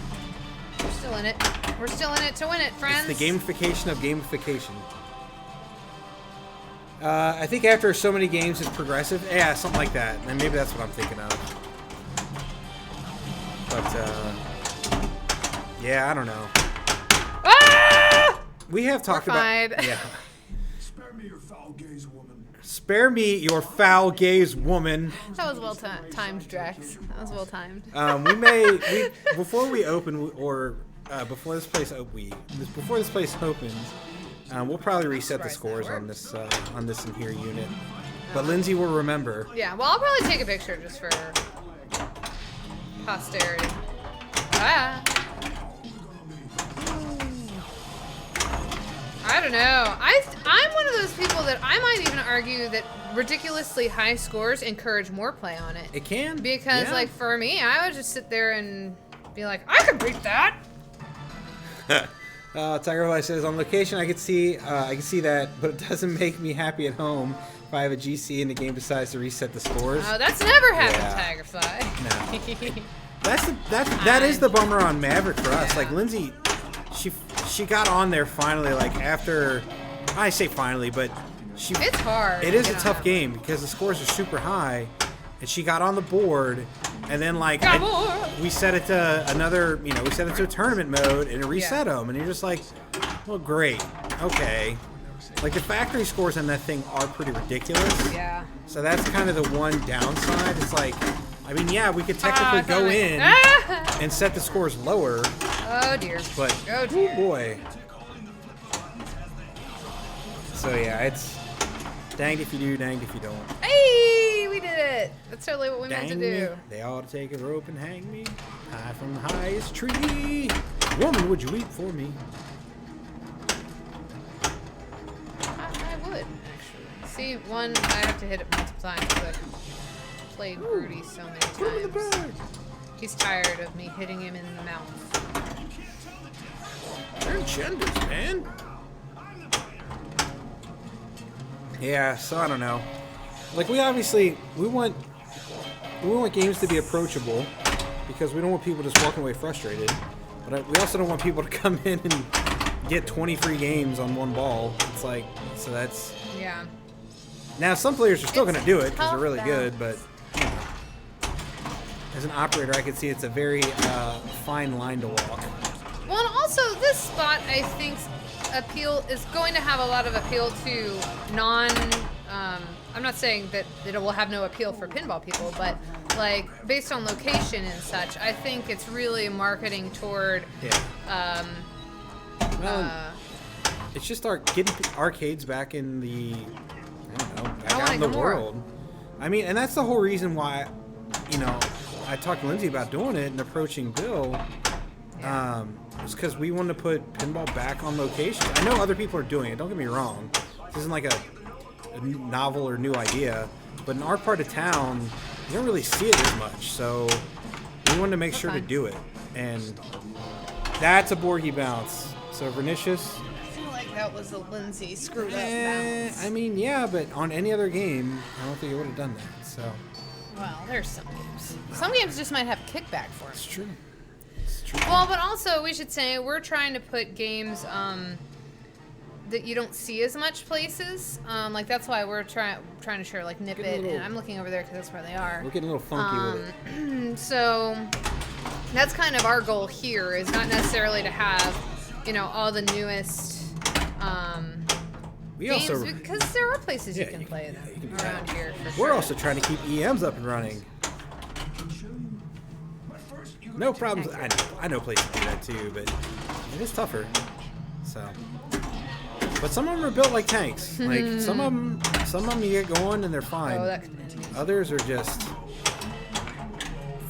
We're still in it. We're still in it to win it, friends. It's the gamification of gamification. I think after so many games, it's progressive. Yeah, something like that. And maybe that's what I'm thinking of. But yeah, I don't know. Ah! We have talked We're about. fine. Yeah. Spare me your foul gaze, woman. Spare me your foul gaze, woman. That was well timed, Drax. That was well timed. Before we open or before this place opens, we'll probably reset the scores on this in here unit. But Lindsay will remember. Yeah, well, I'll probably take a picture just for posterity. Ah. I don't know. I'm one of those people that I might even argue that ridiculously high scores encourage more play on it. It can Because, yeah. like, for me, I would just sit there and be like, I could beat that. Tiger Life says on location I can see that, but it doesn't make me happy at home if I have a GC and the game decides to reset the scores. Oh, that's never happened, Yeah. Tigerfly. No. That is the bummer on Maverick for us. Yeah. Like Lindsay, she got on there finally. Like after, I say finally, but It's hard. It to is a get tough on. game because the scores are super high, and she got on the board, and then like we set it to another, we set it to a tournament mode, and it reset them, and you're just like, well, great, okay. Like the factory scores on that thing are pretty ridiculous. Yeah. So that's kind of the one downside. It's like, I mean, yeah, we could technically go in and set the scores lower, Oh dear. but Oh dear. oh boy. So yeah, it's danged if you do, danged if you don't. Hey, we did it. That's totally what we meant to Dang do. me, they ought to take a rope and hang me high from the highest tree. Woman, would you weep for me? I would, actually. See, one, I have to hit it multiple times because I've played Broody so many Put him in the times. bag. He's tired of me hitting him in the mouth. They're enchanters, man. Yeah, so I don't know. Like we want games to be approachable because we don't want people just walking away frustrated. But we also don't want people to come in and get 20 free games on one ball. It's like, so that's Yeah. now some players are still going to do it because they're tough really good, balance. but as an operator, I can see it's a very fine line to walk. Well, and also this spot, I think, is going to have a lot of appeal to I'm not saying that it will have no appeal for pinball people, but like based on location and such, I think it's really marketing toward Yeah. Well, it's just getting arcades back in the, I don't know, back I out wanna in the go more. world. I mean, and that's the whole reason why, I talked to Lindsay about doing it and approaching Bill. It's because we wanted to put pinball back on location. I know other people are doing it. Don't get me wrong. This isn't like a novel or new idea, but in our part of town, you don't really see it as much. So we wanted to make sure to Okay. do it, and that's a Borgie bounce. So Vernicious. I feel like that was a Lindsay screwed up bounce. I mean, yeah, but on any other game, I don't think it would have done that. So Well, there's some games. Some games just might have kickback for it's it. true. It's true. Well, but also we should say we're trying to put games that you don't see as much places. Like that's why we're trying to share like Nip Getting a It, little- and I'm looking over there because that's where they are. We're getting a little funky with it. So that's kind of our goal here is not necessarily to have, all the newest We games also because there are places you Yeah, can you play can- them yeah, you can do around that. here. For we're sure. also trying to keep EMs up and running. No problems. I know places do that too, but it is tougher. So, but some of them are built like tanks. Like some of them you get going and they're fine. Oh, that could end me. Others are just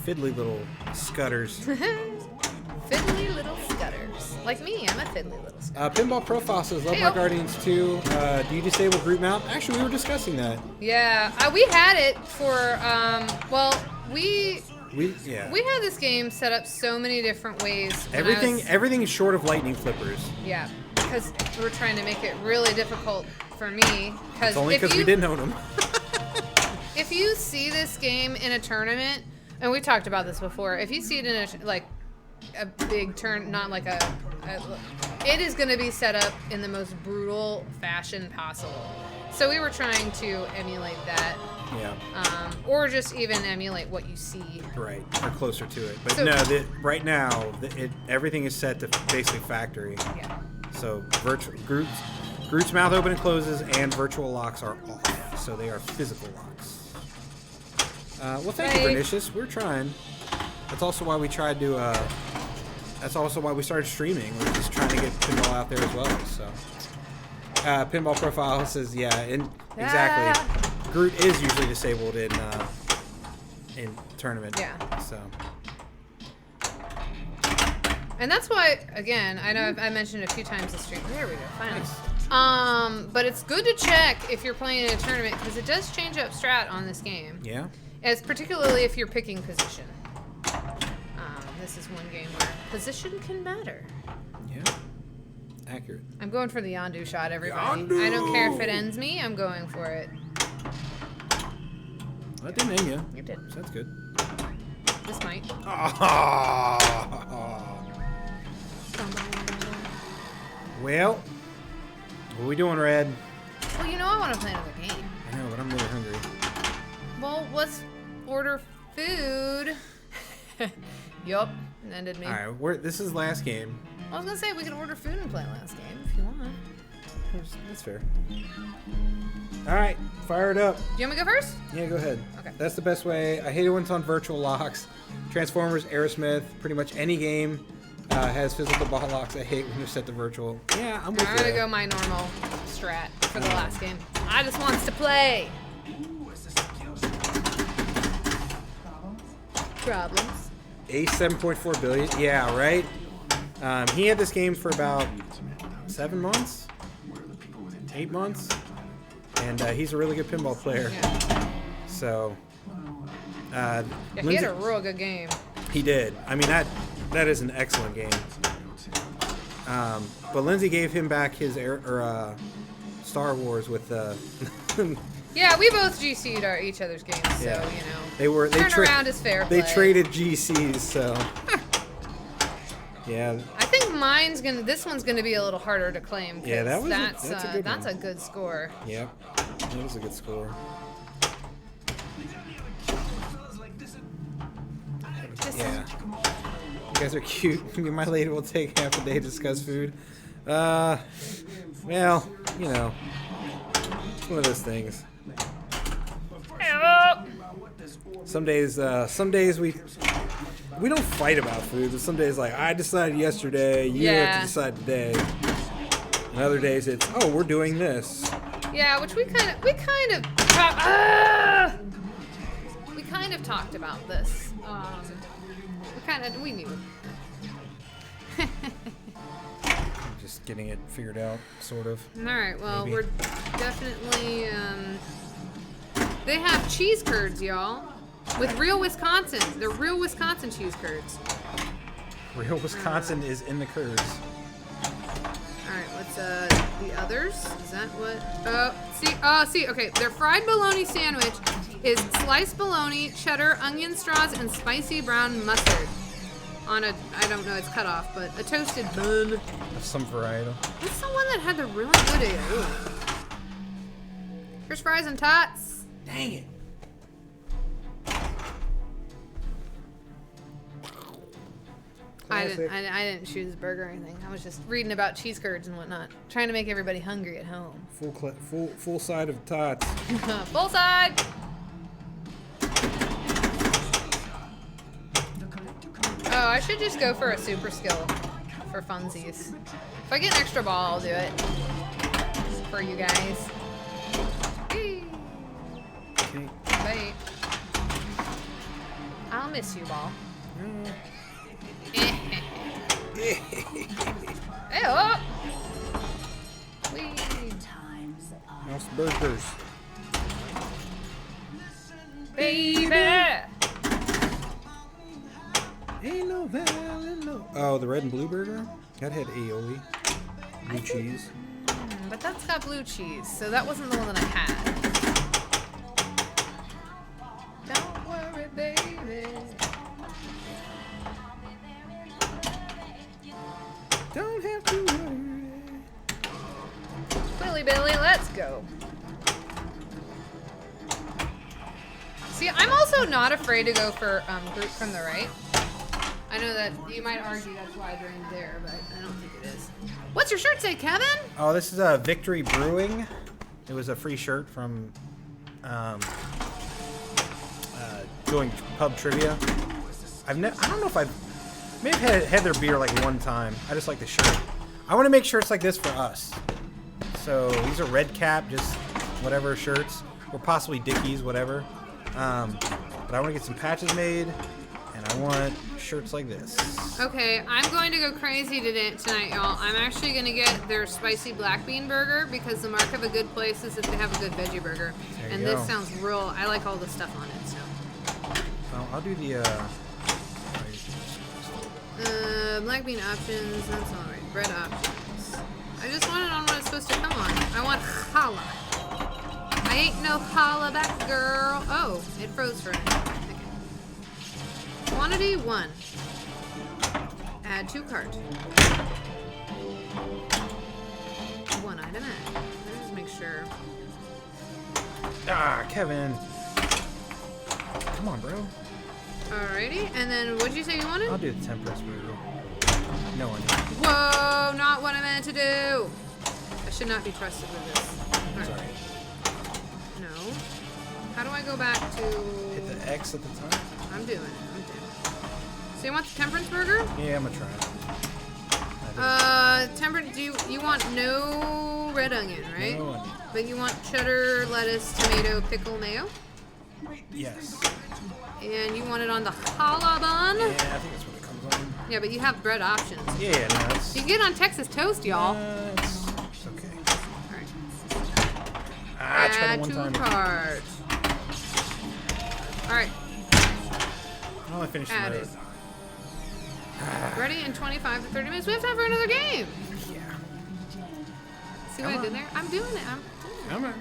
fiddly little scutters. Fiddly little scutters. Like me, I'm a fiddly little scutter. Pinball Profile says, love my Hey-o. Guardians 2. Do you disable group mount? Actually, we were discussing that. Yeah, we had it for, we had this game set up so many different ways. when I was- Everything is short of lightning flippers. Yeah, because we're trying to make it really difficult for me. It's only because we didn't own them. If you see this game in a tournament, and we talked about this before, if you see it in a big turn, not like it is going to be set up in the most brutal fashion possible. So we were trying to emulate that, Yeah. or just even emulate what you see. Right, or closer to it. But So- no, right now, everything is set to basically factory. Yeah. So Groot's mouth open and closes, and virtual locks are off. So they are physical locks. Well, thank you, Right. Pernicious. We're trying. That's also why we tried to. That's also why we started streaming. We're just trying to get pinball out there as well. So, Pinball Profile says, yeah, exactly. Groot is usually disabled in tournament. Yeah. So. And that's why, again, I know I mentioned a few times this stream. There we go, finally. Nice. But it's good to check if you're playing in a tournament because it does change up strat on this game. Yeah. As particularly if you're picking position. This is one game where position can matter. Yeah. Accurate. I'm going for the Yondu shot, everybody. Yondu! I don't care if it ends me. I'm going for it. That didn't aim you. You did. So that's good. This might. Well, what are we doing, Red? Well, you know I want to play another game. I know, but I'm really hungry. Well, let's order food. Yup, it ended me. All right, this is last game. I was gonna say we can order food and play last game if you want. That's fair. All right, fire it up. Do you want me to go first? Yeah, go ahead. Okay. That's the best way. I hate it when it's on virtual locks. Transformers, Aerosmith, pretty much any game has physical ball locks. I hate when they're set to virtual. Yeah, I'm with I'm you. gonna go my normal strat for the last game. I just wants to play. Problems. Ace 7.4 billion. Yeah, right. He had this game for about 7 months, 8 months, and he's a really good pinball player. Yeah. So, Yeah, he Lindsay- had a real good game. he did. I mean that is an excellent game. But Lindsay gave him back his Star Wars with Yeah, we both GC'd each other's games, so Yeah. you know. they Turnaround is fair They play. traded GCs, so yeah. I think this one's gonna be a little harder to claim. 'Cause Yeah, that's a good that's one. a good score. Yep, that was a good score. Yeah. You guys are cute. Me and my lady will take half a day to discuss food. Well, you know, it's one of those things. Some days we don't fight about food, but some days like I decided yesterday, you have Yeah. to decide today. And other days it's we're doing this. Yeah, which we kind of talked about this. We knew. Just getting it figured out, sort of. All right, well, Maybe. we're definitely. They have cheese curds, y'all, with real Wisconsin. They're real Wisconsin cheese curds. Real Wisconsin is in the curds. All right, what's the others? Is that what? See. Okay, their fried bologna sandwich is sliced bologna, cheddar, onion straws, and spicy brown mustard. On a, I don't know, it's cut off, but a toasted bun. Of some variety. What's the one that had the really good? Ooh. Here's fries and tots. Dang it. I didn't choose burger or anything. I was just reading about cheese curds and whatnot, trying to make everybody hungry at home. Full side of tots. Full side. Oh, I should just go for a super skill for funsies. If I get an extra ball, I'll do it for you guys. Yay. Okay. Bye. I'll miss you, ball. Hey, oh! Whee. Time's up. House burgers. Baby! Ain't no valley, no. Oh, the red and blue burger? That had aioli. Blue cheese. But that's got blue cheese, so that wasn't the one that I had. Don't worry, baby. Don't have to worry. Billy, let's go. See, I'm also not afraid to go for group from the right. I know that you might argue that's why I drained there, but I don't think it is. What's your shirt say, Kevin? Oh, this is Victory Brewing. It was a free shirt from doing pub trivia. I don't know if may have had their beer like one time. I just like the shirt. I want to make shirts like this for us. So these are red cap, just whatever shirts, or possibly Dickies, whatever. But I want to get some patches made, and I want shirts like this. Okay, I'm going to go crazy tonight, y'all. I'm actually going to get their spicy black bean burger because the mark of a good place is if they have a good veggie burger. There And you this go. sounds real. I like all the stuff on it, so. Well, I'll do the. Black bean options. That's all right. Bread options. I just want it on what it's supposed to come on. I want challah. I ain't no challah back, girl. Oh, it froze for a minute. Okay. Quantity 1. Add to cart. 1 item add. Let me just make sure. Ah, Kevin. Come on, bro. Alrighty, and then what'd you say you wanted? I'll do the temperance burger. No one. Whoa, not what I meant to do. I should not be trusted with this. Alright. Sorry. No. How do I go back to... Hit the X at the top. I'm doing it. I'm doing it. So you want the temperance burger? Yeah, I'm gonna try it. Temperance, you want no red onion, right? No onion. But you want cheddar, lettuce, tomato, pickle, mayo? Yes. And you want it on the challah bun? Yeah, I think that's what it comes on. Yeah, but you have bread options. Yeah, no, it's. You can get it on Texas toast, y'all. It's okay. Alright. I tried Add it one to time. cart. Alright, I only finished add the it. Ready in 25 to 30 minutes. We have time for another game. Yeah. See what I did there? I'm doing it. I'm doing it. Come on.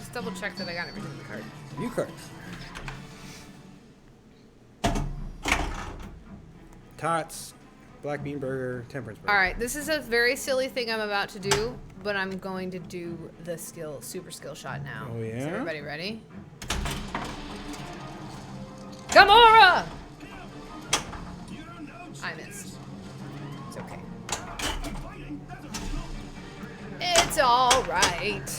Just double check that I got everything in the cart. New card. Tots, black bean burger, temperance burger. All right, this is a very silly thing I'm about to do, but I'm going to do the super skill shot now. Oh, yeah? Is everybody ready? Gamora! I missed. It's okay. It's all right.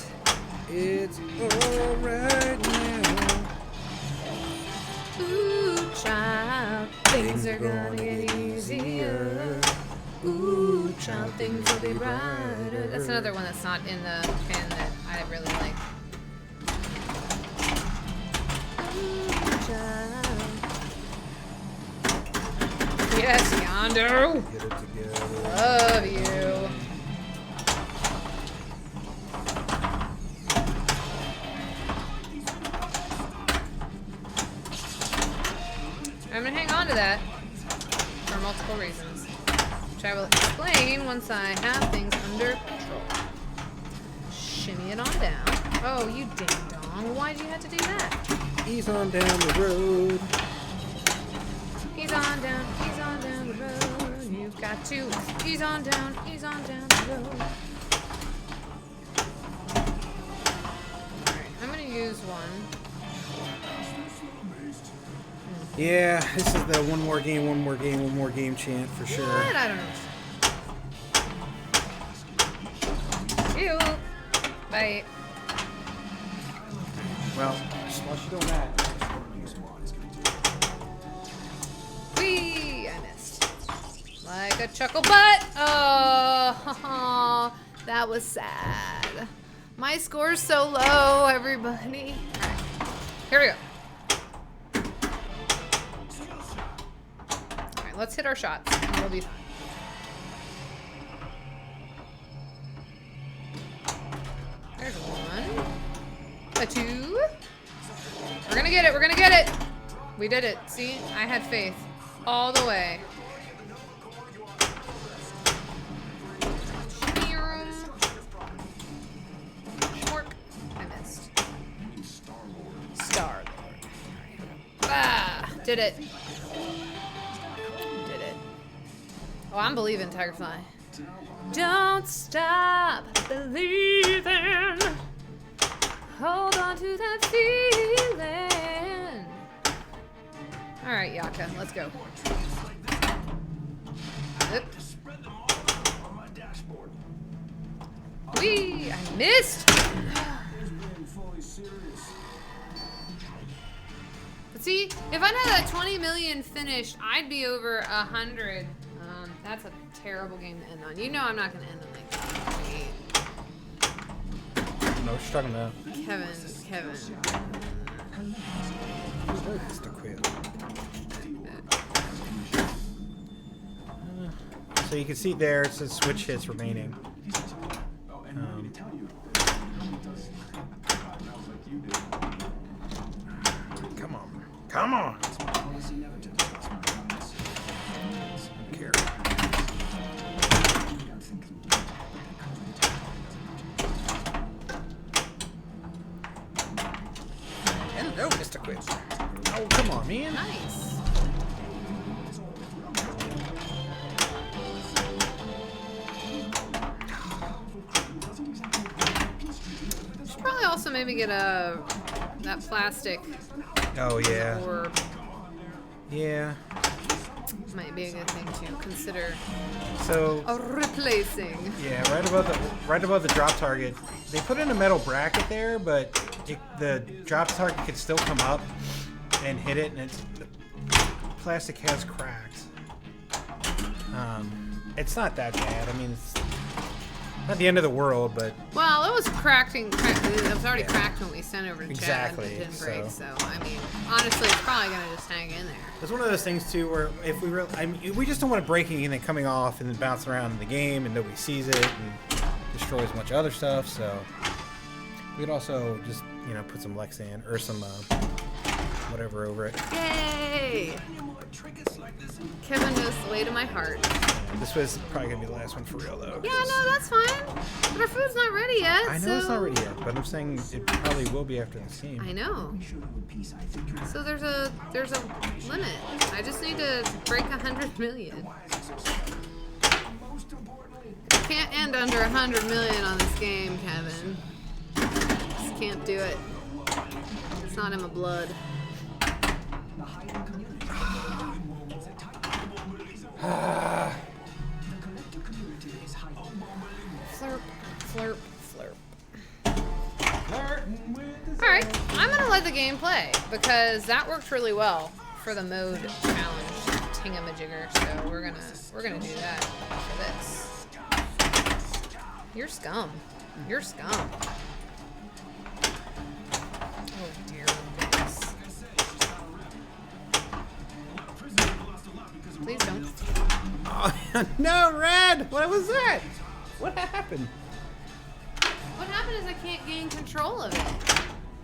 It's alright now. Ooh, child, things are gonna get easier. Ooh, child, things will be brighter. That's another one that's not in the can that I really like. Ooh, child. Yes, Yondu. Get it together. Love you. I'm gonna hang on to that for multiple reasons, which I will explain once I have things under control. Shimmy it on down. Oh, you ding dong. Why'd you have to do that? He's on down the road. He's on down the road. You've got to. He's on down the road. Alright, I'm gonna use one. Yeah, this is the one more game chant for sure. What? I don't know. Ew. Bye. Well, while she's doing that. Whee! I missed. Like a chuckle butt. Oh, that was sad. My score's so low, everybody. All right, here we go. All right, let's hit our shots, and it'll be fine. There's one. A two. We're gonna get it. We're gonna get it. We did it. See? I had faith. All the way. Shmork. I missed. Star-Lord. Ah! Did it. Did it. Oh, I'm believing, Tigerfly. Don't stop believing. Hold on to that feeling. All right, Yaka, let's go. Oop. Whee! I missed! But see, if I had that 20 million finished, I'd be over 100. That's a terrible game to end on. You know I'm not going to end on like that. No, what you talking about? Kevin. Just a quiz. So you can see there it says switch hits remaining. Come on. Don't care. Hello, Mr. Quiz. Oh, come on, man. Nice. Should probably also maybe get that plastic Oh, yeah. orb. Yeah. Might be a good thing to consider So, replacing. yeah, right above the drop target, they put in a metal bracket there, but the drop target could still come up and hit it, and the plastic has cracked. It's not that bad. I mean, it's not the end of the world, but Well, it was cracked. It was already cracked when we sent over to Chad. Exactly, And it didn't break. so- So I mean, honestly, it's probably gonna just hang in there. it's one of those things too where if we really, I mean, we just don't want it breaking and then coming off and then bouncing around in the game and nobody sees it and destroys a bunch of other stuff. So we could also just put some Lexan or some whatever over it. Yay! Kevin knows the way to my heart. This was probably gonna be the last one for real though. Yeah, no, that's fine. But our food's not ready yet. I know it's not ready yet, but I'm saying it probably will be after this game. I know. So there's a limit. I just need to break 100 million. Can't end under 100 million on this game, Kevin. Just can't do it. It's not in my blood. Flirp, flirp, flirp. Alright, I'm gonna let the game play because that worked really well for the mode challenge tingamajigger, so we're gonna do that for this. You're scum. You're scum. Oh dear goodness. Please don't. Oh, no, Red! What was that? What happened? What happened is I can't gain control of it.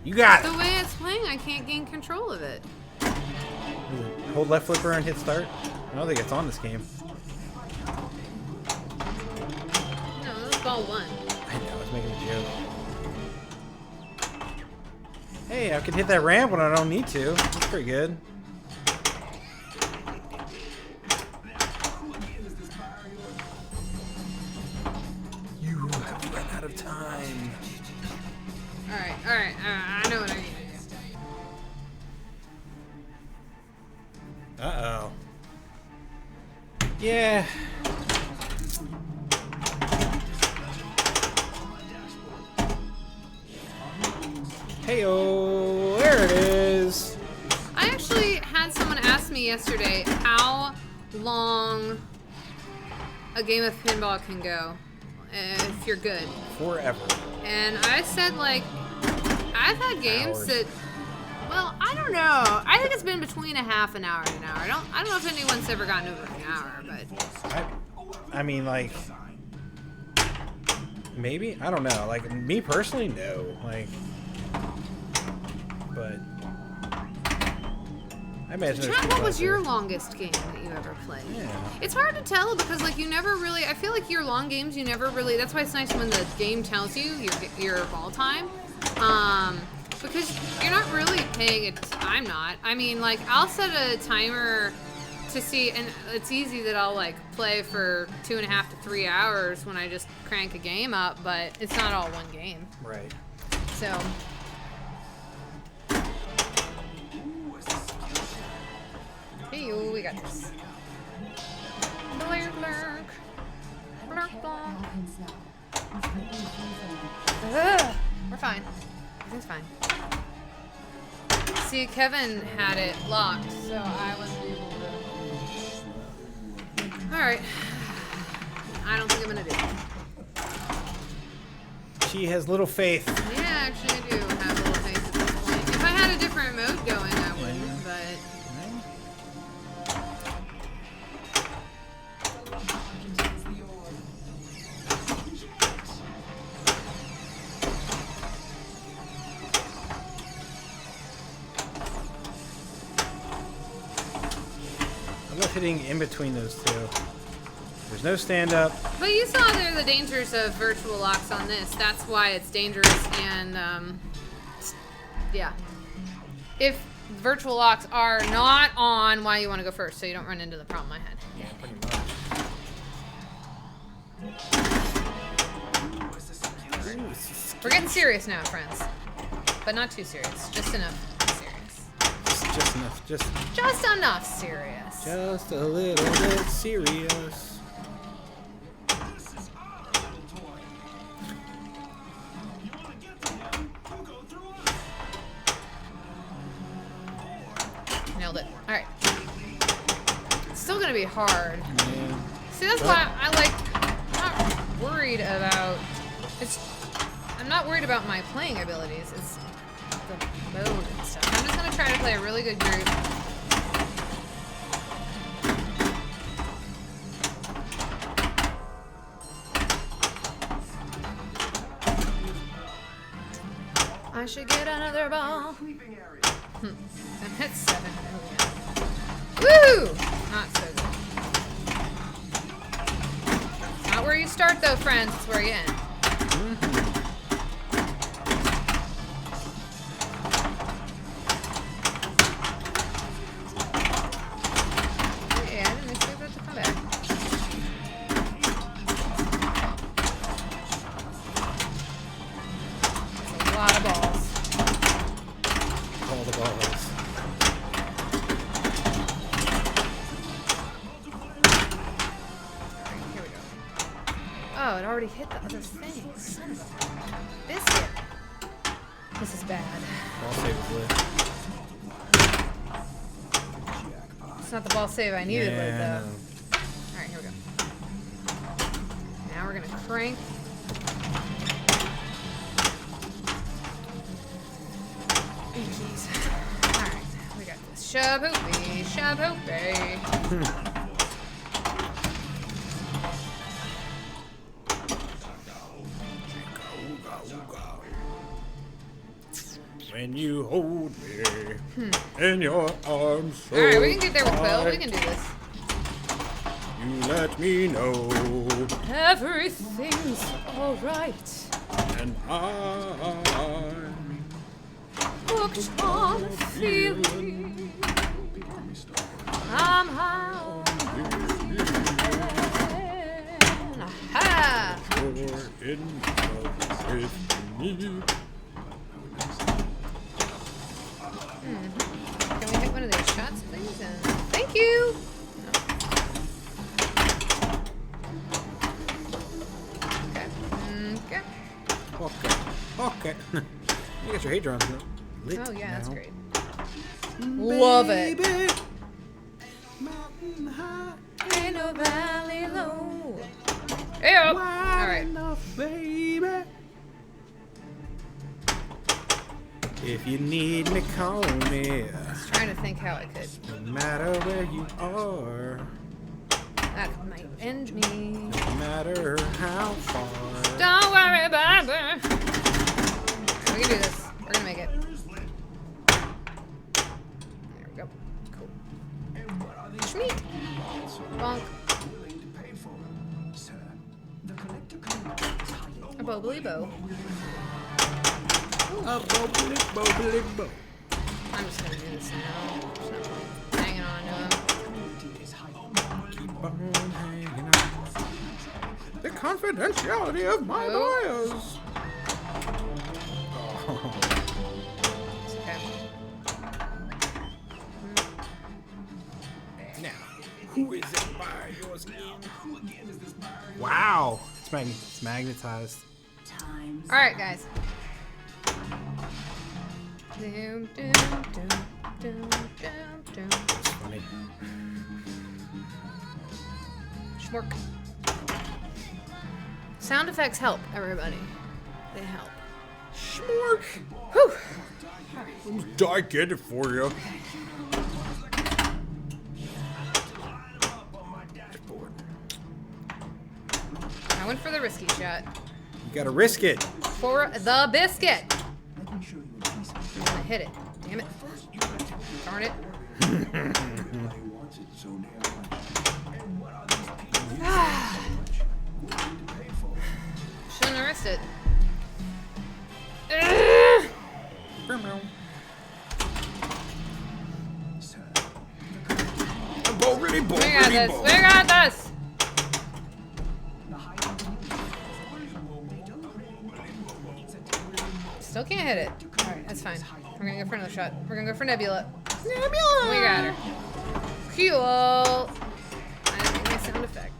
You got The it. way it's playing, I can't gain control of it. Hold left flipper and hit start. I don't think it's on this game. No, this is ball one. I know, I was making a joke. Hey, I can hit that ramp when I don't need to. That's pretty good. You have run out of time. Alright, I know what I need to do. Uh-oh. Yeah. Hey-oh, there it is. I actually had someone ask me yesterday how long a game of pinball can go if you're good. Forever. And I said, like, I've had games Hours. that, well, I don't know. I think it's been between a half an hour and an hour. I don't know if anyone's ever gotten over an hour, but I mean, like, maybe? I don't know. Like, me personally, no. Like, but I imagine there's Chad, people what was out your there. longest game that you ever played? Yeah. It's hard to tell because, like, you never really, I feel like your long games, you never really, that's why it's nice when the game tells you your ball time. Because you're not really paying it, I'm not. I mean, like, I'll set a timer to see, and it's easy that I'll, like, play for 2.5 to 3 hours when I just crank a game up, but it's not all one game. Right. So, Hey, oh, we got this. Blurk, blurk. Blurk, blurk. Opens now. It's quickly freezing. Ugh, we're fine. Everything's fine. See, Kevin had it locked, so I wasn't able to. Alright. I don't think I'm gonna do it. She has little faith. Yeah, actually, I do have little faith at this point. If I had a different mode going, I wouldn't, but. I love hitting in between those two. There's no stand up. But you saw there the dangers of virtual locks on this. That's why it's dangerous and, yeah. If virtual locks are not on, why you want to go first, so you don't run into the problem I had. Yeah, pretty much. Ooh, this is We're getting serious now, friends. But not too serious. Just enough serious. just enough. Just Enough serious. a little bit serious. Nailed it. Alright. It's still gonna be hard. Yeah. See, that's why I like, I'm not worried about, I'm not worried about my playing abilities. It's the mode and stuff. I'm just gonna try to play a really good group. I should get another ball. That's 7. Woo! Not so good. It's not where you start though, friends. It's where you end. Hey, I didn't expect that to come back. That's a lot of balls. All the balls. Alright, here we go. Oh, it already hit the other thing. Son of a biscuit. This is bad. Ball save is lit. It's not the ball save I needed, Yeah, but I know. Alright, here we go. Now we're gonna crank. Jeez. Alright, we got this. Shaboopy, shaboopy. When you hold me in your arms so Alright, we can get there with Quill. We tight, can do this. you let me know, Everything's alright. and I'm Hooked on the feeling. I'm high on aha. you're in love with me. Can we hit one of these shots, please? And thank you. No. Okay. Okay. You got your hadrons lit. Oh yeah, that's now. great. Love it. Baby, mountain high, Ain't no valley low. Hey up. All wide right. enough, baby. If you need me, call me. Trying to think how I could. No matter where you are, That might end me. no matter how far. Don't worry, baby. We can do this. We're gonna make it. There we go. Cool. Schmeat. Bonk. A bobbly bow. A bobbly, bobbly, bo. I'm just gonna do this now. There's no point hanging on to him. Keep on hanging on. The confidentiality of my Oh. bios. It's okay. Wow. It's magnetized. Times. All right, guys. Doom, doom, doom, doom, doom, doom. It's funny. Schmork. Sound effects help, everybody. They help. Schmork. Whew. I get it for you. I went for the risky shot. You gotta risk it. For the biscuit. Let me show you a piece of I'm gonna hit it. Damn it. Darn it. everybody wants it so damn much. And what are these people so much willing to pay for? Shouldn't have risked it. Ugh. Sir, Boggity, We got this. We got this. the higher Still can't hit it. All right, that's fine. We're gonna go for another shot. We're gonna go for Nebula. Nebula. We got her. Cool. I didn't make my sound effect.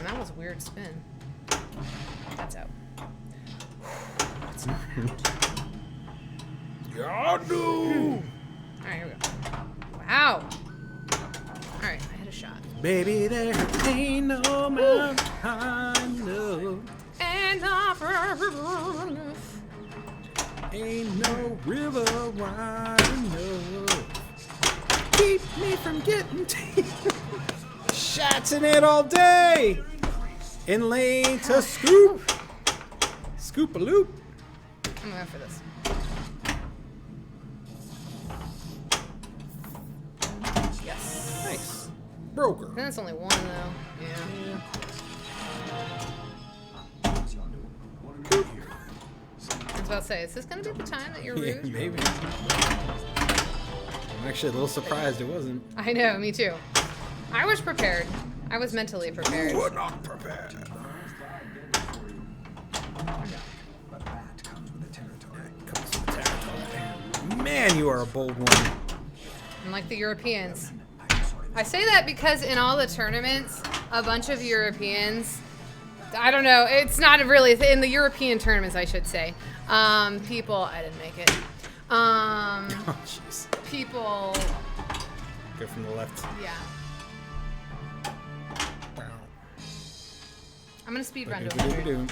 That was a weird spin. That's out. It's not out. Yadu. Alright, here we go. Wow. Alright, I hit a shot. Baby, there ain't no mountain high enough. And Ain't no river wide enough. Keep me from getting shots in it all day. In lane to scoop. Scoop a loop. I'm going for this. Yes. Nice. Broker. Then it's only one though. Yeah. I was about to say, is this gonna be the time that you're Yeah, rude? maybe. I'm actually a little surprised it wasn't. I know, me too. I was prepared. I was mentally prepared. We're not prepared. but that comes with the territory. Comes to the territory. Man, you are a bold one. Unlike the Europeans. I say that because in all the tournaments, a bunch of Europeans, I don't know, it's not really, in the European tournaments, I should say, people, I didn't make it. Oh, jeez. People, Go from the left. yeah. I'm gonna speed run to 100. I'm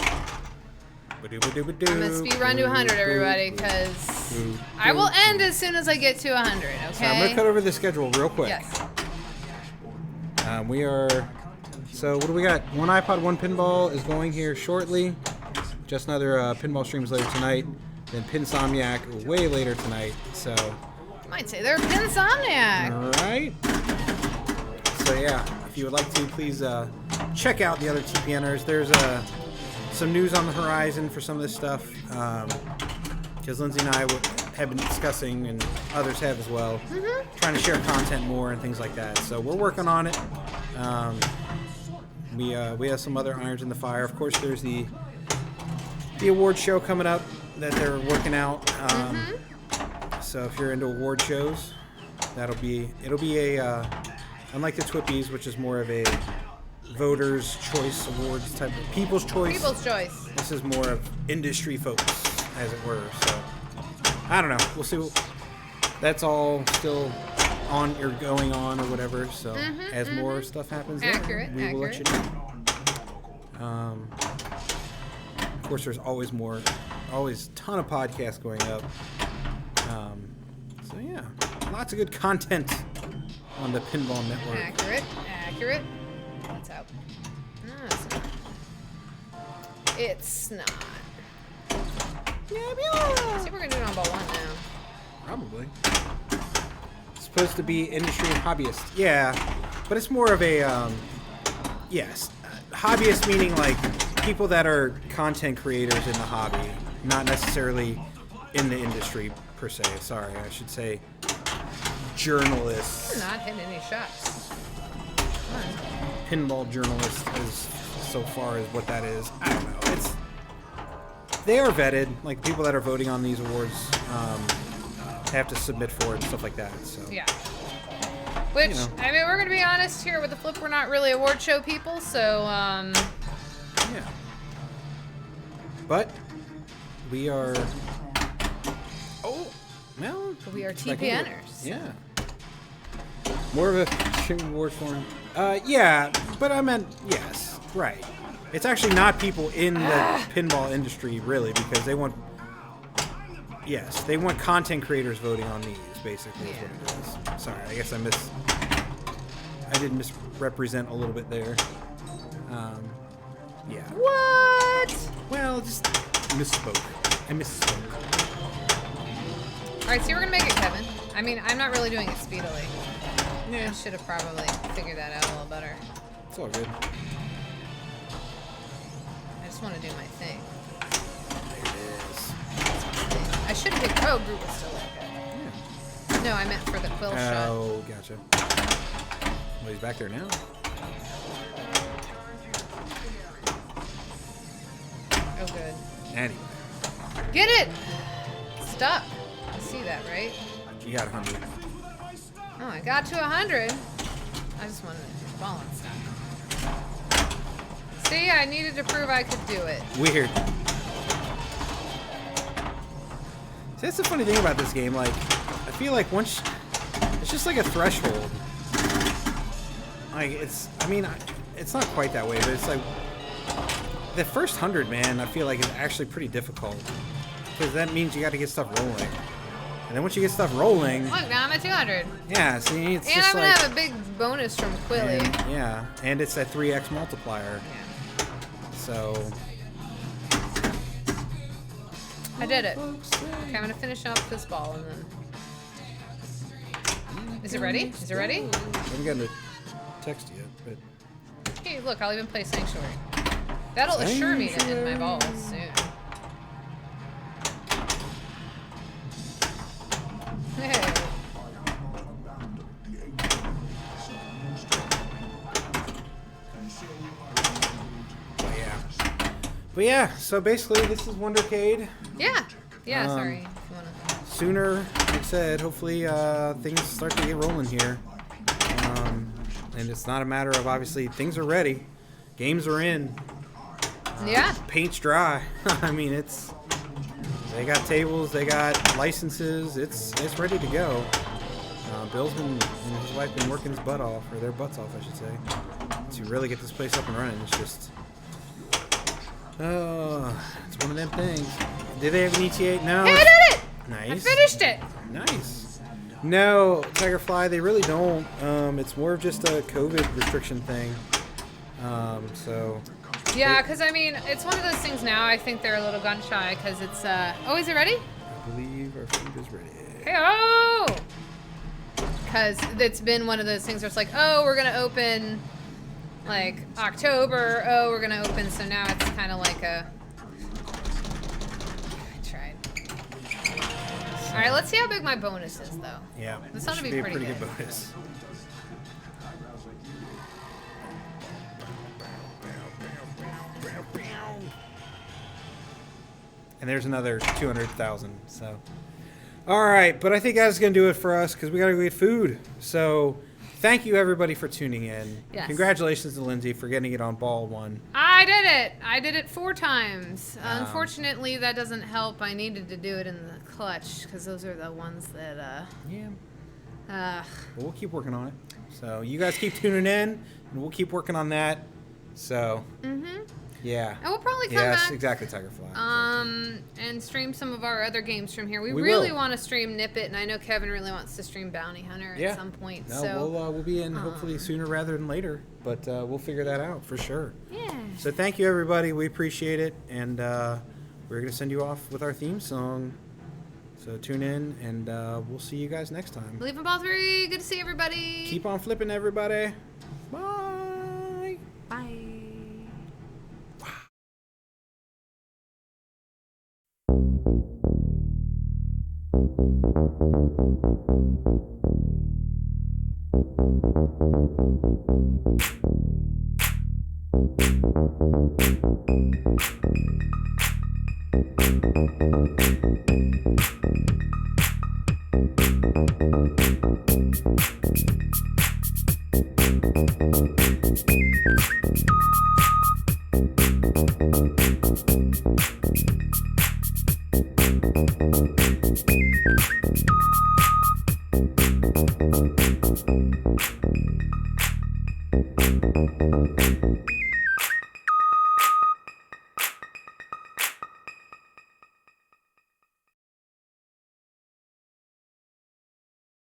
gonna speed run to 100, everybody, because I will end as soon as I get to 100, okay? So I'm gonna cut over the schedule real quick. Yes. We are. So what do we got? One iPod, one pinball is going here shortly. Just another pinball streams later tonight. Then Pinsomniac way later tonight. So. Might say they're Pinsomniac. All right. So yeah, if you would like to, please check out the other TPNers. There's some news on the horizon for some of this stuff. Because Lindsay and I have been discussing, and others have as well, trying to share content more and things like that. So we're working on it. We have some other irons in the fire. Of course, there's the award show coming up that they're working out. So if you're into award shows, it'll be a unlike the Twippies, which is more of a voters' choice awards type of people's choice. People's choice. This is more of industry focus, as it were. So I don't know. We'll see. That's all still on or going on or whatever. So as more stuff happens, there, we will let you know. Of course, there's always a ton of podcasts going up. So yeah, lots of good content on the Pinball Network. Accurate. That's out. No, it's not. It's not. I think we're gonna do it on ball one now. Probably. It's supposed to be industry and hobbyist. Yeah, but it's more of a yes, hobbyist meaning like people that are content creators in the hobby, not necessarily in the industry per se. Sorry, I should say journalists. You're not hitting any shots. Pinball journalists, as so far as what that is. I don't know. They are vetted. Like people that are voting on these awards have to submit for it and stuff like that. So Yeah. Which, You know. I mean, we're going to be honest here with the Flip, we're not really award show people, so, yeah. But we are. Oh, well. we are I can do it. TPNers. Yeah. More of a stream award form. Yeah, but I meant yes, right. It's actually not people in the pinball industry really because they want. Yes, they want content creators voting on these. Basically, is what it is. Sorry, I guess I did misrepresent a little bit there. Yeah. What? Well, just misspoke. I misspoke. All right, so we're going to make it, Kevin. I mean, I'm not really doing it speedily. Yeah, I should have probably figured that out a little better. it's all good. I just want to do my thing. There it is. I should have picked. Oh, Groot was still there. Yeah. No, I meant for the quill shot. Oh, gotcha. Well, he's back there now. Oh, good. Anyway, Get it! Stuck. You see that, right? you got 100. Oh, I got to 100. I just wanted to do ball and stuff. See, I needed to prove I could do it. Weird. See, that's the funny thing about this game. Like, I feel like once it's just like a threshold. Like I mean, it's not quite that way, but it's like the first 100, man. I feel like is actually pretty difficult because that means you got to get stuff rolling, and then once you get stuff rolling, Look, now I'm at 200. yeah. See, it's And just I'm gonna like have a big bonus from Quilly. and, yeah, and it's that 3x multiplier. Yeah. So I did it. Okay, I'm gonna finish up this ball and then. Is it ready? Is it ready? I haven't gotten a text yet, but. Hey, look, I'll even play Sanctuary. That'll assure me to hit my balls soon. Hey. But yeah, so basically this is Wondercade. Yeah. Yeah, Um, sorry. If you wanna... Sooner, like I said, hopefully things start to get rolling here. And it's not a matter of obviously things are ready, games are in, Yeah. paint's dry. I mean, they got tables, they got licenses, it's ready to go. Bill's been and his wife been working his butt off, or their butts off, I should say, to really get this place up and running. It's just, it's one of them things. Did they have an ETA? No. Hey, I did it! Nice. I finished it! Nice. No, Tigerfly, they really don't. It's more of just a COVID restriction thing. So. Yeah, because I mean, it's one of those things now. I think they're a little gun shy because it's. Oh, is it ready? I believe our food is ready. Hey, oh! Because it's been one of those things where it's like, oh, we're gonna open like October. Oh, we're gonna open. So now it's kind of like a. I tried. All right, let's see how big my bonus is, though. Yeah. This ought to should be a pretty good good. bonus. And there's another 200,000. So, all right, but I think that's gonna do it for us because we gotta go get food. So, thank you everybody for tuning in. Yes. Congratulations to Lindsay for getting it on ball one. I did it. I did it 4 times. Unfortunately, that doesn't help. I needed to do it in the clutch because those are the ones that. Yeah. Uh, But we'll keep working on it. So you guys keep tuning in, and we'll keep working on that. So. Yeah. and we'll probably come Yes, back. exactly, Tigerfly. And stream some of our other games from here. We We really will. want to stream Nip It, and I know Kevin really wants to stream Bounty Hunter Yeah. at some point. No, so we'll be in hopefully sooner rather than later, but we'll figure that out for sure. yeah. So thank you everybody, we appreciate it, and we're gonna send you off with our theme song. So tune in, and we'll see you guys next time. Leave them ball 3. Good to see everybody. Keep on flipping, everybody. Bye. Bye.